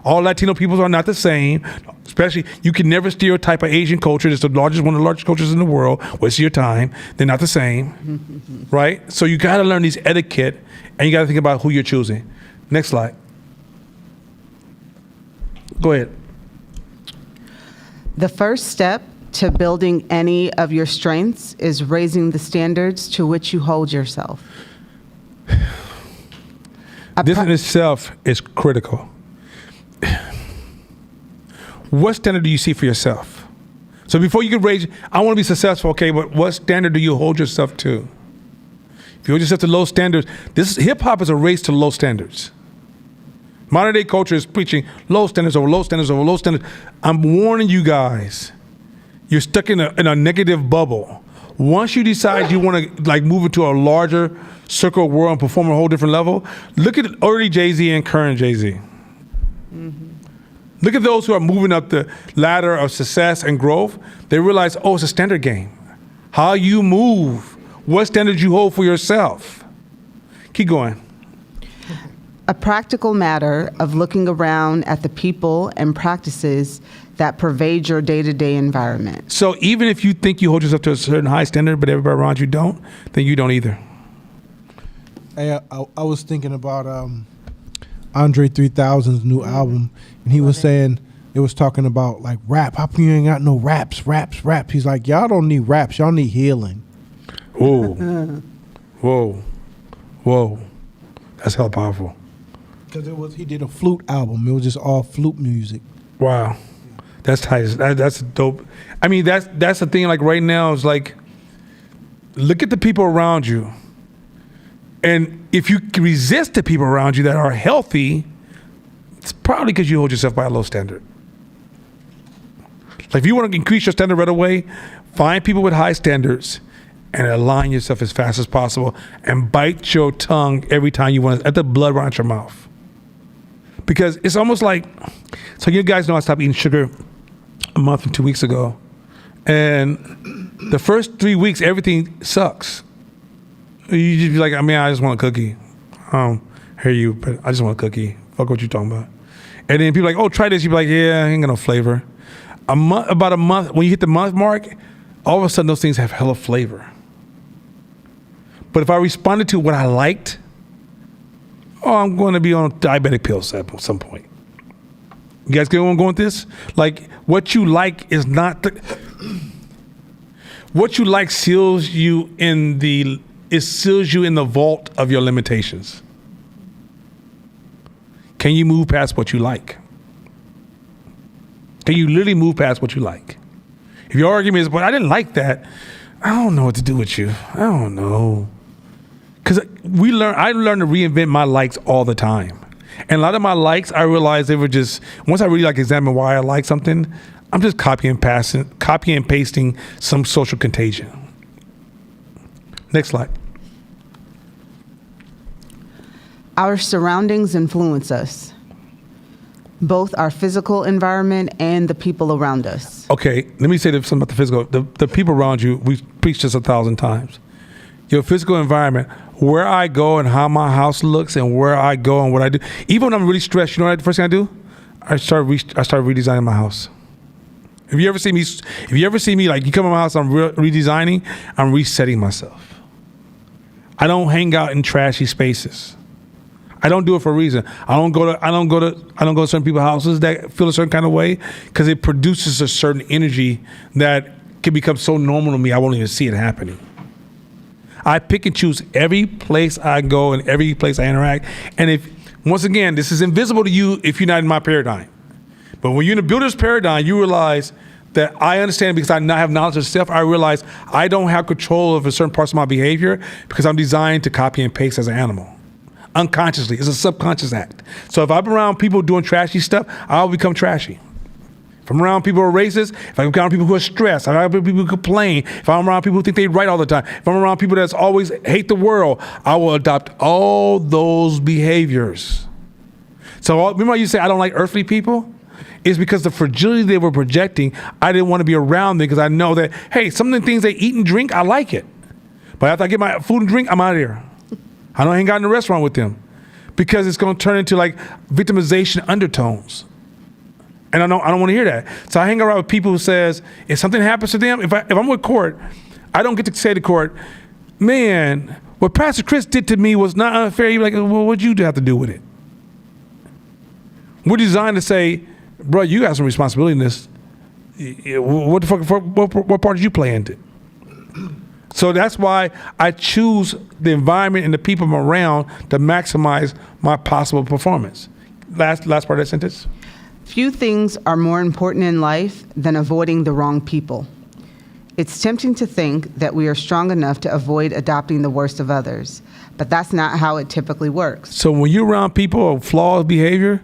All Latino peoples are not the same. Especially, you can never stereotype an Asian culture. It's one of the largest cultures in the world. Waste your time. They're not the same, right? So you got to learn these etiquette, and you got to think about who you're choosing. Next slide. Go ahead. The first step to building any of your strengths is raising the standards to which you hold yourself. This in itself is critical. What standard do you see for yourself? So before you can raise, I want to be successful, okay, but what standard do you hold yourself to? If you hold yourself to low standards, hip-hop is a race to low standards. Modern day culture is preaching low standards over low standards over low standards. I'm warning you guys, you're stuck in a negative bubble. Once you decide you want to move into a larger circle of world and perform at a whole different level, look at early Jay-Z and current Jay-Z. Mm-hmm. Look at those who are moving up the ladder of success and growth. They realize, it's a standard game. How you move, what standards you hold for yourself. Keep going. A practical matter of looking around at the people and practices that pervade your day-to-day environment. So even if you think you hold yourself to a certain high standard, but everybody around you don't, then you don't either. Hey, I was thinking about Andre 3000's new album, and he was saying, it was talking about like rap. How come you ain't got no raps? He's like, y'all don't need raps, y'all need healing. Whoa. Whoa. That's hella powerful. Because he did a flute album. It was just all flute music. Wow. That's tight. That's dope. I mean, that's the thing, like right now, is like, look at the people around you. And if you can resist the people around you that are healthy, it's probably because you hold yourself by a low standard. Like if you want to increase your standard right away, find people with high standards and align yourself as fast as possible and bite your tongue every time you want to let the blood run out your mouth. Because it's almost like, so you guys know I stopped eating sugar a month and 2 weeks ago. And the first 3 weeks, everything sucks. You just be like, I just want a cookie. I don't hear you, but I just want a cookie. Fuck what you talking about. And then people are like, try this. You be like, yeah, ain't got no flavor. About a month, when you hit the month mark, all of a sudden those things have hella flavor. But if I responded to what I liked, I'm going to be on diabetic pills at some point. You guys get where I'm going with this? Like, what you like is not what you like seals you in the vault of your limitations. Can you move past what you like? Can you literally move past what you like? If your argument is, but I didn't like that, I don't know what to do with you. I don't know. Because I learned to reinvent my likes all the time. And a lot of my likes, I realized they were just, once I really examine why I like something, I'm just copying and pasting some social contagion. Next slide. Our surroundings influence us, both our physical environment and the people around us. Okay, let me say something about the physical. The people around you, we've preached this 1,000 times. Your physical environment, where I go and how my house looks and where I go and what I do. Even when I'm really stressed, you know what the first thing I do? I start redesigning my house. If you ever see me, like you come to my house, I'm redesigning, I'm resetting myself. I don't hang out in trashy spaces. I don't do it for a reason. I don't go to certain people's houses that feel a certain kind of way because it produces a certain energy that can become so normal to me I won't even see it happening. I pick and choose every place I go and every place I interact. And if, once again, this is invisible to you if you're not in my paradigm. But when you're in a builder's paradigm, you realize that I understand because I now have knowledge of self. I realize I don't have control over certain parts of my behavior because I'm designed to copy and paste as an animal. Unconsciously, it's a subconscious act. So if I'm around people doing trashy stuff, I'll become trashy. If I'm around people who are racist, if I'm around people who are stressed, if I'm around people who complain, if I'm around people who think they're right all the time, if I'm around people that always hate the world, I will adopt all those behaviors. So remember you say I don't like earthly people? It's because the fragility they were projecting, I didn't want to be around them because I know that, hey, some of the things they eat and drink, I like it. But after I get my food and drink, I'm out of here. I don't hang out in the restaurant with them because it's going to turn into like victimization undertones. And I don't want to hear that. So I hang around with people who says, if something happens to them, if I'm with court, I don't get to say to court, man, what Pastor Chris did to me was not unfair. You're like, well, what'd you have to do with it? We're designed to say, bro, you got some responsibility in this. What the fuck, what part did you play into? So that's why I choose the environment and the people I'm around to maximize my possible performance. Last part of that sentence. Few things are more important in life than avoiding the wrong people. It's tempting to think that we are strong enough to avoid adopting the worst of others, but that's not how it typically works. So when you're around people of flawed behavior,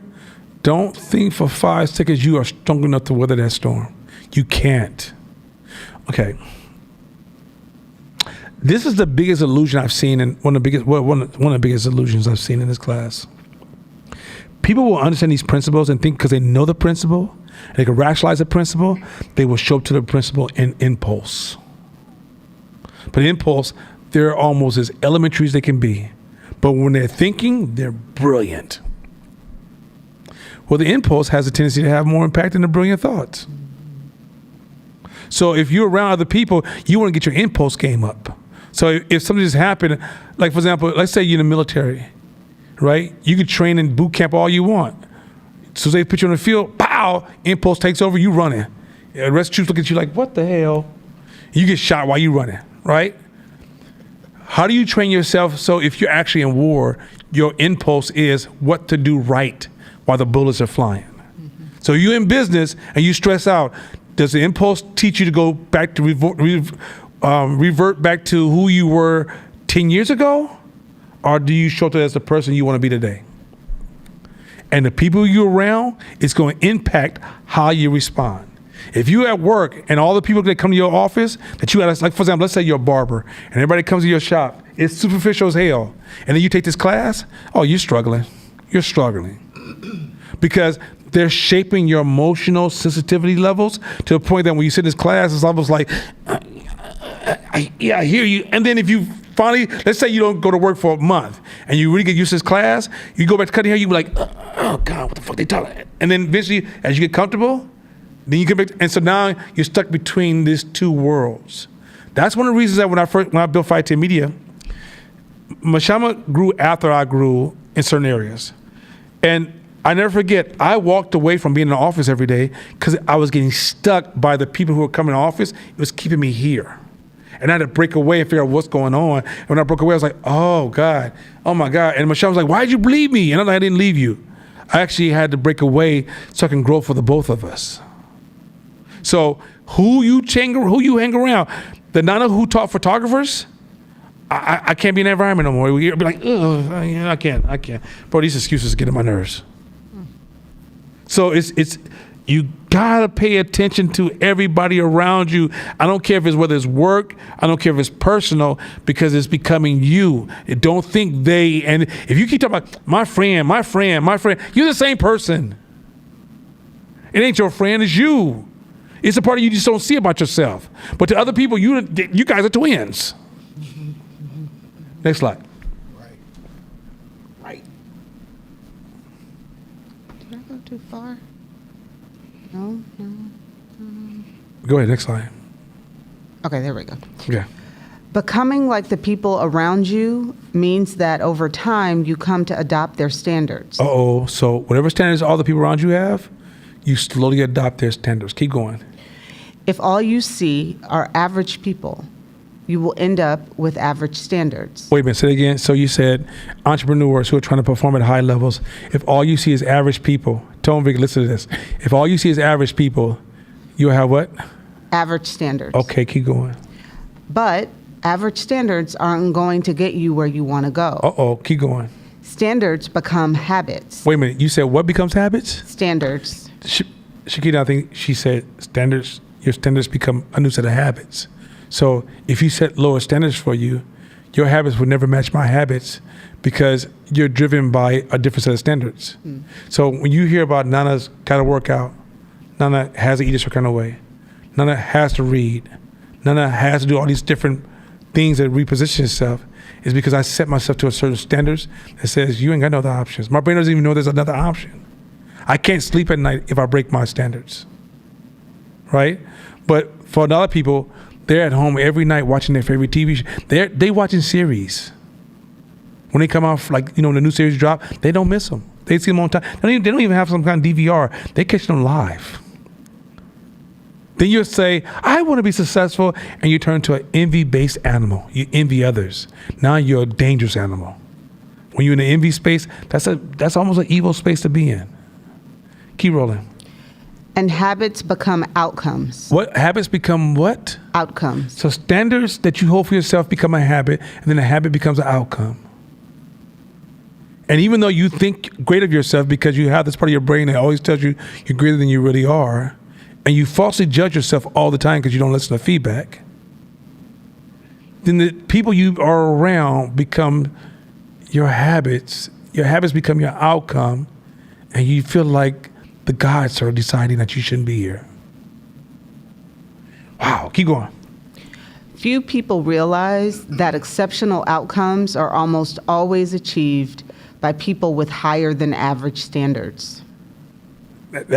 don't think for 5 seconds you are strong enough to weather that storm. You can't. Okay. This is the biggest illusion I've seen, and one of the biggest illusions I've seen in this class. People will understand these principles and think because they know the principle, they can rationalize the principle, they will show up to the principle in impulse. But impulse, they're almost as elementary as they can be. But when they're thinking, they're brilliant. Well, the impulse has a tendency to have more impact than the brilliant thoughts. So if you're around other people, you want to get your impulse game up. So if something just happened, like for example, let's say you're in the military, right? You can train in boot camp all you want. So they put you on the field, pow, impulse takes over, you running. The rest of the troops look at you like, what the hell? You get shot while you running, right? How do you train yourself so if you're actually in war, your impulse is what to do right while the bullets are flying? Mm-hmm. So you're in business and you stress out. Does the impulse teach you to go back to revert back to who you were 10 years ago? Or do you show up as the person you want to be today? And the people you're around, it's going to impact how you respond. If you're at work and all the people that come to your office, that you got, like for example, let's say you're a barber and everybody comes to your shop, it's superficial as hell. And then you take this class, oh, you're struggling. You're struggling. Because they're shaping your emotional sensitivity levels to a point that when you sit in this class, it's almost like, yeah, I hear you. And then if you finally, let's say you don't go to work for a month and you really get used to this class, you go back to cutting hair, you be like, oh God, what the fuck they talking? And then eventually, as you get comfortable, then you get back, and so now you're stuck between these two worlds. That's one of the reasons that when I built 510 Media, Mashama grew after I grew in certain areas. And I never forget, I walked away from being in the office every day because I was getting stuck by the people who were coming to the office. It was keeping me here. And I had to break away and figure out what's going on. And when I broke away, I was like, oh God, oh my God. And Michelle was like, why'd you leave me? And I'm like, I didn't leave you. I actually had to break away so I can grow for the both of us. So who you hang around, the Nana who taught photographers, I can't be in that environment no more. We'd be like, oh, I can't. Bro, these excuses get on my nerves. So it's You gotta pay attention to everybody around you. I don't care if it's whether it's work, I don't care if it's personal, because it's becoming you. Don't think they, and if you keep talking about my friend, you're the same person. It ain't your friend, it's you. It's a part of you just don't see about yourself. But to other people, you guys are twins. Next slide. Did I go too far? No. Go ahead, next slide. Okay, there we go. Okay. Becoming like the people around you means that over time you come to adopt their standards. Uh-oh. So whatever standards all the people around you have, you slowly adopt their standards. Keep going. If all you see are average people, you will end up with average standards. Wait a minute, say it again. So you said entrepreneurs who are trying to perform at high levels, if all you see is average people, tell them, Vic, listen to this. If all you see is average people, you'll have what? Average standards. Okay, keep going. But average standards aren't going to get you where you want to go. Uh-oh, keep going. Standards become habits. Wait a minute, you said what becomes habits? Standards. Shakita, I think she said standards, your standards become a new set of habits. So if you set lower standards for you, your habits would never match my habits because you're driven by a different set of standards. So when you hear about Nana's got to work out, Nana has to eat a certain kind of way, Nana has to read, Nana has to do all these different things that reposition itself, is because I set myself to a certain standards that says you ain't got no other options. My brain doesn't even know there's another option. I can't sleep at night if I break my standards, right? But for a lot of people, they're at home every night watching their favorite TV show. They watching series. When they come out, like, when the new series drop, they don't miss them. They see them on time. They don't even have some kind of DVR. They catch them live. Then you say, I want to be successful, and you turn to an envy-based animal. You envy others. Now you're a dangerous animal. When you're in the envy space, that's almost an evil space to be in. Keep rolling. And habits become outcomes. What habits become what? Outcomes. So standards that you hold for yourself become a habit, and then a habit becomes an outcome. And even though you think great of yourself because you have this part of your brain that always tells you you're greater than you really are, and you falsely judge yourself all the time because you don't listen to feedback, then the people you are around become your habits. Your habits become your outcome, and you feel like the gods are deciding that you shouldn't be here. Wow, keep going. Few people realize that exceptional outcomes are almost always achieved by people with higher than average standards. There's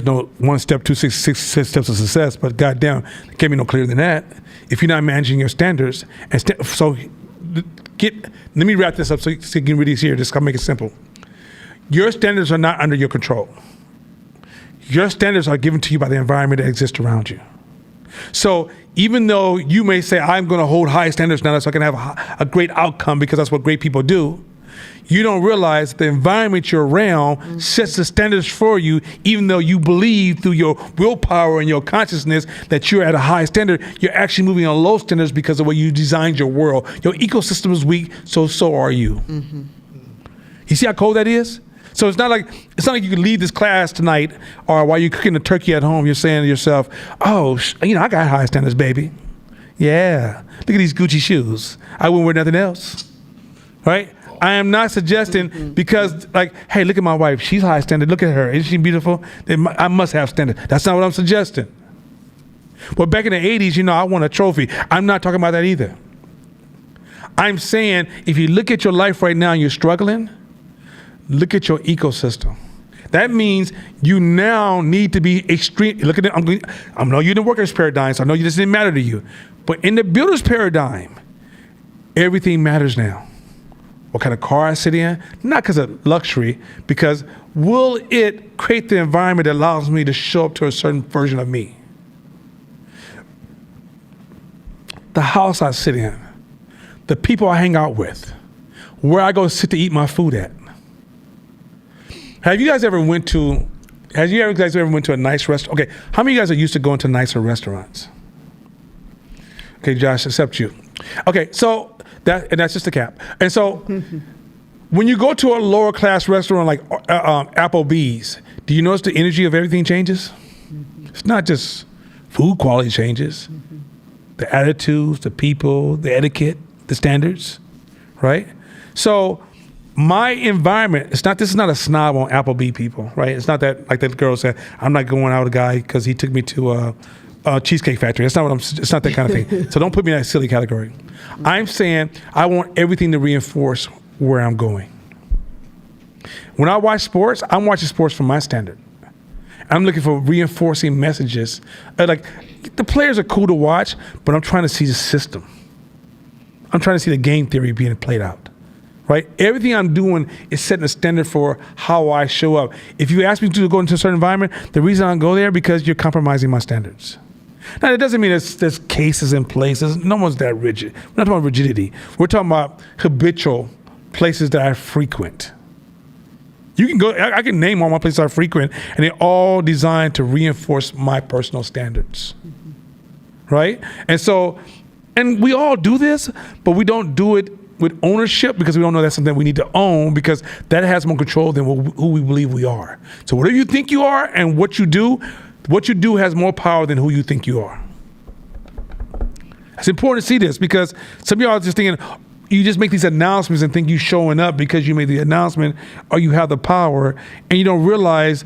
no 1 step, 2 six steps of success, but goddamn, it can't be no clearer than that. If you're not managing your standards, let me wrap this up so you can really see here. Just gotta make it simple. Your standards are not under your control. Your standards are given to you by the environment that exists around you. So even though you may say, I'm going to hold high standards now so I can have a great outcome because that's what great people do, you don't realize the environment you're around sets the standards for you, even though you believe through your willpower and your consciousness that you're at a high standard. You're actually moving on low standards because of the way you designed your world. Your ecosystem is weak, so are you. Mm-hmm. You see how cold that is? So it's not like you can leave this class tonight, or while you're cooking the turkey at home, you're saying to yourself, oh, I got high standards, baby. Yeah, look at these Gucci shoes. I wouldn't wear nothing else, right? I am not suggesting because, hey, look at my wife. She's high standard. Look at her. Isn't she beautiful? I must have standard. That's not what I'm suggesting. Well, back in the 80s, I won a trophy. I'm not talking about that either. I'm saying if you look at your life right now and you're struggling, look at your ecosystem. That means you now need to be extreme. Look at it. I know you're in the worker's paradigm, so I know this didn't matter to you. But in the builder's paradigm, everything matters now. What kind of car I sit in, not because of luxury, because will it create the environment that allows me to show up to a certain version of me? The house I sit in, the people I hang out with, where I go sit to eat my food at. Have you guys ever went to a nice restaurant? Okay, how many of you guys are used to going to nicer restaurants? Okay, Josh, except you. Okay, so that's just a cap. And so when you go to a lower class restaurant like Applebee's, Do you notice the energy of everything changes? It's not just food quality changes. The attitudes, the people, the etiquette, the standards, right? So my environment, this is not a snob on Applebee people, right? It's not that, like that girl said, I'm not going out with a guy because he took me to a Cheesecake Factory. It's not that kind of thing. So don't put me in that silly category. I'm saying I want everything to reinforce where I'm going. When I watch sports, I'm watching sports from my standard. I'm looking for reinforcing messages. Like, the players are cool to watch, but I'm trying to see the system. I'm trying to see the game theory being played out, right? Everything I'm doing is setting a standard for how I show up. If you ask me to go into a certain environment, the reason I go there because you're compromising my standards. Now, it doesn't mean there's cases in places. No one's that rigid. We're not talking about rigidity. We're talking about habitual places that I frequent. You can go, I can name all my places I frequent, and they're all designed to reinforce my personal standards, right? And we all do this, but we don't do it with ownership because we don't know that's something we need to own, because that has more control than who we believe we are. So whatever you think you are and what you do has more power than who you think you are. It's important to see this, because some of y'all are just thinking, you just make these announcements and think you're showing up because you made the announcement or you have the power, and you don't realize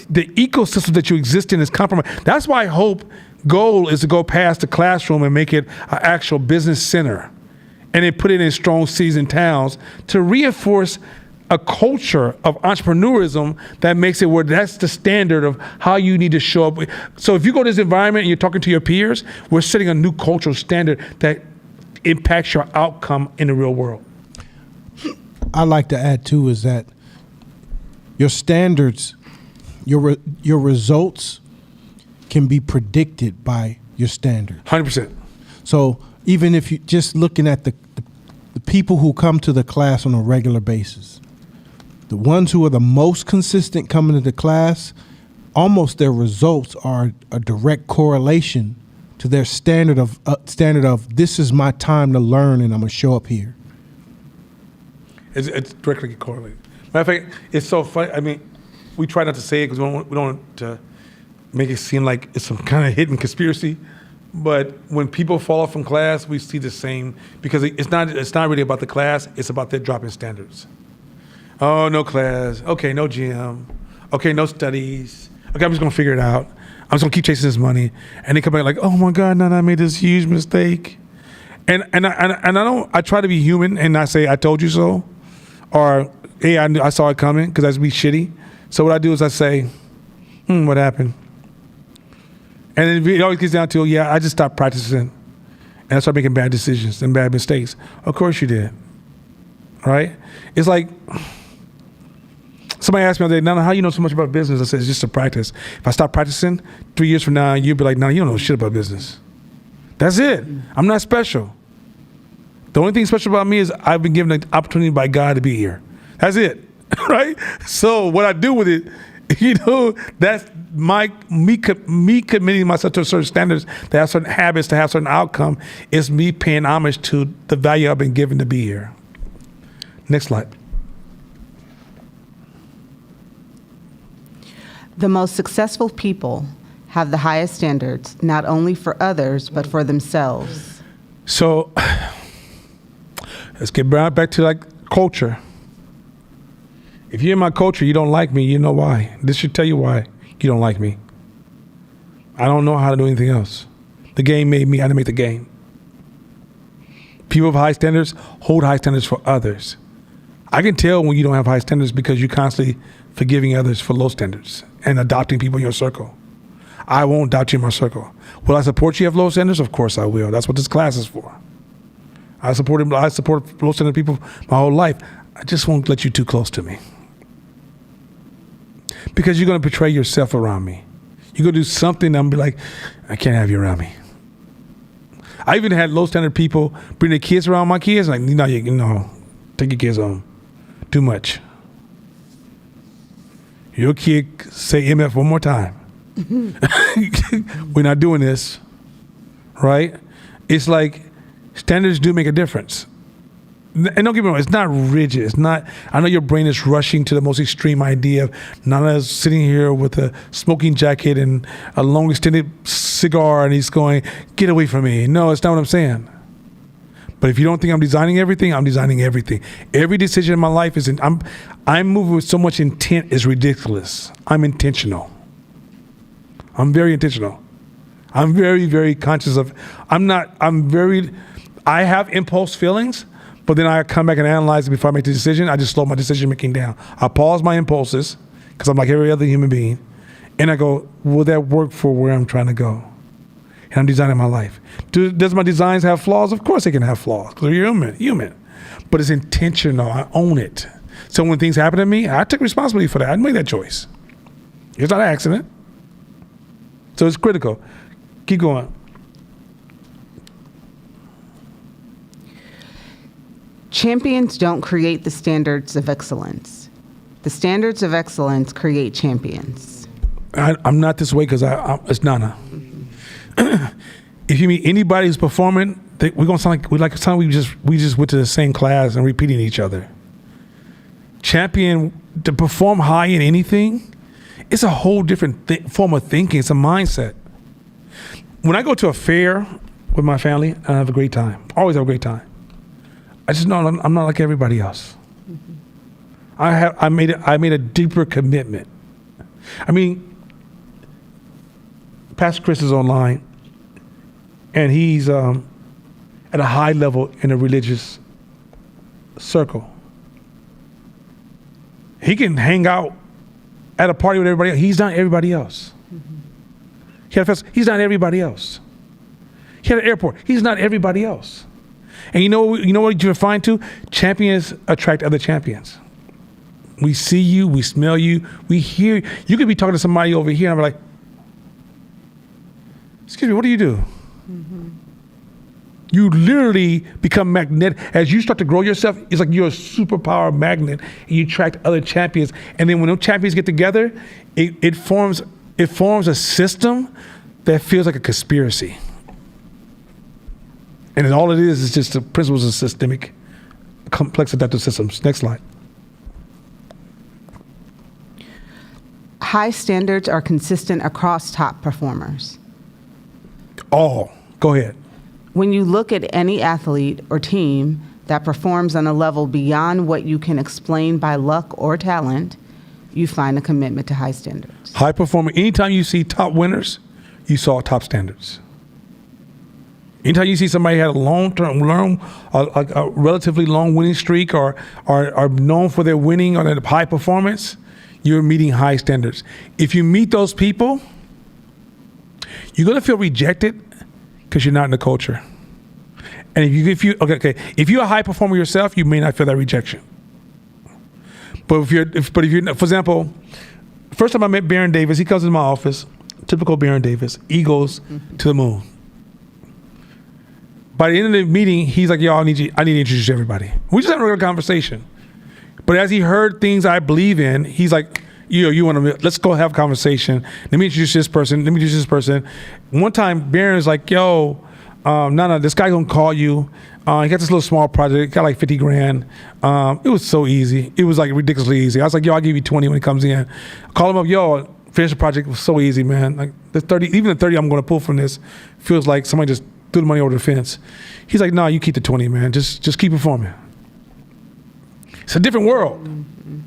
the ecosystem that you exist in is compromised. That's why Hope goal is to go past the classroom and make it an actual business center, and then put it in strong cities and towns to reinforce a culture of entrepreneurism that makes it where that's the standard of how you need to show up. So if you go to this environment and you're talking to your peers, we're setting a new cultural standard that impacts your outcome in the real world. I'd like to add too is that your standards, your results can be predicted by your standard. 100%. So even if you just looking at the people who come to the class on a regular basis, the ones who are the most consistent coming to the class, almost their results are a direct correlation to their standard of this is my time to learn and I'm gonna show up here. It's directly correlated. Matter of fact, it's so funny. I mean, we try not to say it because we don't want to make it seem like it's some kind of hidden conspiracy. But when people fall off from class, we see the same, because it's not really about the class. It's about their dropping standards. Oh, no class. Okay, no gym. Okay, no studies. Okay, I'm just gonna figure it out. I'm just gonna keep chasing this money, and they come back like, oh my God, now I made this huge mistake. And I try to be human and not say I told you so, or hey, I saw it coming, because that'd be shitty. So what I do is I say, what happened? And it always gets down to, yeah, I just stopped practicing, and I started making bad decisions and bad mistakes. Of course you did, right? It's like, somebody asked me the other day, Nana, how you know so much about business? I said, it's just a practice. If I stop practicing, 3 years from now, you'll be like, no, you don't know shit about business. That's it. I'm not special. The only thing special about me is I've been given the opportunity by God to be here. That's it, right? So what I do with it, that's me committing myself to certain standards, to have certain habits, to have certain outcome, is me paying homage to the value I've been given to be here. Next slide. The most successful people have the highest standards, not only for others, but for themselves. So let's get back to culture. If you're in my culture, you don't like me, you know why. This should tell you why you don't like me. I don't know how to do anything else. The game made me, I didn't make the game. People with high standards hold high standards for others. I can tell when you don't have high standards because you're constantly forgiving others for low standards and adopting people in your circle. I won't adopt you in my circle. Will I support you have low standards? Of course I will. That's what this class is for. I support low standard people my whole life. I just won't let you too close to me, because you're going to betray yourself around me. You're going to do something and I'm going to be like, I can't have you around me. I even had low standard people bring their kids around my kids. Like, no, take your kids home. Too much. Your kid say MF one more time. We're not doing this, right? It's like standards do make a difference. and don't get me wrong, it's not rigid. It's not. I know your brain is rushing to the most extreme idea of Nana's sitting here with a smoking jacket and a long extended cigar, and he's going, "Get away from me." No, it's not what I'm saying. But if you don't think I'm designing everything, I'm designing everything. Every decision in my life is I'm moving with so much intent. It's ridiculous. I'm intentional. I'm very intentional. I'm very, very conscious of. I have impulse feelings. But then I come back and analyze it before I make the decision. I just slow my decision making down. I pause my impulses because I'm like every other human being. And I go, will that work for where I'm trying to go? And I'm designing my life. Does my designs have flaws? Of course they can have flaws because you're human. But it's intentional. I own it. So when things happen to me, I took responsibility for that. I made that choice. It's not an accident. So it's critical. Keep going. Champions don't create the standards of excellence. The standards of excellence create champions. I'm not this way because it's Nana. If you meet anybody who's performing, we're gonna sound like we just went to the same class and repeating each other. Champion to perform high in anything, it's a whole different form of thinking. It's a mindset. When I go to a fair with my family, I have a great time. Always have a great time. I just know I'm not like everybody else. I made a deeper commitment. I mean, Pastor Chris is online, and he's at a high level in a religious circle. He can hang out at a party with everybody else. He's not everybody else. He had a festival. He's not everybody else. He had an airport. He's not everybody else. And you know what you find too? Champions attract other champions. We see you, we smell you, we hear. You could be talking to somebody over here, and I'm like, "Excuse me, what do you do?" Mm-hmm. You literally become magnetic as you start to grow yourself. It's like you're a superpower magnet, and you attract other champions. And then when those champions get together, it forms a system that feels like a conspiracy. And all it is just the principles of systemic, complex adaptive systems. Next slide. High standards are consistent across top performers. Go ahead. When you look at any athlete or team that performs on a level beyond what you can explain by luck or talent, you find a commitment to high standards. High performer, anytime you see top winners, you saw top standards. Anytime you see somebody had a relatively long winning streak or are known for their winning or their high performance, you're meeting high standards. If you meet those people, you're going to feel rejected because you're not in the culture. And if you're a high performer yourself, you may not feel that rejection. But if you're, for example, first time I met Baron Davis, he comes into my office, typical Baron Davis, egos to the moon. By the end of the meeting, he's like, "Yo, I need to introduce everybody." We just had a regular conversation. But as he heard things I believe in, he's like, let's go have a conversation. Let me introduce this person. One time, Baron is like, "Yo, no, this guy gonna call you. He got this little small project, got like 50 grand. It was so easy. It was like ridiculously easy. I was like, "Yo, I'll give you 20 when he comes in." Call him up, "Yo, finish the project." It was so easy, man. Like the 30, even the 30 I'm gonna pull from this feels like somebody just threw the money over the fence. He's like, "No, you keep the 20, man. Just keep performing." It's a different world. Mm-hmm.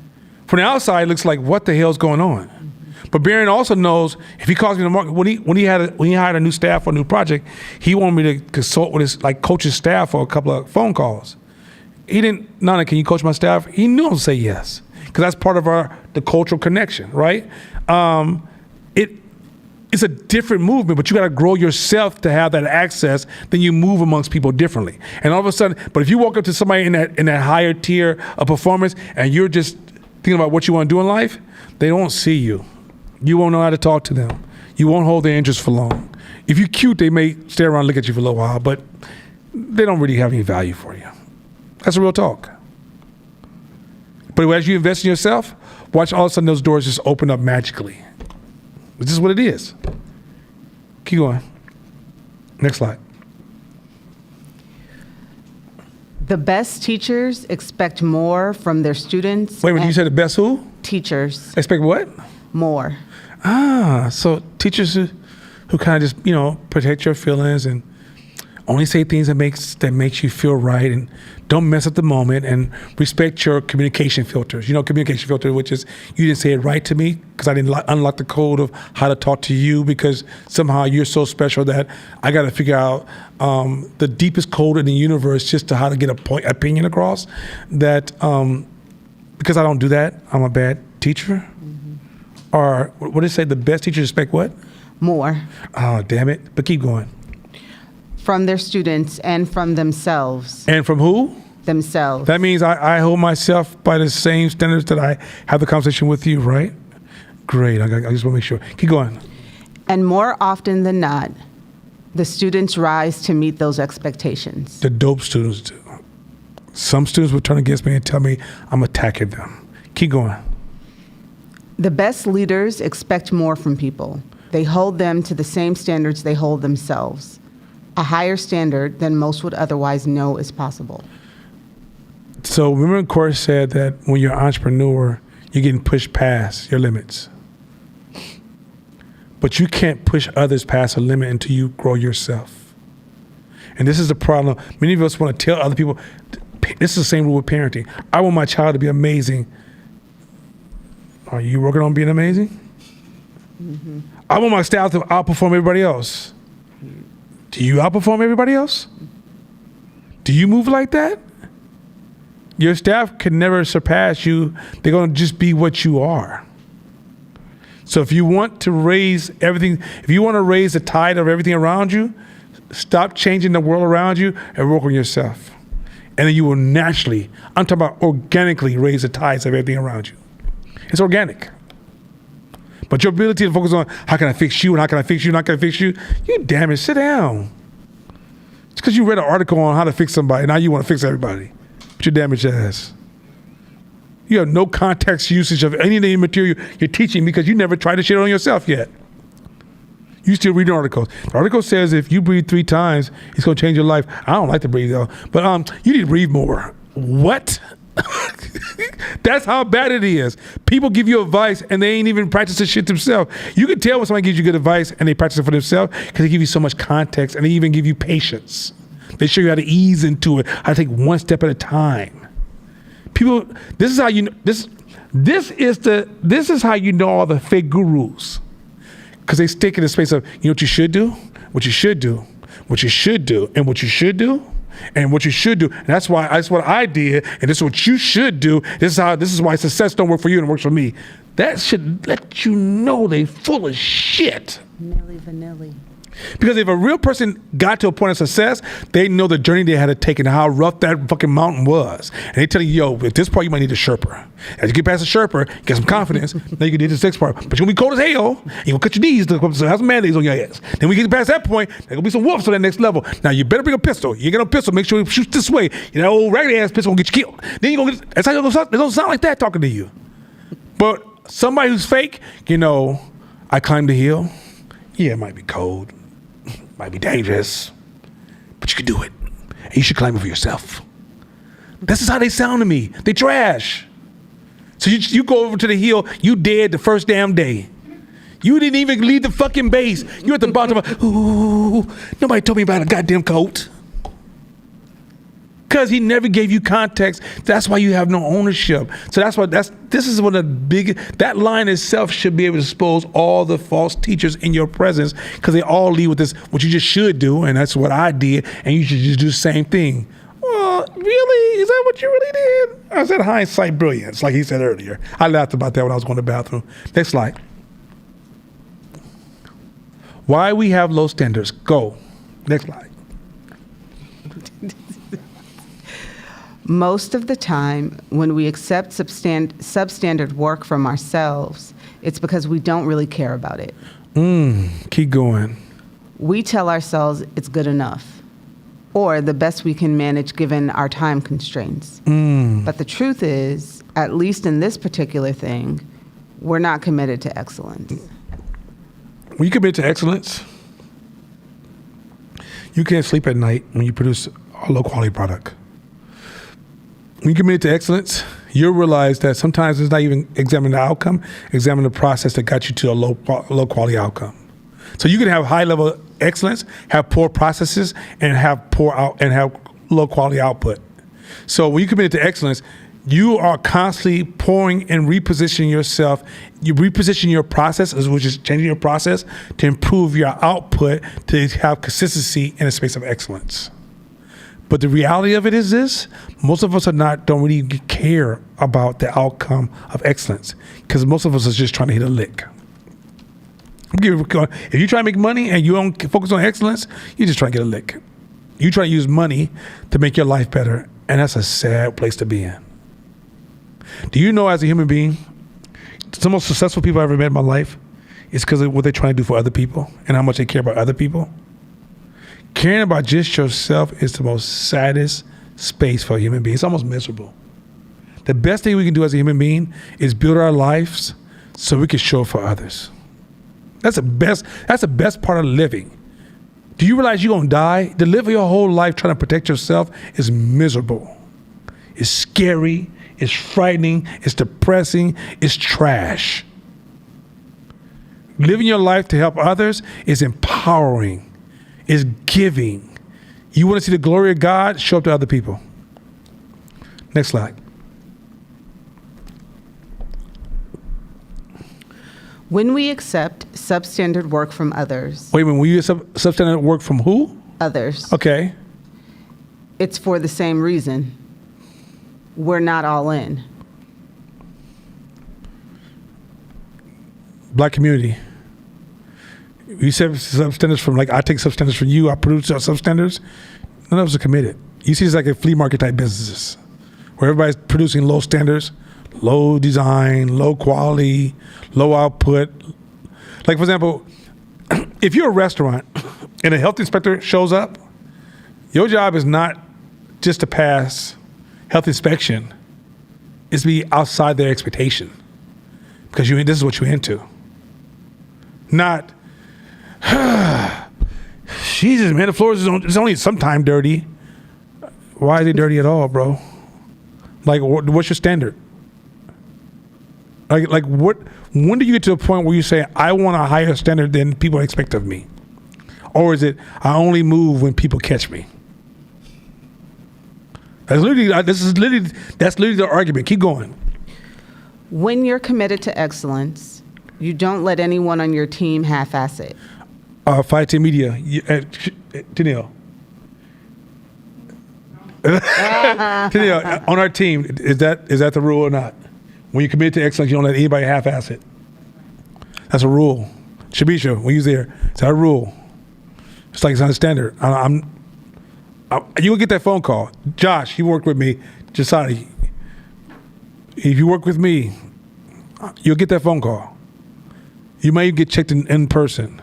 From the outside, it looks like, what the hell's going on? Mm-hmm. But Baron also knows if he calls me in the market, when he hired a new staff for a new project, he wanted me to consult with his coach his staff for a couple of phone calls. He didn't, "Nana, can you coach my staff?" He knew I would say yes because that's part of the cultural connection, right? It's a different movement, but you got to grow yourself to have that access. Then you move amongst people differently. And all of a sudden, but if you walk up to somebody in that higher tier of performance and you're just thinking about what you want to do in life, they won't see you. You won't know how to talk to them. You won't hold their interest for long. If you're cute, they may stay around and look at you for a little while, but they don't really have any value for you. That's a real talk. But as you invest in yourself, watch all of a sudden those doors just open up magically. This is what it is. Keep going. Next slide. The best teachers expect more from their students. Wait a minute, you and said the best who? teachers Expect what? more. So teachers who kind of just, protect your feelings and only say things that makes you feel right and don't mess up the moment and respect your communication filters. Communication filter, which is you didn't say it right to me because I didn't unlock the code of how to talk to you because somehow you're so special that I got to figure out the deepest code in the universe just to how to get opinion across. That because I don't do that, I'm a bad teacher. Or what did it say? The best teachers expect what? More Oh, damn it. But keep going. from their students and from themselves. And from who? Themselves. That means I hold myself by the same standards that I have the conversation with you, right? Great. I just want to make sure. Keep going. And more often than not, the students rise to meet those expectations. The dope students do. Some students will turn against me and tell me I'm attacking them. Keep going. The best leaders expect more from people. They hold them to the same standards they hold themselves, a higher standard than most would otherwise know is possible. So remember, Course said that when you're an entrepreneur, you're getting pushed past your limits. But you can't push others past a limit until you grow yourself. And this is the problem. Many of us want to tell other people, this is the same rule with parenting. I want my child to be amazing. Are you working on being amazing? Mm-hmm. I want my staff to outperform everybody else. Do you outperform everybody else? Do you move like that? Your staff can never surpass you. They're going to just be what you are. So if you want to raise everything, if you want to raise the tide of everything around you, stop changing the world around you and work on yourself. And then you will naturally, I'm talking about organically, raise the tides of everything around you. It's organic. But your ability to focus on how can I fix you and how can I fix you and how can I fix you, you damn it, sit down. It's because you read an article on how to fix somebody and now you want to fix everybody. But your damaged ass. You have no context usage of any of the material you're teaching because you never tried to shit on yourself yet. You still reading articles. The article says if you breathe 3 times, it's going to change your life. I don't like to breathe though, but you need to breathe more. What? That's how bad it is. People give you advice and they ain't even practice this shit themselves. You can tell when somebody gives you good advice and they practice it for themselves because they give you so much context and they even give you patience. They show you how to ease into it, how to take one step at a time. People, this is how you know, this is how you know all the fake gurus. Because they stick in the space of, you know what you should do, what you should do, what you should do, and what you should do, and what you should do. And that's what I did, and this is what you should do. This is why success don't work for you and it works for me. That should let you know they full of shit. Milli vanilli. Because if a real person got to a point of success, they know the journey they had to take and how rough that fucking mountain was. And they tell you, yo, at this part, you might need a Sherpa. As you get past the Sherpa, get some confidence, then you can do this next part. But you're going to be cold as hell. You're going to cut your knees, so have some mayonnaise on your ass. Then when you get past that point, there's going to be some wolves on that next level. Now, you better bring a pistol. You get no pistol, make sure you shoot this way. You know, old raggedy ass pistol going to get you killed. Then you're going to get, that's how you're going to sound. It don't sound like that talking to you. But somebody who's fake, I climbed the hill. Yeah, it might be cold. Might be dangerous, but you can do it. And you should climb it for yourself. This is how they sound to me. They trash. So you go over to the hill, you dead the first damn day. You didn't even leave the fucking base. You at the bottom of, ooh, nobody told me about a goddamn coat. Because he never gave you context. That's why you have no ownership. So this is one of the big, that line itself should be able to expose all the false teachers in your presence because they all lead with this, what you just should do, and that's what I did, and you should just do the same thing. Well, really? Is that what you really did? I said hindsight brilliance, like he said earlier. I laughed about that when I was going to the bathroom. Next slide. Why we have low standards. Go. Next slide. Most of the time, when we accept substandard work from ourselves, it's because we don't really care about it. Keep going. We tell ourselves it's good enough, or the best we can manage given our time constraints. But the truth is, at least in this particular thing, we're not committed to excellence. When you commit to excellence, you can't sleep at night when you produce a low quality product. when you commit to excellence, you'll realize that sometimes it's not even examining the outcome, examine the process that got you to a low quality outcome. So you can have high level excellence, have poor processes, and have low quality output. So when you commit to excellence, you are constantly pouring and repositioning yourself. You reposition your process, which is changing your process to improve your output to have consistency in a space of excellence. But the reality of it is this: most of us don't really care about the outcome of excellence, because most of us are just trying to hit a lick. If you try to make money and you don't focus on excellence, you're just trying to get a lick. You try to use money to make your life better, and that's a sad place to be in. Do you know, as a human being, some of the most successful people I've ever met in my life is because of what they're trying to do for other people and how much they care about other people? Caring about just yourself is the most saddest space for a human being. It's almost miserable. The best thing we can do as a human being is build our lives so we can show for others. That's the best part of living. Do you realize you're going to die? To live your whole life trying to protect yourself is miserable. It's scary. It's frightening. It's depressing. It's trash. Living your life to help others is empowering. It's giving. You want to see the glory of God? Show up to other people. Next slide. When we accept substandard work from others. Wait a minute, will you substandard work from who? Others. Okay. It's for the same reason. We're not all in. Black community. You accept substandards from, like, I take substandards from you, I produce substandards. None of us are committed. You see, it's like a flea market type businesses where everybody's producing low standards, low design, low quality, low output. Like, for example, if you're a restaurant and a health inspector shows up, your job is not just to pass health inspection, it's to be outside their expectation, because this is what you're into. Not, Jesus, man, the floor is only sometime dirty. Why is it dirty at all, bro? Like, what's your standard? Like what? When do you get to a point where you say, I want a higher standard than people expect of me? Or is it, I only move when people catch me? That's literally the argument. Keep going. When you're committed to excellence, you don't let anyone on your team half-ass it. Fight to media, Tennille. Tennille, on our team, is that the rule or not? When you commit to excellence, you don't let anybody half-ass it. That's a rule. Shabisha, when you're there, it's our rule. It's like it's not a standard. You will get that phone call. Josh, he worked with me. Jasadi, if you work with me, you'll get that phone call. You may get checked in person,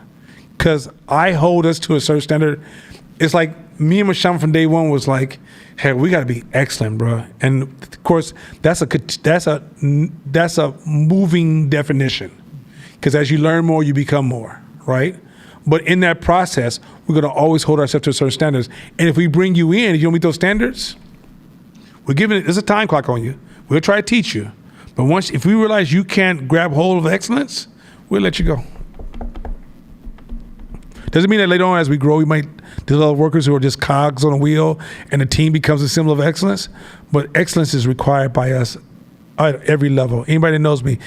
because I hold us to a certain standard. It's like me and Masham from day one was like, hey, we got to be excellent, bro. And of course, that's a moving definition, because as you learn more, you become more, right? But in that process, we're going to always hold ourselves to certain standards. And if we bring you in, if you don't meet those standards, there's a time clock on you. We'll try to teach you. But if we realize you can't grab hold of excellence, we'll let you go. Doesn't mean that later on as we grow, we might develop workers who are just cogs on a wheel and the team becomes a symbol of excellence. But excellence is required by us at every level. Anybody that knows me,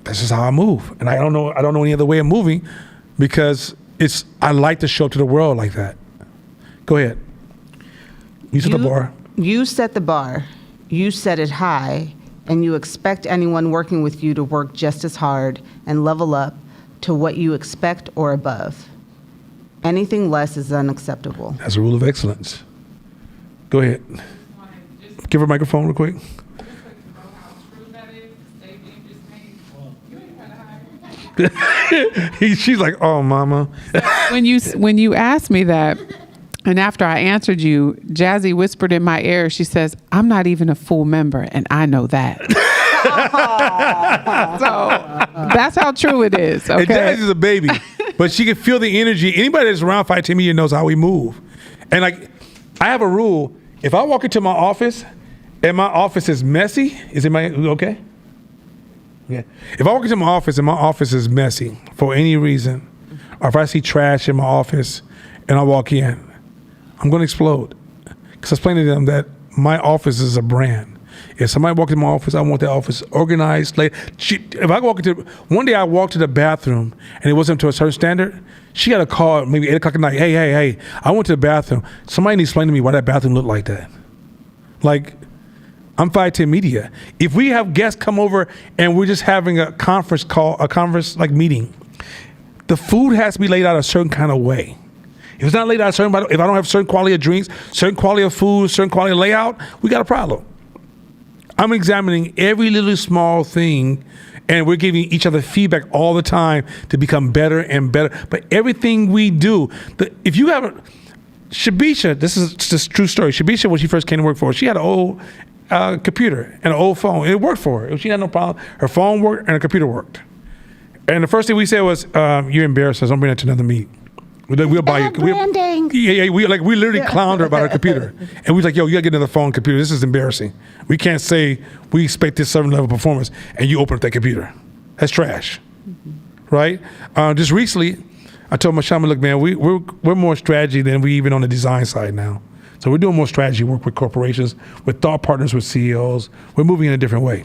that's just how I move. And I don't know any other way of moving, because I like to show up to the world like that. Go ahead. You set the bar. You set the bar. You set it high, and you expect anyone working with you to work just as hard and level up to what you expect or above. Anything less is unacceptable. That's a rule of excellence. Go ahead. Give her a microphone real quick. She's like, oh, mama. When you asked me that, and after I answered you, Jazzy whispered in my ear, she says, I'm not even a full member, and I know that. So that's how true it is. Okay? And Jazzy's a baby, but she can feel the energy. Anybody that's around Fight Team knows how we move. And like, I have a rule. If I walk into my office and my office is messy, is it okay? Yeah. If I walk into my office and my office is messy for any reason, or if I see trash in my office and I walk in, I'm going to explode. Because I explain to them that my office is a brand. If somebody walked in my office, I want the office organized. If I walk into, one day I walked to the bathroom and it wasn't to a certain standard, she got a call maybe 8 o'clock at night. Hey, I went to the bathroom. Somebody needs to explain to me why that bathroom looked like that. Like, I'm 510 Media. If we have guests come over and we're just having a conference like meeting, the food has to be laid out a certain kind of way. If it's not laid out a certain, if I don't have certain quality of drinks, certain quality of food, certain quality of layout, we got a problem. I'm examining every little small thing, and we're giving each other feedback all the time to become better and better. But everything we do, if you have Shabisha, this is just a true story. Shabisha, when she first came to work for us, she had an old computer and an old phone. It worked for her. She had no problem. Her phone worked and her computer worked. And the first thing we said was, "You're embarrassed us. Don't bring that to another meeting. We'll buy you." Branding. We literally clowned her about her computer, and we was like, "Yo, you gotta get another phone, computer. This is embarrassing. We can't say we expect this certain level of performance, and you open up that computer. That's trash, right?" Just recently, I told Mashama, "Look, man, we're more strategy than we even on the design side now. So we're doing more strategy work with corporations, with thought partners, with CEOs. We're moving in a different way."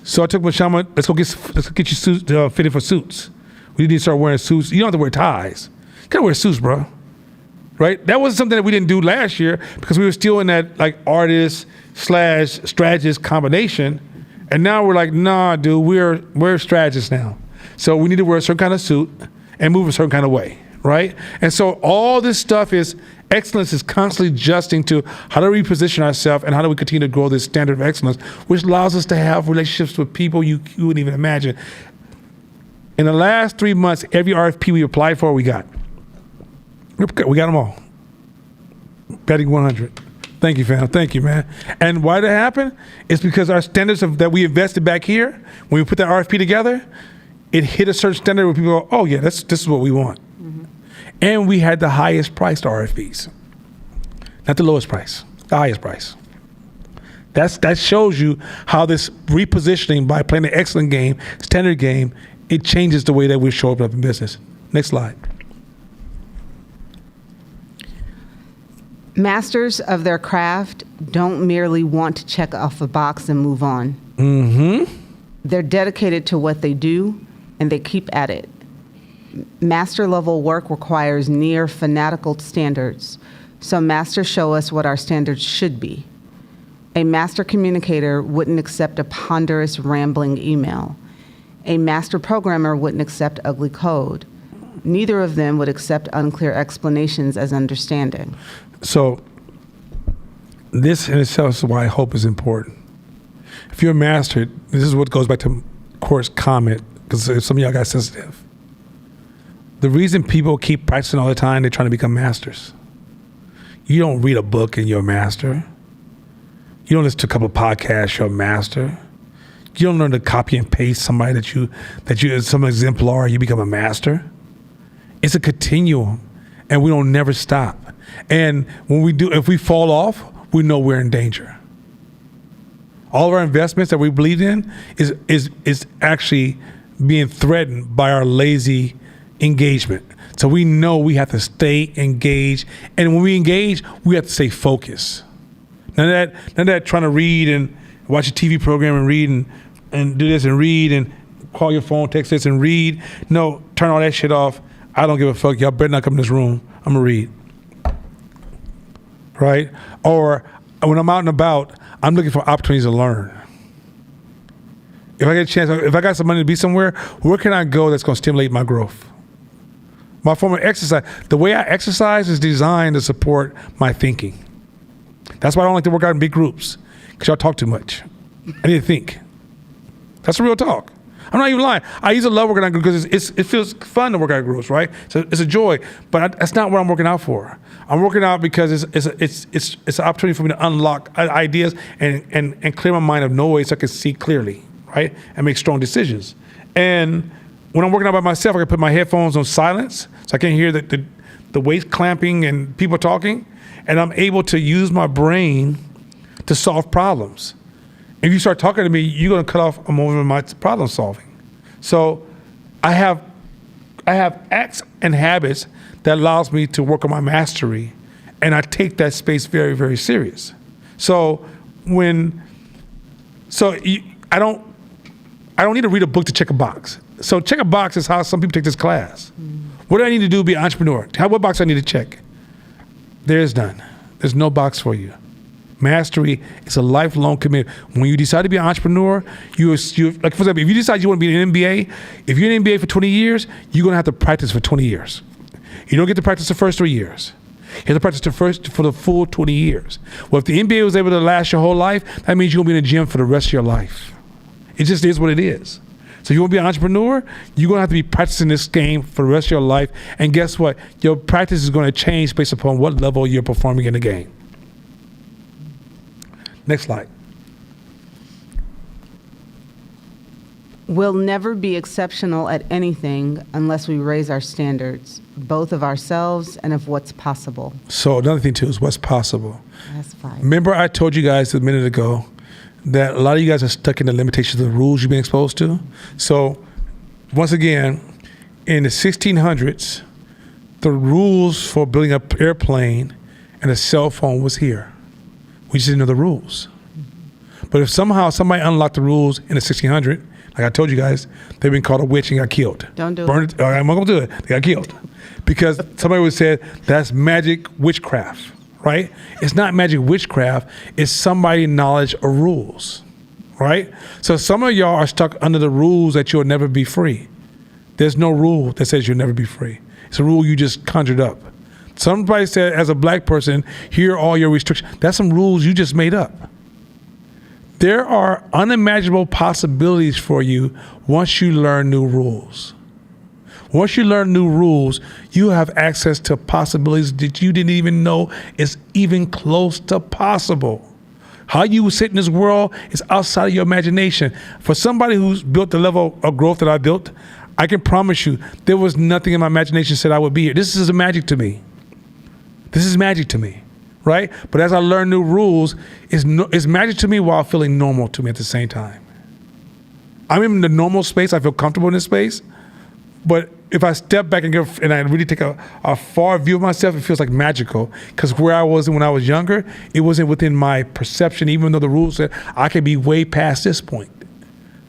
So I took Mashama, let's go get you suits, fitted for suits. We need to start wearing suits. You don't have to wear ties. You gotta wear suits, bro. Right? That wasn't something that we didn't do last year because we were still in that like artist/strategist combination. And now we're like, nah, dude, we're strategists now. So we need to wear a certain kind of suit and move a certain kind of way, right? And so all this stuff is, excellence is constantly adjusting to how do we position ourselves and how do we continue to grow this standard of excellence, which allows us to have relationships with people you wouldn't even imagine. In the last 3 months, every RFP we applied for, we got. We got them all. Betting 100. Thank you, fam. Thank you, man. And why did that happen? It's because our standards that we invested back here, when we put that RFP together, it hit a certain standard where people go, oh yeah, this is what we want. Mm-hmm. And we had the highest priced RFPs. Not the lowest price, the highest price. That shows you how this repositioning by playing an excellent game, standard game, it changes the way that we show up in business. Next slide. Masters of their craft don't merely want to check off a box and move on. Mm-hmm. They're dedicated to what they do, and they keep at it. Master level work requires near fanatical standards, so masters show us what our standards should be. A master communicator wouldn't accept a ponderous, rambling email. A master programmer wouldn't accept ugly code. Neither of them would accept unclear explanations as understanding. So this in itself is why hope is important. If you're a master, this is what goes back to Court's comment, because some of y'all got sensitive. The reason people keep practicing all the time, they're trying to become masters. You don't read a book and you're a master. You don't listen to a couple of podcasts, you're a master. You don't learn to copy and paste somebody that you some exemplar, you become a master. It's a continuum, and we don't never stop. And when we do, if we fall off, we know we're in danger. All of our investments that we believe in is actually being threatened by our lazy engagement. So we know we have to stay engaged, and when we engage, we have to stay focused. None of that trying to read and watch a TV program and read and do this and read and call your phone, text this and read. No, turn all that shit off. I don't give a fuck. Y'all better not come in this room. I'm gonna read. Right? Or when I'm out and about, I'm looking for opportunities to learn. If I get a chance, if I got some money to be somewhere, where can I go that's gonna stimulate my growth? My form of exercise, the way I exercise is designed to support my thinking. That's why I don't like to work out in big groups, because y'all talk too much. I need to think. That's the real talk. I'm not even lying. I used to love working out because it feels fun to work out groups, right? So it's a joy, but that's not what I'm working out for. I'm working out because it's an opportunity for me to unlock ideas and clear my mind of noise so I can see clearly, right? And make strong decisions. And when I'm working out by myself, I can put my headphones on silence so I can hear the weight clamping and people talking, and I'm able to use my brain to solve problems. If you start talking to me, you're going to cut off a moment of my problem solving. So I have acts and habits that allows me to work on my mastery, and I take that space very, very serious. I don't need to read a book to check a box. So check a box is how some people take this class. What do I need to do to be an entrepreneur? What box do I need to check? There's none. There's no box for you. Mastery is a lifelong commitment. When you decide to be an entrepreneur, you like, for example, if you decide you want to be an MBA, if you're an MBA for 20 years, you're going to have to practice for 20 years. You don't get to practice the first 3 years. You have to practice for the full 20 years. Well, if the MBA was able to last your whole life, that means you're going to be in the gym for the rest of your life. It just is what it is. So if you want to be an entrepreneur, you're going to have to be practicing this game for the rest of your life. And guess what? Your practice is going to change based upon what level you're performing in the game. Next slide. We'll never be exceptional at anything unless we raise our standards, both of ourselves and of what's possible. So another thing too is what's possible. That's 5. Remember I told you guys a minute ago that a lot of you guys are stuck in the limitations of the rules you've been exposed to. So once again, in the 1600s, the rules for building an airplane and a cell phone was here. We just didn't know the rules. But if somehow somebody unlocked the rules in the 1600s, like I told you guys, they've been called a witch and got killed. Don't do it. I'm not going to do it. They got killed. Because somebody would say that's magic witchcraft, right? It's not magic witchcraft. It's somebody's knowledge of rules, right? So some of y'all are stuck under the rules that you'll never be free. There's no rule that says you'll never be free. It's a rule you just conjured up. Somebody said, as a black person, here are all your restrictions. That's some rules you just made up. There are unimaginable possibilities for you once you learn new rules. Once you learn new rules, you have access to possibilities that you didn't even know is even close to possible. How you sit in this world is outside of your imagination. For somebody who's built the level of growth that I built, I can promise you there was nothing in my imagination said I would be here. This is magic to me. This is magic to me, right? But as I learn new rules, it's magic to me while feeling normal to me at the same time. I'm in the normal space. I feel comfortable in this space. But if I step back and I really take a far view of myself, it feels like magical. Because where I was when I was younger, it wasn't within my perception, even though the rules said I could be way past this point.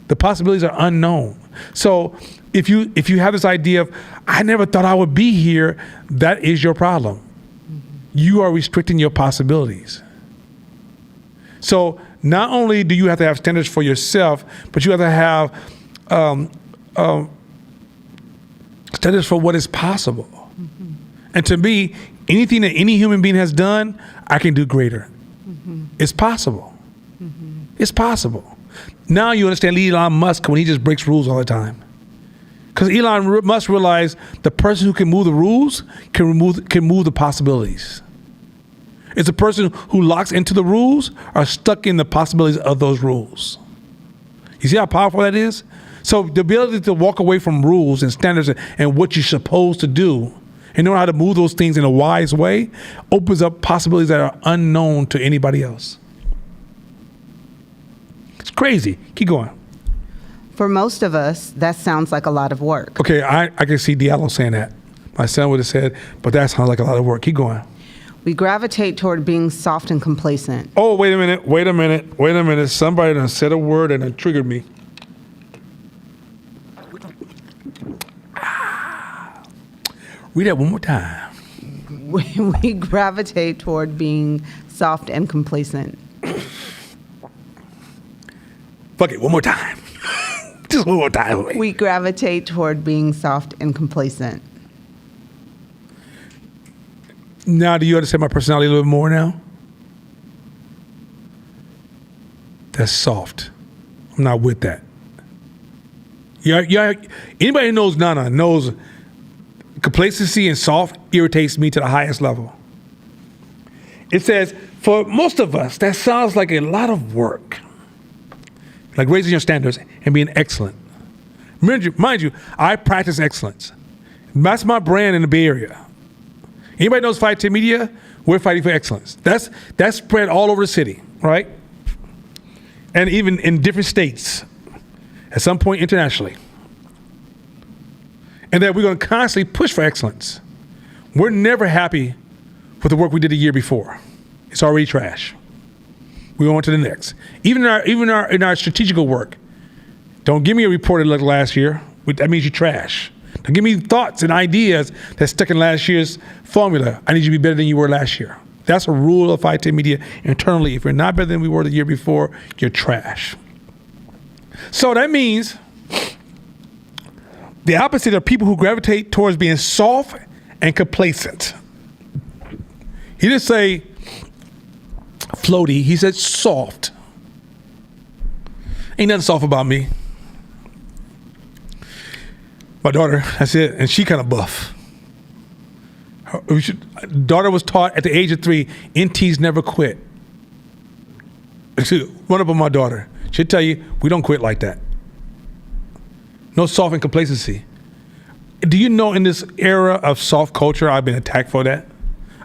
The possibilities are unknown. So if you have this idea of, I never thought I would be here, that is your problem. You are restricting your possibilities. So not only do you have to have standards for yourself, but you have to have standards for what is possible. Mm-hmm. And to me, anything that any human being has done, I can do greater. Mm-hmm. It's possible. Mm-hmm. It's possible. Now you understand Elon Musk when he just breaks rules all the time. Because Elon Musk realized the person who can move the rules can move the possibilities. It's a person who locks into the rules or stuck in the possibilities of those rules. You see how powerful that is? So the ability to walk away from rules and standards and what you're supposed to do and know how to move those things in a wise way opens up possibilities that are unknown to anybody else. It's crazy. Keep going. For most of us, that sounds like a lot of work. Okay, I can see Diallo saying that. My son would have said, but that sounds like a lot of work. Keep going. We gravitate toward being soft and complacent. Oh, wait a minute. Somebody done said a word and it triggered me. Read that one more time. We gravitate toward being soft and complacent. Fuck it, one more time. Just one more time. We gravitate toward being soft and complacent. Now, do you understand my personality a little bit more now? That's soft. I'm not with that. Yeah. Anybody who knows Nana knows complacency and soft irritates me to the highest level. It says, for most of us, that sounds like a lot of work. Like raising your standards and being excellent. Mind you, I practice excellence. That's my brand in the Bay Area. Anybody knows Fight 10 Media? We're fighting for excellence. That's spread all over the city, right? And even in different states, at some point internationally. And that we're going to constantly push for excellence. We're never happy with the work we did the year before. It's already trash. We go on to the next. Even in our strategical work, don't give me a report that looked last year. That means you're trash. Don't give me thoughts and ideas that stuck in last year's formula. I need you to be better than you were last year. That's a rule of IT media internally. If you're not better than we were the year before, you're trash. So that means the opposite are people who gravitate towards being soft and complacent. He didn't say floaty, he said soft. Ain't nothing soft about me. My daughter, that's it, and she kind of buff. Daughter was taught at the age of 3, NTs never quit. Run up on my daughter. She'll tell you, we don't quit like that. No soft and complacency. Do you know in this era of soft culture, I've been attacked for that?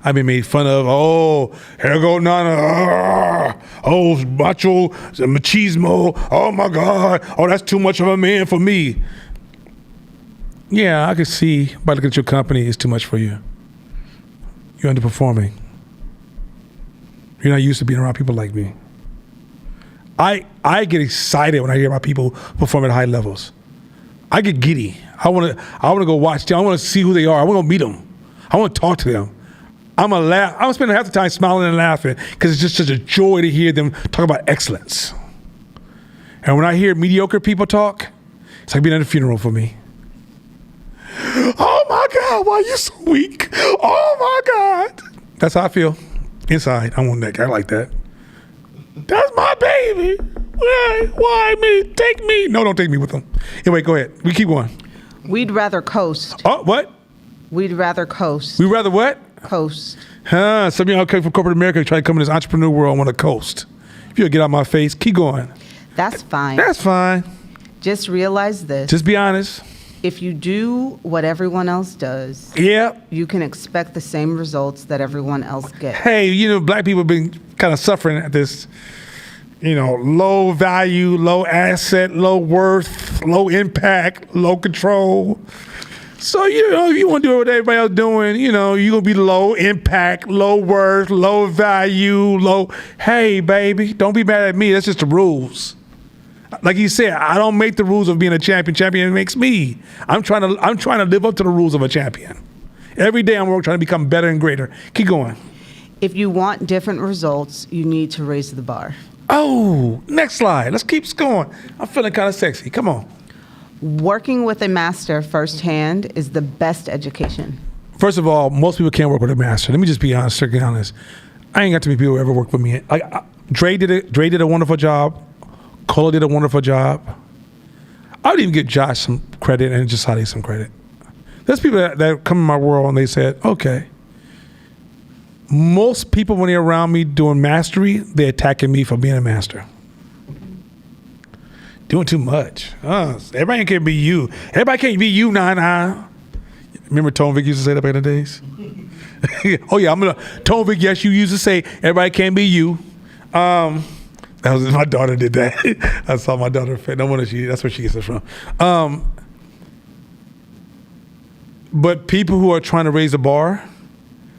I've been made fun of. Oh, here go Nana. Oh, macho, machismo. Oh my God. Oh, that's too much of a man for me. Yeah, I can see by looking at your company, it's too much for you. You're underperforming. You're not used to being around people like me. I get excited when I hear about people perform at high levels. I get giddy. I want to go watch them. I want to see who they are. I want to meet them. I want to talk to them. I'm going to laugh. I'm spending half the time smiling and laughing because it's just such a joy to hear them talk about excellence. And when I hear mediocre people talk, it's like being at a funeral for me. Oh my God, why are you so weak? Oh my God. That's how I feel inside. I want that guy like that. That's my baby. Why me? Take me. No, don't take me with them. Anyway, go ahead. We keep going. We'd rather coast. Oh, what? We'd rather coast. We rather what? Coast. Some of y'all come from corporate America try to come in this entrepreneur world and want to coast. If you'll get out my face, keep going. That's fine. That's fine. Just realize this. Just be honest. If you do what everyone else does, Yeah. you can expect the same results that everyone else gets. Hey, black people have been kind of suffering at this, low value, low asset, low worth, low impact, low control. So, if you want to do what everybody else doing, you're going to be low impact, low worth, low value, low. Hey, baby, don't be mad at me. That's just the rules. Like you said, I don't make the rules of being a champion. Champion makes me. I'm trying to live up to the rules of a champion. Every day I'm trying to become better and greater. Keep going. If you want different results, you need to raise the bar. Oh, next slide. Let's keep going. I'm feeling kind of sexy. Come on. Working with a master firsthand is the best education. First of all, most people can't work with a master. Let me just be honest, strictly honest. I ain't got too many people who ever worked with me. Dre did a wonderful job. Cole did a wonderful job. I would even give Josh some credit and just Hadi some credit. There's people that come in my world and they said, okay. Most people, when they're around me doing mastery, they're attacking me for being a master. Doing too much. Everybody can't be you. Everybody can't be you, nah. Remember Tone Vic used to say that back in the days? Oh yeah, Tone Vic, yes, you used to say, everybody can't be you. That was my daughter did that. I saw my daughter. No wonder that's where she gets it from. But people who are trying to raise the bar,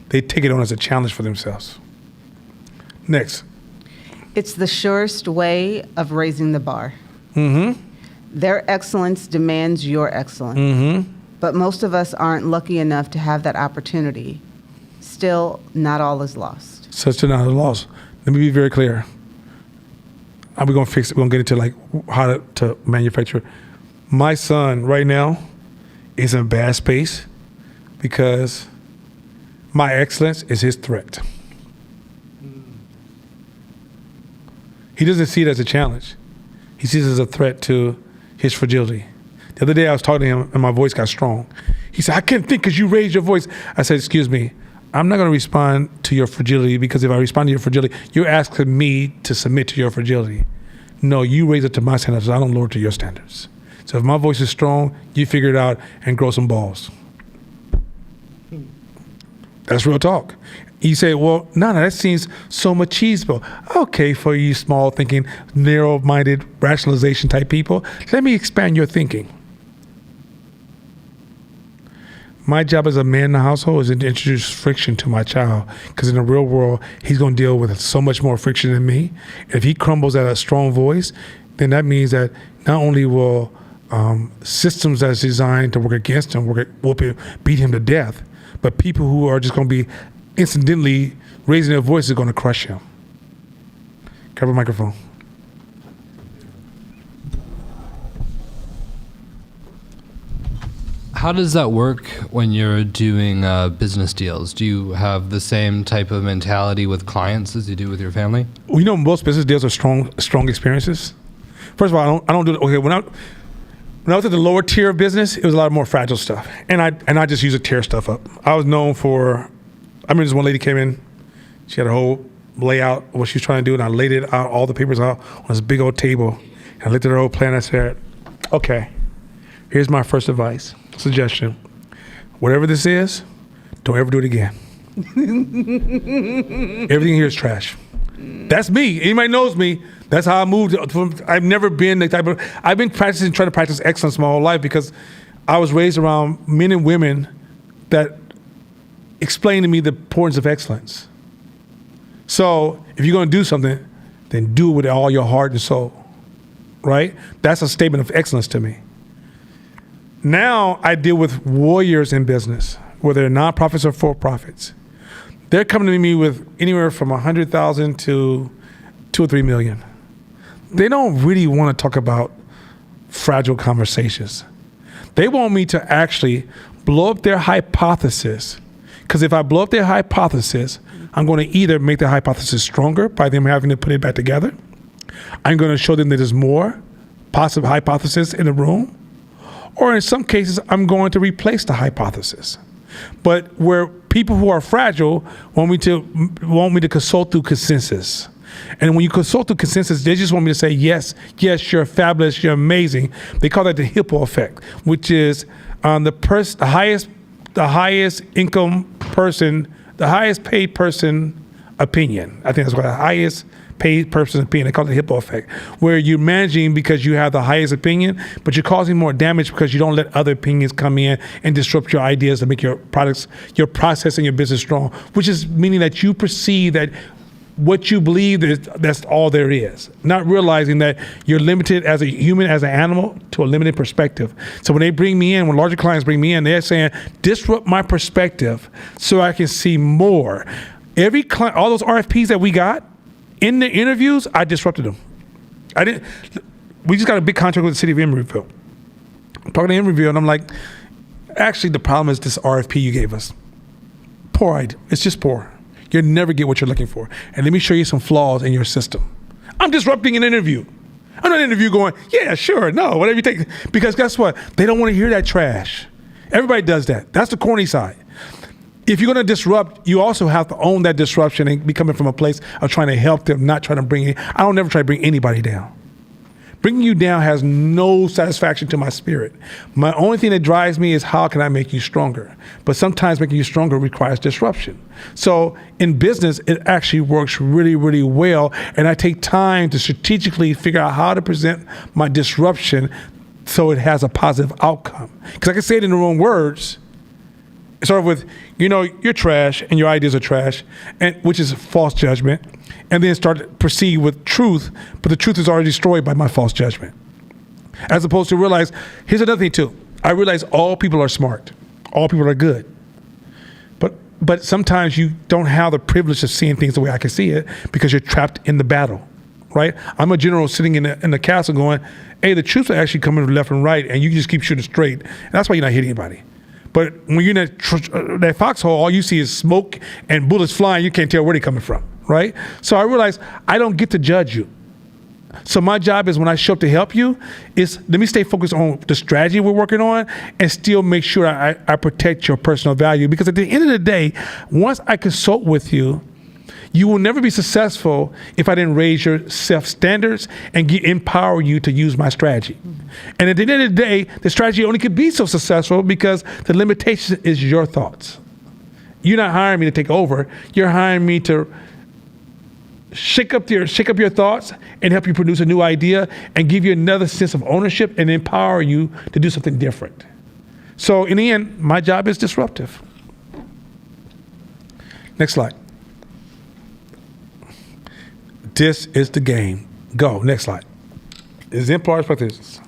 they take it on as a challenge for themselves. Next. It's the surest way of raising the bar. Mm-hmm. Their excellence demands your excellence. Mm-hmm. But most of us aren't lucky enough to have that opportunity. Still, not all is lost. Such a not a loss. Let me be very clear. We're going to fix it. We're going to get into how to manufacture. My son right now is in a bad space because my excellence is his threat. He doesn't see it as a challenge. He sees it as a threat to his fragility. The other day I was talking to him and my voice got strong. He said, I couldn't think because you raised your voice. I said, excuse me, I'm not going to respond to your fragility because if I respond to your fragility, you're asking me to submit to your fragility. No, you raise it to my standards. I don't lower it to your standards. So if my voice is strong, you figure it out and grow some balls. That's real talk. You say, well, no, that seems so machismo. Okay, for you small thinking, narrow-minded, rationalization type people, let me expand your thinking. My job as a man in the household is to introduce friction to my child, because in the real world, he's going to deal with so much more friction than me. If he crumbles at a strong voice, then that means that not only will systems that's designed to work against him, beat him to death, but people who are just going to be incidentally raising their voice are going to crush him. Cover microphone. How does that work when you're doing business deals? Do you have the same type of mentality with clients as you do with your family? Well, you know, most business deals are strong experiences. First of all, I don't do it. Okay, when I was at the lower tier of business, it was a lot more fragile stuff, and I just used to tear stuff up. I was known for. I remember this one lady came in. She had a whole layout of what she was trying to do, and I laid it out, all the papers out on this big old table. And I looked at her whole plan. I said, "Okay, here's my first advice, suggestion. Whatever this is, don't ever do it again. Everything here is trash." That's me. Anybody knows me. That's how I moved. I've never been the type of. I've been trying to practice excellence my whole life because I was raised around men and women that explained to me the importance of excellence. So if you're going to do something, then do it with all your heart and soul, right? That's a statement of excellence to me. Now I deal with warriors in business, whether they're nonprofits or for-profits. They're coming to me with anywhere from 100,000 to 2 or 3 million. They don't really want to talk about fragile conversations. They want me to actually blow up their hypothesis. Because if I blow up their hypothesis, I'm going to either make the hypothesis stronger by them having to put it back together. I'm going to show them that there's more possible hypothesis in the room. Or in some cases, I'm going to replace the hypothesis. But where people who are fragile want me to consult through consensus. And when you consult through consensus, they just want me to say, yes, you're fabulous, you're amazing. They call that the hippo effect, which is the highest income person, the highest paid person opinion. I think that's what the highest paid person's opinion. They call it the hippo effect, where you're managing because you have the highest opinion, but you're causing more damage because you don't let other opinions come in and disrupt your ideas to make your products, your process, and your business strong, which is meaning that you perceive that what you believe that's all there is, not realizing that you're limited as a human, as an animal, to a limited perspective. So when they bring me in, when larger clients bring me in, they're saying, disrupt my perspective so I can see more. Every client, all those RFPs that we got, in the interviews, I disrupted them. We just got a big contract with the city of Emeryville. I'm talking to Emeryville, and I'm like, actually, the problem is this RFP you gave us. Poor idea. It's just poor. You'll never get what you're looking for. And let me show you some flaws in your system. I'm disrupting an interview. I'm not in an interview going, yeah, sure, no, whatever you take. Because guess what? They don't want to hear that trash. Everybody does that. That's the corny side. If you're going to disrupt, you also have to own that disruption and be coming from a place of trying to help them, not trying to bring you. I don't never try to bring anybody down. Bringing you down has no satisfaction to my spirit. My only thing that drives me is how can I make you stronger? But sometimes making you stronger requires disruption. So in business, it actually works really, really well. And I take time to strategically figure out how to present my disruption so it has a positive outcome. Because I can say it in the wrong words. Start with, you're trash and your ideas are trash, and which is false judgment, and then start to proceed with truth, but the truth is already destroyed by my false judgment. As opposed to realize, here's another thing too. I realize all people are smart, all people are good, but sometimes you don't have the privilege of seeing things the way I can see it because you're trapped in the battle, right? I'm a general sitting in the castle going, hey, the troops are actually coming left and right, and you just keep shooting straight, and that's why you're not hitting anybody. But when you're in that foxhole, all you see is smoke and bullets flying. You can't tell where they're coming from, right? So I realized I don't get to judge you. So my job is when I show up to help you, is let me stay focused on the strategy we're working on and still make sure I protect your personal value. Because at the end of the day, once I consult with you, you will never be successful if I didn't raise your self-standards and empower you to use my strategy. And at the end of the day, the strategy only could be so successful because the limitation is your thoughts. You're not hiring me to take over. You're hiring me to shake up your thoughts and help you produce a new idea and give you another sense of ownership and empower you to do something different. So in the end, my job is disruptive. Next slide. This is the game. Go. Next slide. Exemplars practices.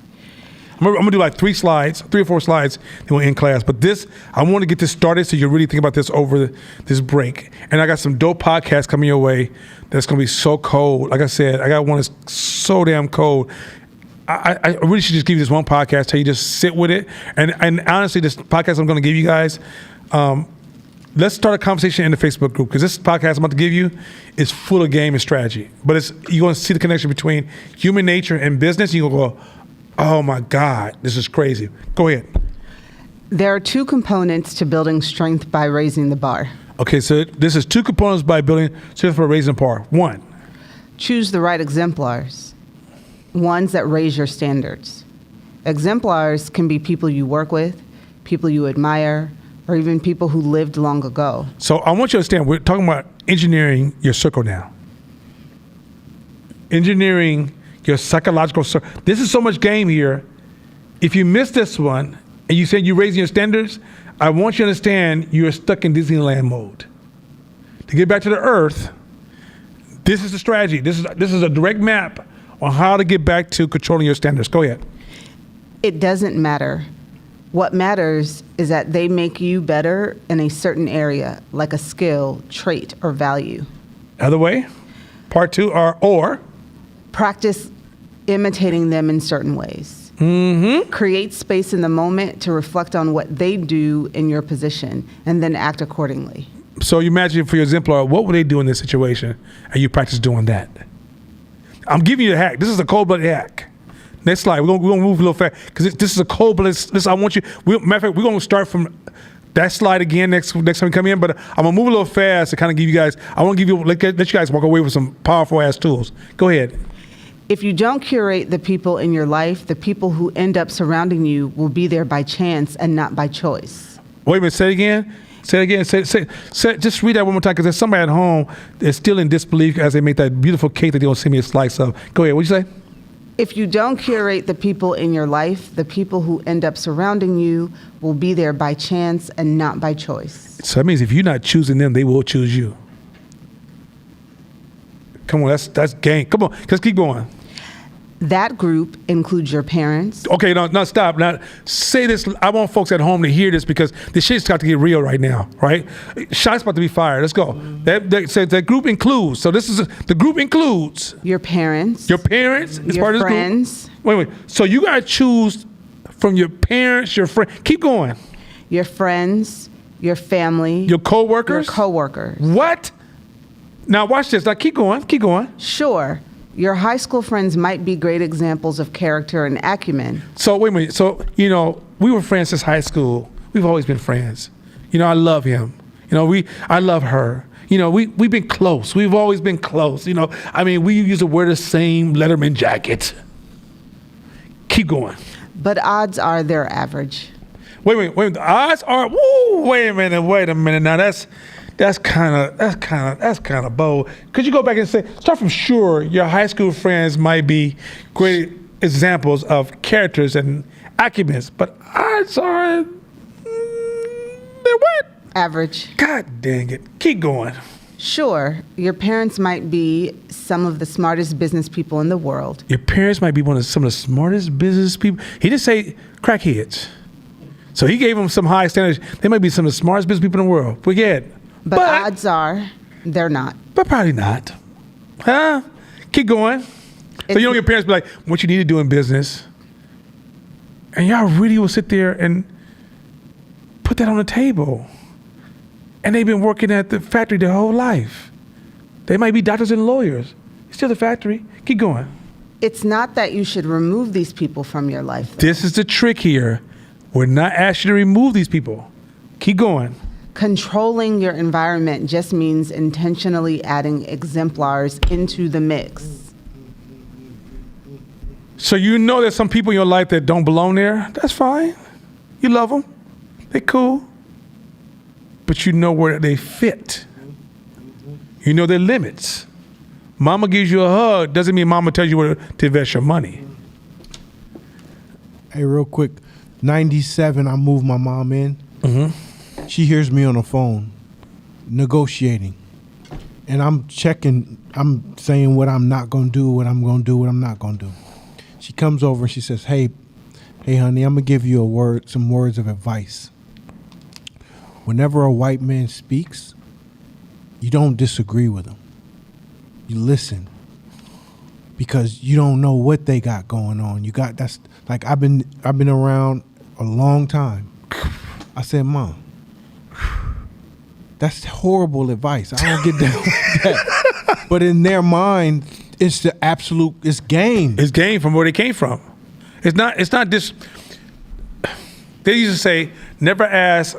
I'm gonna do like 3 or 4 slides, then we'll end class. But this, I want to get this started so you really think about this over this break. And I got some dope podcasts coming your way that's gonna be so cold. Like I said, I got one that's so damn cold. I really should just give you this one podcast, tell you just sit with it. And honestly, this podcast I'm gonna give you guys, let's start a conversation in the Facebook group, because this podcast I'm about to give you is full of game and strategy. But you're going to see the connection between human nature and business. You're going to go, oh my God, this is crazy. Go ahead. There are 2 components to building strength by raising the bar. Okay, so this is 2 components by building strength by raising the bar. 1. Choose the right exemplars, ones that raise your standards. Exemplars can be people you work with, people you admire, or even people who lived long ago. So I want you to understand, we're talking about engineering your circle now. Engineering your psychological circle. This is so much game here. If you miss this one, and you said you're raising your standards, I want you to understand you're stuck in Disneyland mode. To get back to the earth, this is the strategy. This is a direct map on how to get back to controlling your standards. Go ahead. It doesn't matter. What matters is that they make you better in a certain area, like a skill, trait, or value. Other way, part 2 or Practice imitating them in certain ways. Create space in the moment to reflect on what they do in your position, and then act accordingly. So you imagine for your exemplar, what would they do in this situation? And you practice doing that. I'm giving you the hack. This is a cold-blooded hack. Next slide. We're gonna move a little fast because this is a cold-blooded. I want you. Matter of fact, we're gonna start from that slide again next time we come in. But I'm gonna move a little fast to kind of give you guys. I want to give you let you guys walk away with some powerful ass tools. Go ahead. If you don't curate the people in your life, the people who end up surrounding you will be there by chance and not by choice. Wait a minute. Say it again. Say it again. Say. Just read that one more time, because there's somebody at home that's still in disbelief as they make that beautiful cake that they don't send me a slice of. Go ahead. What'd you say? If you don't curate the people in your life, the people who end up surrounding you will be there by chance and not by choice. So that means if you're not choosing them, they will choose you. Come on, that's game. Come on, let's keep going. That group includes your parents. Okay, no, stop. Now, say this. I want folks at home to hear this, because this shit's got to get real right now, right? Shots about to be fired. Let's go. That group includes. So the group includes Your parents. your parents is Your part of this friends. group. Wait. So you got to choose from your parents, your friends. Keep going. Your friends, your family. Your coworkers. Your coworkers. What? Now watch this. Now keep going. Keep going. Sure, your high school friends might be great examples of character and acumen. So wait a minute. So, we were friends since high school. We've always been friends. I love him. I love her. We've been close. We've always been close. We used to wear the same Letterman jacket. Keep going. But odds are they're average. Wait. The odds are. Woo, wait a minute. Now that's kind of bold. Could you go back and start from sure your high school friends might be great examples of characters and acumens, but odds are they're what? Average. God dang it. Keep going. Sure, your parents might be some of the smartest business people in the world. Your parents might be some of the smartest business people. He didn't say crackheads. So he gave them some high standards. They might be some of the smartest business people in the world. Forget. But odds are they're not. But probably not. Huh? Keep going. So your parents be like, what you need to do in business. And y'all really will sit there and put that on the table. And they've been working at the factory their whole life. They might be doctors and lawyers. It's still the factory. Keep going. It's not that you should remove these people from your life, though. This is the trick here. We're not asking you to remove these people. Keep going. Controlling your environment just means intentionally adding exemplars into the mix. So there's some people in your life that don't belong there. That's fine. You love them. They're cool. but you know where they fit. You know their limits. Mama gives you a hug, doesn't mean mama tells you where to invest your money. Hey, real quick, 97, I moved my mom in. Mm-hmm. She hears me on the phone, negotiating. And I'm checking, I'm saying what I'm not going to do, what I'm going to do, what I'm not going to do. She comes over and she says, hey, honey, I'm going to give you some words of advice. Whenever a white man speaks, you don't disagree with him. You listen. Because you don't know what they got going on. That's like I've been around a long time. I said, Mom, that's horrible advice. I don't get down with that. But in their mind, it's game. It's game from where they came from. It's not this. They used to say, never ask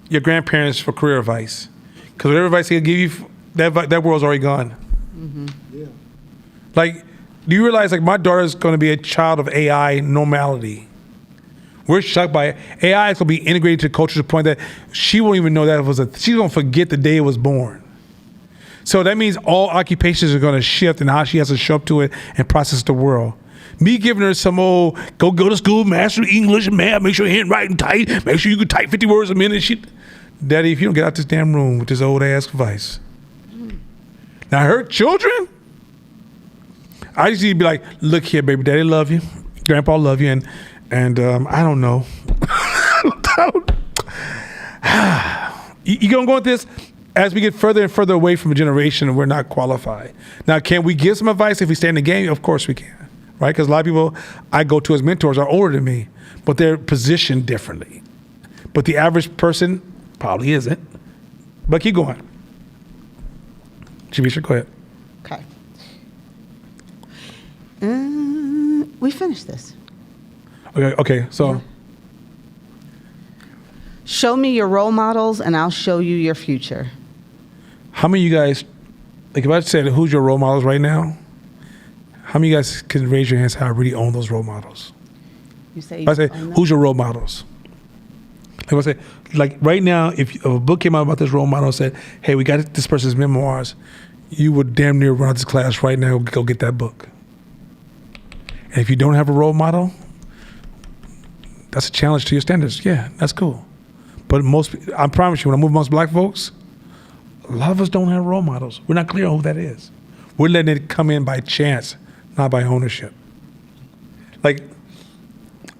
your grandparents for career advice. Because whatever advice they'll give you, that world's already gone. Mm-hmm. Yeah. Like, do you realize, like, my daughter's going to be a child of AI normality? We're shocked by it. AI is going to be integrated to culture to the point that she won't even know that it was she's going to forget the day it was born. So that means all occupations are going to shift and how she has to show up to it and process the world. Me giving her some old, go to school, master English and math, make sure your handwriting tight, make sure you can type 50 words a minute. Daddy, if you don't get out this damn room with this old ass advice. Now her children, I just need to be like, look here, baby, daddy love you, grandpa love you, and I don't know. You gonna go with this? As we get further and further away from a generation, we're not qualified. Now, can we give some advice if we stay in the game? Of course we can, right? Because a lot of people I go to as mentors are older than me, but they're positioned differently. But the average person probably isn't. But keep going. Shabisha, go ahead. Okay. We finished this. Okay, so. Yeah. Show me your role models and I'll show you your future. How many of you guys, like if I said, who's your role models right now? How many of you guys can raise your hands how I really own those role models? You say If I say, who's your role models? Like I say, like right now, if a book came out about this role model and said, hey, we got this person's memoirs, you would damn near run out this class right now, go get that book. And if you don't have a role model, that's a challenge to your standards. Yeah, that's cool. But I promise you, when I move amongst black folks, a lot of us don't have role models. We're not clear on who that is. We're letting it come in by chance, not by ownership. Like,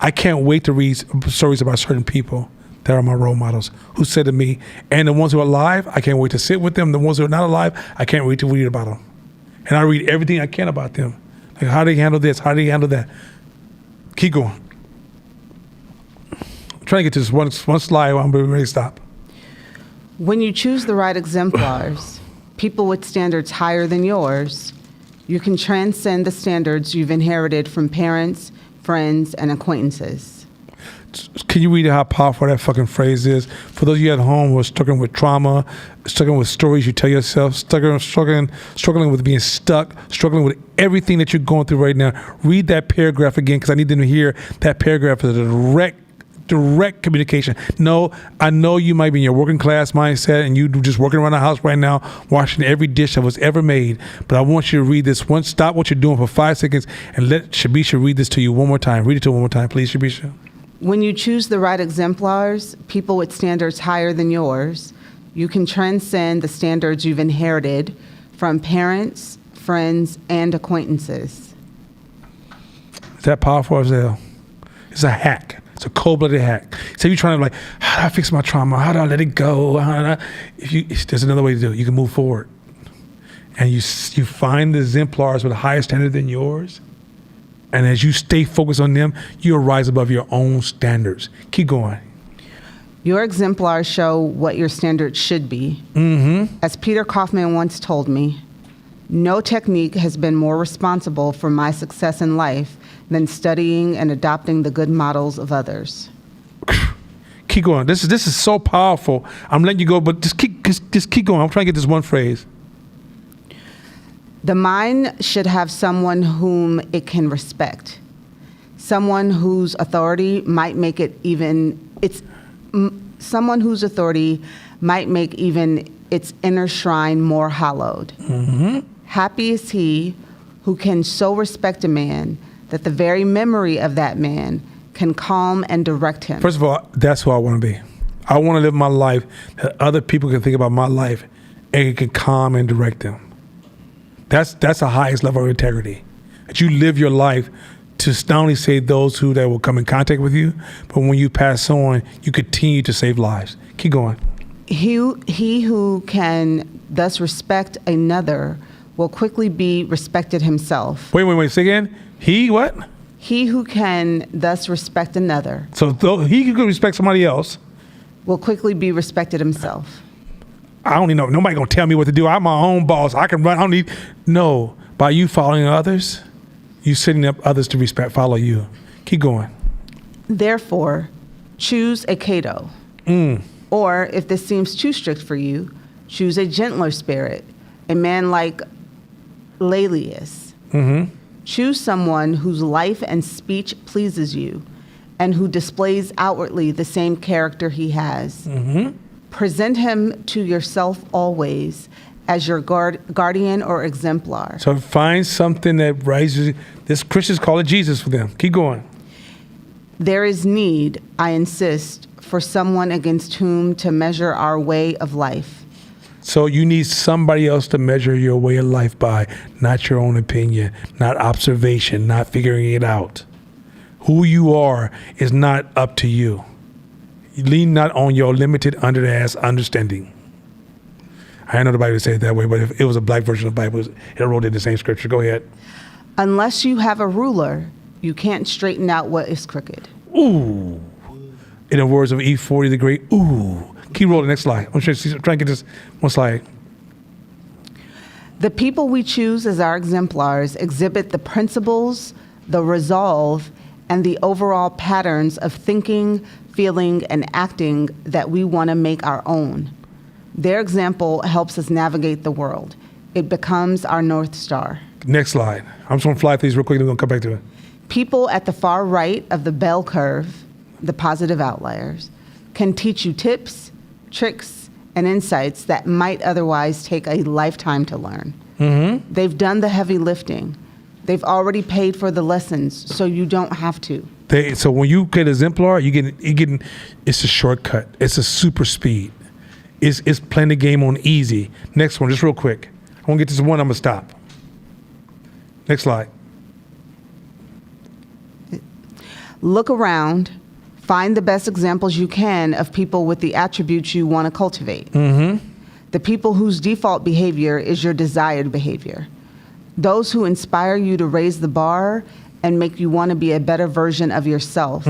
I can't wait to read stories about certain people that are my role models who said to me, and the ones who are alive, I can't wait to sit with them. The ones who are not alive, I can't wait to read about them. And I read everything I can about them. Like, how do they handle this? How do they handle that? Keep going. I'm trying to get to this one slide. I'm ready to stop. When you choose the right exemplars, people with standards higher than yours, you can transcend the standards you've inherited from parents, friends, and acquaintances. Can you read how powerful that fucking phrase is? For those of you at home who are struggling with trauma, struggling with stories you tell yourself, struggling with being stuck, struggling with everything that you're going through right now, read that paragraph again, because I need them to hear that paragraph as a direct communication. No, I know you might be in your working class mindset and you just working around the house right now, washing every dish that was ever made. But I want you to read this one. Stop what you're doing for 5 seconds and let Shabisha read this to you one more time. Read it to her one more time, please, Shabisha. When you choose the right exemplars, people with standards higher than yours, you can transcend the standards you've inherited from parents, friends, and acquaintances. Is that powerful as hell? It's a hack. It's a cold-blooded hack. So you're trying to like, how do I fix my trauma? How do I let it go? There's another way to do it. You can move forward. And you find the exemplars with a higher standard than yours. And as you stay focused on them, you'll rise above your own standards. Keep going. Your exemplars show what your standards should be. Mm-hmm. As Peter Kaufman once told me, no technique has been more responsible for my success in life than studying and adopting the good models of others. Keep going. This is so powerful. I'm letting you go, but just keep going. I'm trying to get this one phrase. The mind should have someone whom it can respect, someone whose authority might make it someone whose authority might make even its inner shrine more hallowed. Happy is he who can so respect a man that the very memory of that man can calm and direct him. First of all, that's who I want to be. I want to live my life that other people can think about my life and it can calm and direct them. That's the highest level of integrity. That you live your life to not only save those who that will come in contact with you, but when you pass on, you continue to save lives. Keep going. He who can thus respect another will quickly be respected himself. Wait. Say again. He what? He who can thus respect another So he can respect somebody else. will quickly be respected himself. I don't need nobody gonna tell me what to do. I'm my own boss. I can run. I don't need. No, by you following others, you setting up others to follow you. Keep going. Therefore, choose a Cato. Or, if this seems too strict for you, choose a gentler spirit, a man like Laelius. Choose someone whose life and speech pleases you, and who displays outwardly the same character he has. Present him to yourself always as your guardian or exemplar. So find something that rises. This Christians call it Jesus for them. Keep going. There is need, I insist, for someone against whom to measure our way of life. So you need somebody else to measure your way of life by, not your own opinion, not observation, not figuring it out. Who you are is not up to you. You lean not on your limited understanding. I know the Bible said it that way, but if it was a black version of the Bible, it wrote in the same scripture. Go ahead. Unless you have a ruler, you can't straighten out what is crooked. Ooh. In the words of E40 the Great, ooh. Keep rolling, next slide. I'm trying to get this one slide. The people we choose as our exemplars exhibit the principles, the resolve, and the overall patterns of thinking, feeling, and acting that we want to make our own. Their example helps us navigate the world. It becomes our North Star. Next slide. I'm just going to fly through these real quick and we're going to come back to it. People at the far right of the bell curve, the positive outliers, can teach you tips, tricks, and insights that might otherwise take a lifetime to learn. They've done the heavy lifting. They've already paid for the lessons, so you don't have to. So when you get exemplar, it's a shortcut. It's a super speed. It's playing the game on easy. Next one, just real quick. I want to get to this one, I'm going to stop. Next slide. Look around. Find the best examples you can of people with the attributes you want to cultivate. The people whose default behavior is your desired behavior. Those who inspire you to raise the bar and make you want to be a better version of yourself.